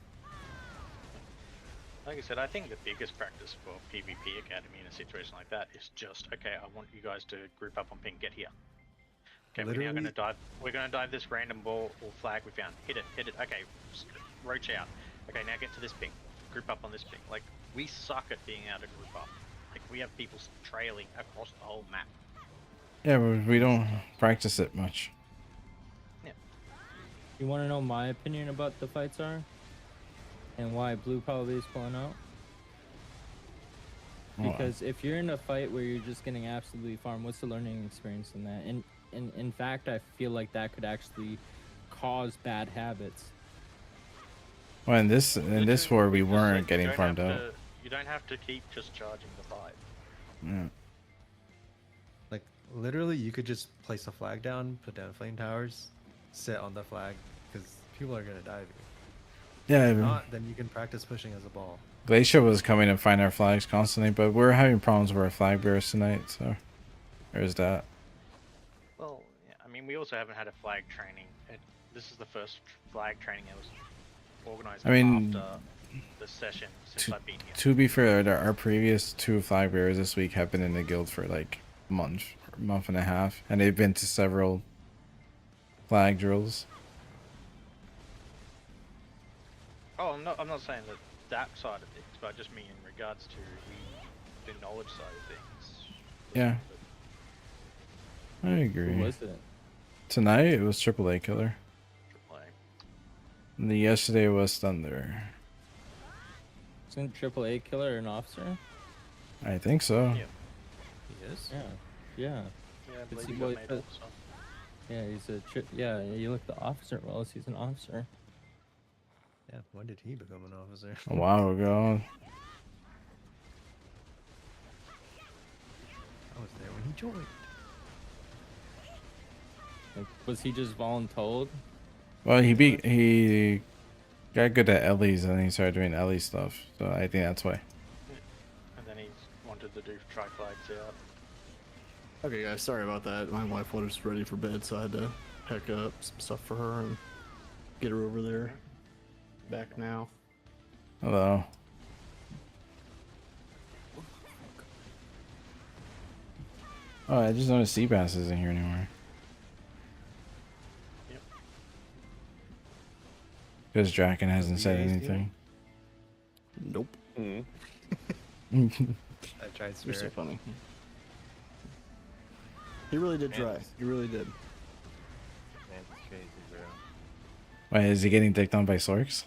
Like I said, I think the biggest practice for PvP Academy in a situation like that is just, okay, I want you guys to group up on ping, get here. Okay, we're now gonna dive. We're gonna dive this random ball or flag we found. Hit it. Okay, roach out. Okay, now get to this ping. Group up on this ping. Like, we suck at being able to group up. Like, we have people trailing across the whole map. Yeah, we don't practice it much. Yeah. You want to know my opinion about the fights are? And why blue probably is pulling out? Because if you're in a fight where you're just getting absolutely farmed, what's the learning experience in that? And in fact, I feel like that could actually cause bad habits. Well, in this war, we weren't getting farmed out. You don't have to keep just charging the fight. Yeah. Like, literally, you could just place a flag down, put down flame towers, sit on the flag, because people are going to die of you. Yeah. If not, then you can practice pushing as a ball. Glacier was coming and find our flags constantly, but we're having problems with our flag bearers tonight, so there's that. Well, yeah, I mean, we also haven't had a flag training. This is the first flag training that was organized after the session since I've been here. To be fair, our previous 2 flag bearers this week have been in the guild for like a month and a half, and they've been to several flag drills. Oh, I'm not saying that side of things, but I just mean in regards to the knowledge side of things. Yeah. I agree. Who was it? Tonight it was AAA killer. AAA. And the yesterday was Thunder. Isn't AAA killer an officer? I think so. Yeah. He is? Yeah. Yeah. Yeah, I It's- believe he well, got made officer. Yeah, he's a you look the officer. Well, he's an officer. Yeah, when did he become an officer? A while ago. I was there when he joined. Like, was he just voluntold? Well, he got good at Ellie's and he started doing Ellie stuff. So I think that's why. And then he wanted to do tri flags out. Okay, guys, sorry about that. My wife was ready for bed, so I had to pack up some stuff for her and get her over there. Back now. Hello. Oh, I just noticed Seabass isn't here anymore. Yep. Because Draken hasn't said anything. Nope. I tried You're so Spirit. funny. He really did try. He really did. Man, it's crazy, bro. Wait, is he getting dicked on by Sorks?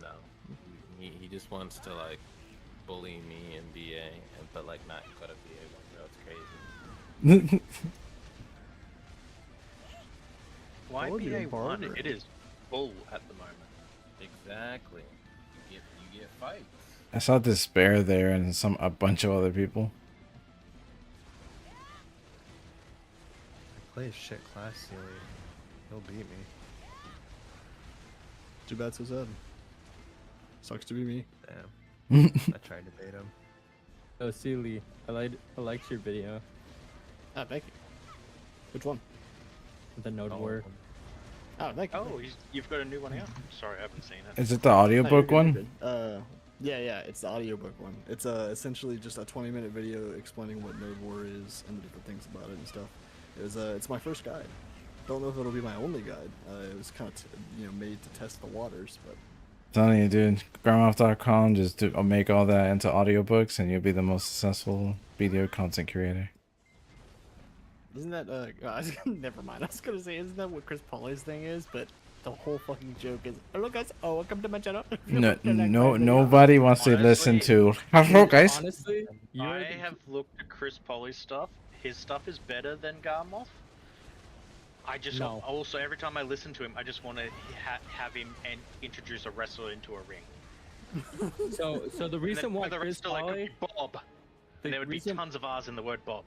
No, he just wants to like bully me and BA, but like not cut a BA one, bro. It's crazy. Why Told you, BA1? Barber. It is full at the moment. Exactly. You get fights. I saw Despair there and a bunch of other people. I play a shit class silly. He'll beat me. Too bad, so sad. Sucks to be me. Damn. I tried to bait him. Oh, Sealy, I liked your video. Ah, thank you. Which one? The Node War. Oh, thank you. Oh, you've got a new one out? Sorry, I haven't seen it. Is it the audiobook No, you're one? good, you're good. Yeah, it's the audiobook one. It's essentially just a 20-minute video explaining what Node War is and the different things about it and stuff. It's my first guide. Don't know if it'll be my only guide. It was kind of made to test the waters, but Telling you, dude. Grimoff.com, just make all that into audiobooks and you'll be the most successful video content creator. isn't that never mind. I was gonna say, isn't that what Chris Pauly's thing is? But the whole fucking joke is, hello guys, welcome to my channel. Nobody wants to listen to. Hello, guys. Honestly, I have looked at Chris Polly's stuff. His stuff is better than Garmoth. I just also every time I listen to him, I just want to have him and introduce a wrestler into a ring. So the reason why Chris Pauly, Bob, and there would be tons of R's in the word Bob.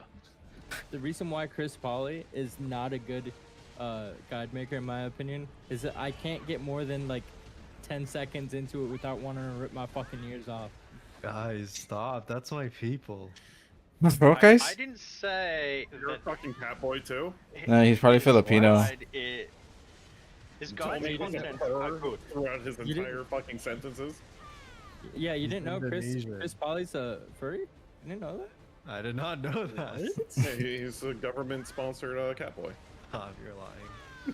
The reason why Chris Pauly is not a good guide maker, in my opinion, is that I can't get more than like 10 seconds into it without wanting to rip my fucking ears off. Guys, stop. That's my people. Bro, guys? I didn't say You're a fucking catboy too. No, he's probably Filipino. His Told me guides he doesn't content are purr good. throughout his You didn't- entire fucking sentences. Yeah, you didn't know Chris Indonesian. Pauly's a furry? You didn't know that? I did not know that. Hey, he's a government-sponsored catboy. Oh, you're lying.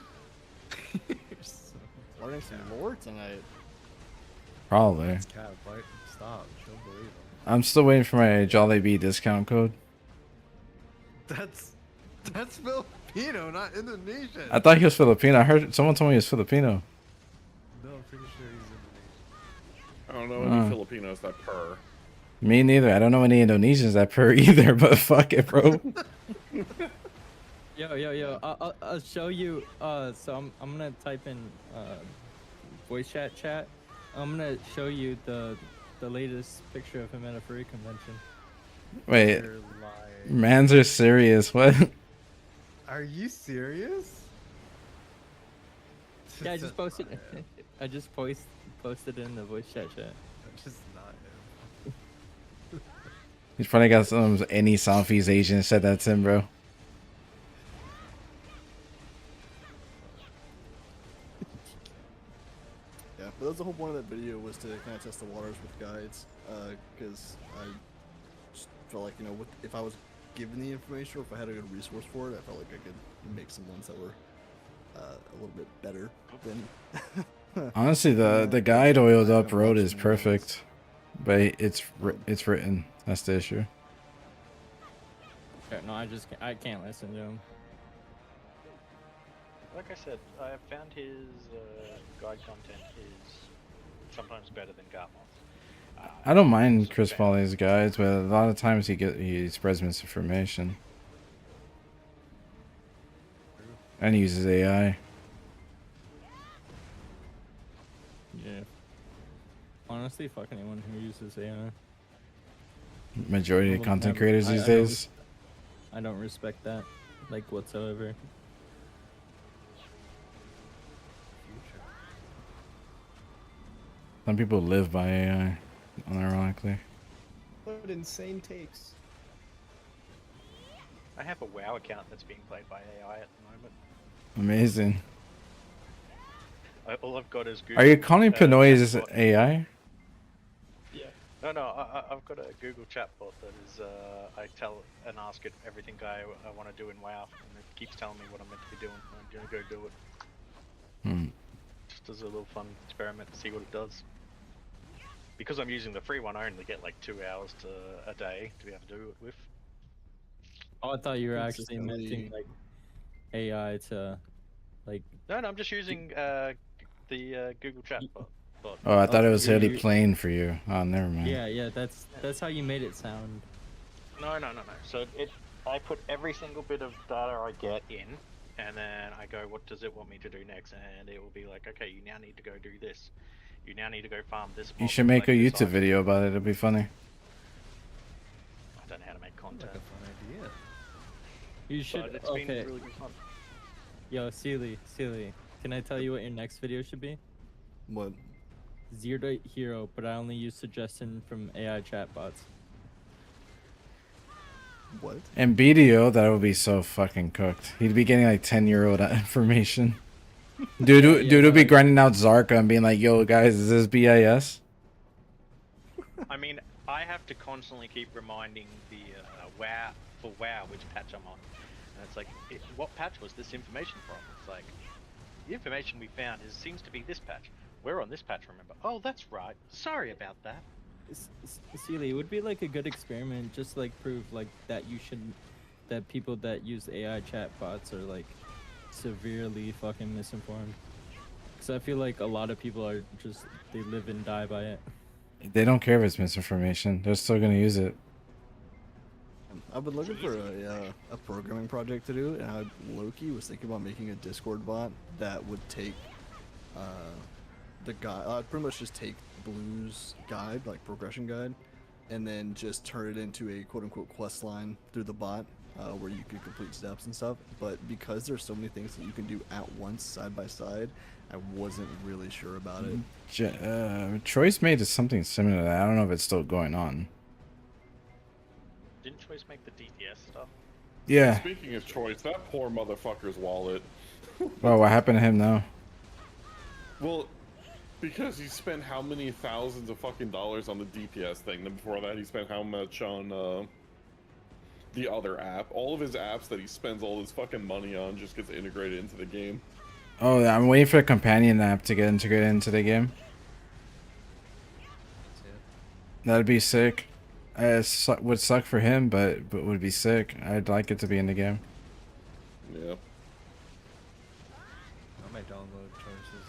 You're so Learning some lore tonight. Probably. cat bite. Stop. She'll believe him. I'm still waiting for my Jollibee discount code. That's Filipino, not Indonesian. I thought he was Filipino. I heard someone told me he was Filipino. No, I'm pretty sure he's Indonesian. I don't know any Filipinos that purr. Me neither. I don't know any Indonesians that purr either, but fuck it, bro. Yo, I'll show you. So I'm gonna type in voice chat. I'm gonna show you the latest picture of him at a furry convention. Wait, You're lying. mans are serious. What? Are you serious? Yeah, I just posted. I just posted in the voice chat. That's just not him. He's probably got any Southeast Asian said that's him, bro. Yeah, but that's the whole point of that video, was to kind of test the waters with guides, because I just felt like, if I was given the information or if I had a good resource for it, I felt like I could make some ones that were a little bit better than. Honestly, the guide oiled up road is perfect, but it's written. That's the issue. No, I can't listen to him. Like I said, I have found his guide content is sometimes better than Garmoth. I don't mind Chris Pauly's guides, but a lot of times he spreads misinformation. And he uses AI. Yeah. Honestly, fuck anyone who uses AI. Majority of content creators these I days. I don't respect that, like, whatsoever. Some people live by AI, unironically. What insane takes. I have a WoW account that's being played by AI at the moment. Amazing. All I've got is Google. Are you calling Pinoy as chatbot. AI? Yeah. No, I've got a Google chatbot that is, I tell and ask it everything I want to do in WoW, and it keeps telling me what I'm meant to be doing. I'm gonna go do it. Just as a little fun experiment to see what it does. Because I'm using the free one, I only get like 2 hours a day to be able to do it with. Oh, I thought you were actually mentioning like AI to, like. No, I'm just using the Google chatbot. Oh, I thought it was you're- really plain for you. Oh, never mind. Yeah, that's how you made it sound. No. So I put every single bit of data I get in, and then I go, what does it want me to do next? And it will be like, okay, you now need to go do this. You now need to go farm this. You should make a YouTube video about it. It'll be funny. I don't know how to make content. Like a fun idea. You should. But it's been really good fun. Yo, Sealy, can I tell you what your next video should be? What? Desrt hero, but I only use suggestion from AI chatbots. What? And BDO, that would be so fucking cooked. He'd be getting like 10-year-old information. Dude would be grinding out Zarka and being like, yo guys, is this BIS? I mean, I have to constantly keep reminding the WoW which patch I'm on. And it's like, what patch was this information from? It's like, the information we found seems to be this patch. We're on this patch, remember? Oh, that's right. Sorry about that. Sealy, it would be like a good experiment, just like prove like that that people that use AI chatbots are like severely fucking misinformed. Because I feel like a lot of people are just, they live and die by it. They don't care if it's misinformation. They're still gonna use it. I've been looking for a programming project to do, and I low-key was thinking about making a Discord bot that would take the guide. I'd pretty much just take Blue's guide, like progression guide, and then just turn it into a quote-unquote quest line through the bot, where you could complete steps and stuff. But because there's so many things that you can do at once, side by side, I wasn't really sure about it. Choice made something similar to that. I don't know if it's still going on. Didn't Choice make the DPS stuff? Yeah. Speaking of Choice, that poor motherfucker's wallet. Well, what happened to him now? Well, because he spent how many thousands of fucking dollars on the DPS thing. Then before that, he spent how much on the other app. All of his apps that he spends all his fucking money on just gets integrated into the game. Oh, I'm waiting for a companion app to get integrated into the game. That'd be sick. Would suck for him, but would be sick. I'd like it to be in the game. Yeah. I might download Choice's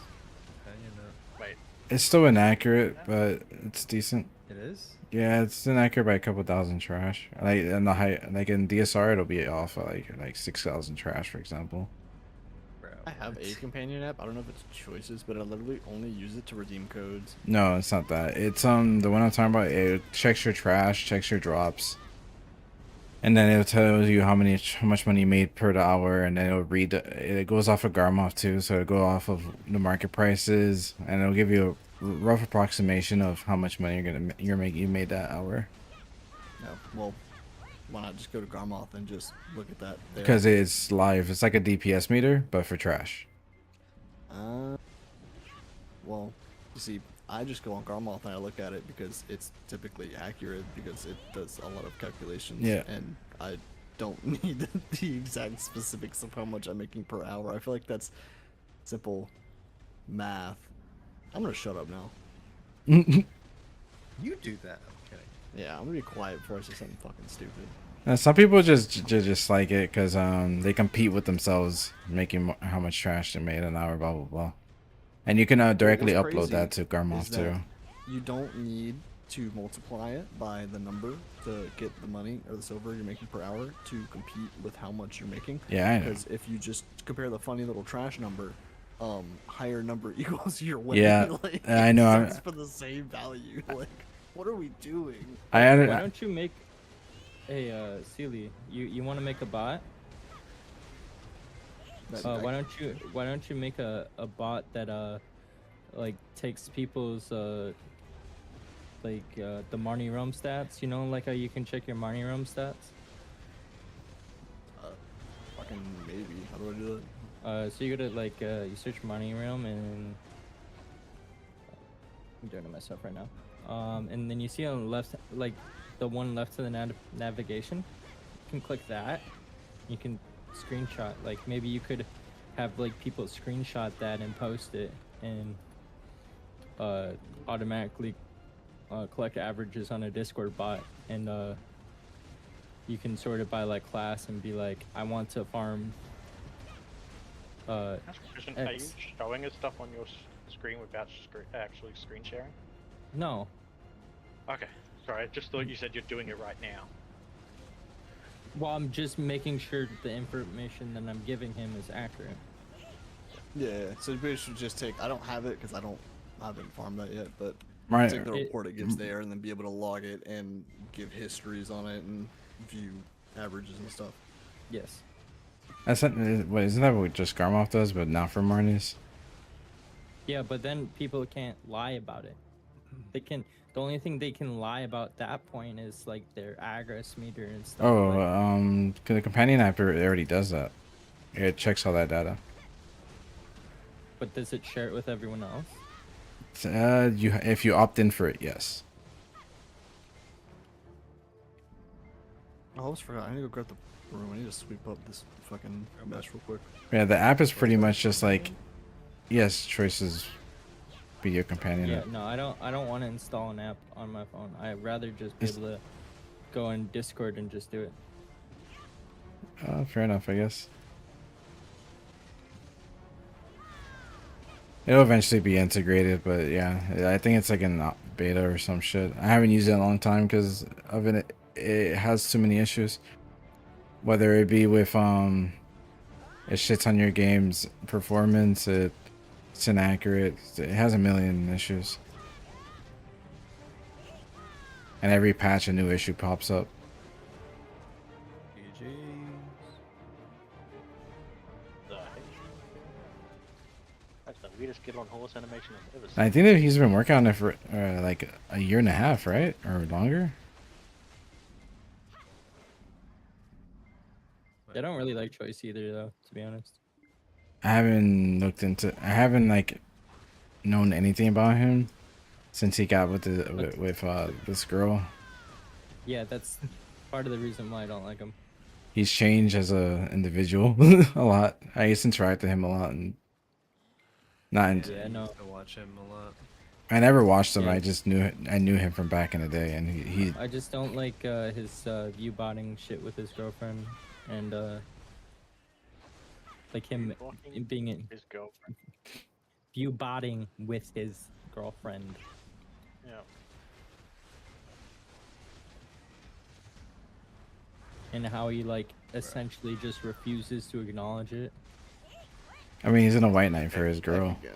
companion app. Wait. It's still inaccurate, but it's decent. It is? Yeah, it's inaccurate by a couple thousand trash. Like in the high, like in DSR, it'll be off at like 6,000 trash, for example. I have a companion app. I don't know if it's Choices, but I literally only use it to redeem codes. No, it's not that. It's the one I'm talking about. It checks your trash, checks your drops, and then it tells you how much money you made per hour, and then it'll read. It goes off of Garmoff too, so it'll go off of the market prices, and it'll give you a rough approximation of how much money you made that hour. No, well, why not just go to Garmoth and just look at that there? Because it's live. It's like a DPS meter, but for trash. Well, you see, I just go on Garmoth and I look at it because it's typically accurate because it does a lot of calculations. Yeah. And I don't need the exact specifics of how much I'm making per hour. I feel like that's simple math. I'm gonna shut up now. You do that. I'm kidding. Yeah, I'm gonna be quiet before I say something fucking stupid. Some people just like it because they compete with themselves, making how much trash they made an hour, blah blah blah. And you can directly What's upload crazy that to is Garmoth that too. You don't need to multiply it by the number to get the money or the silver you're making per hour to compete with how much you're making. Yeah, I know. Because if you just compare the funny little trash number, higher number equals your win. Yeah, like, I know. It's for the same value. Like, what are we doing? Why don't you make a Sealy? You want to make a bot? Why don't you make a bot that like takes people's the Marnie Rum stats. You know, like how you can check your Marnie Rum stats. Fucking maybe. How do I do that? So you go to like you search Marnie Rum and I'm doing it myself right now. And then you see on the left, like the one left to the navigation. You can click that. You can screenshot. Like maybe you could have like people screenshot that and post it and automatically collect averages on a Discord bot, and you can sort it by like class and be like, I want to farm. Are you X. showing us stuff on your screen without actually screen sharing? No. Okay, sorry. I just thought you said you're doing it right now. Well, I'm just making sure that the information that I'm giving him is accurate. Yeah, so basically just take. I don't have it because I haven't farmed that yet, but Right. take the report it gives there and then be able to log it and give histories on it and view averages and stuff. Yes. That's not, wait, isn't that what just Garmoff does, but not for Marnies? Yeah, but then people can't lie about it. They can. The only thing they can lie about that point is like their aggress meter and stuff. Oh, like, the companion app already does that. It checks all that data. but does it share it with everyone else? If you opt in for it, yes. I almost forgot. I need to go grab the room. I need to sweep up this fucking mess real quick. Yeah, the app is pretty much just like, yes, choices. Be your companion. Yeah, app. no, I don't want to install an app on my phone. I'd rather just be able to go in Discord and just do it. Fair enough, I guess. It'll eventually be integrated, but yeah, I think it's like in beta or some shit. I haven't used it in a long time because of it. It has too many issues. Whether it be with it shits on your game's performance, it's inaccurate. It has a million issues. And every patch a new issue pops up. That's the weirdest get on horse animation I've ever seen. I think that he's been working on it for like a year and a half, right? Or longer? I don't really like Choice either, though, to be honest. I haven't like known anything about him since he got with this girl. Yeah, that's part of the reason why I don't like him. He's changed as a individual a lot. I used to interact with him a lot, and Yeah, no. I watch him a lot. I never watched him. Yeah. I knew him from back in the day, and he I just don't like his view botting shit with his girlfriend, and like him being in his girlfriend. view botting with his girlfriend. Yeah. And how he like essentially just refuses to acknowledge it. I mean, he's in a white knight for his girl. Again.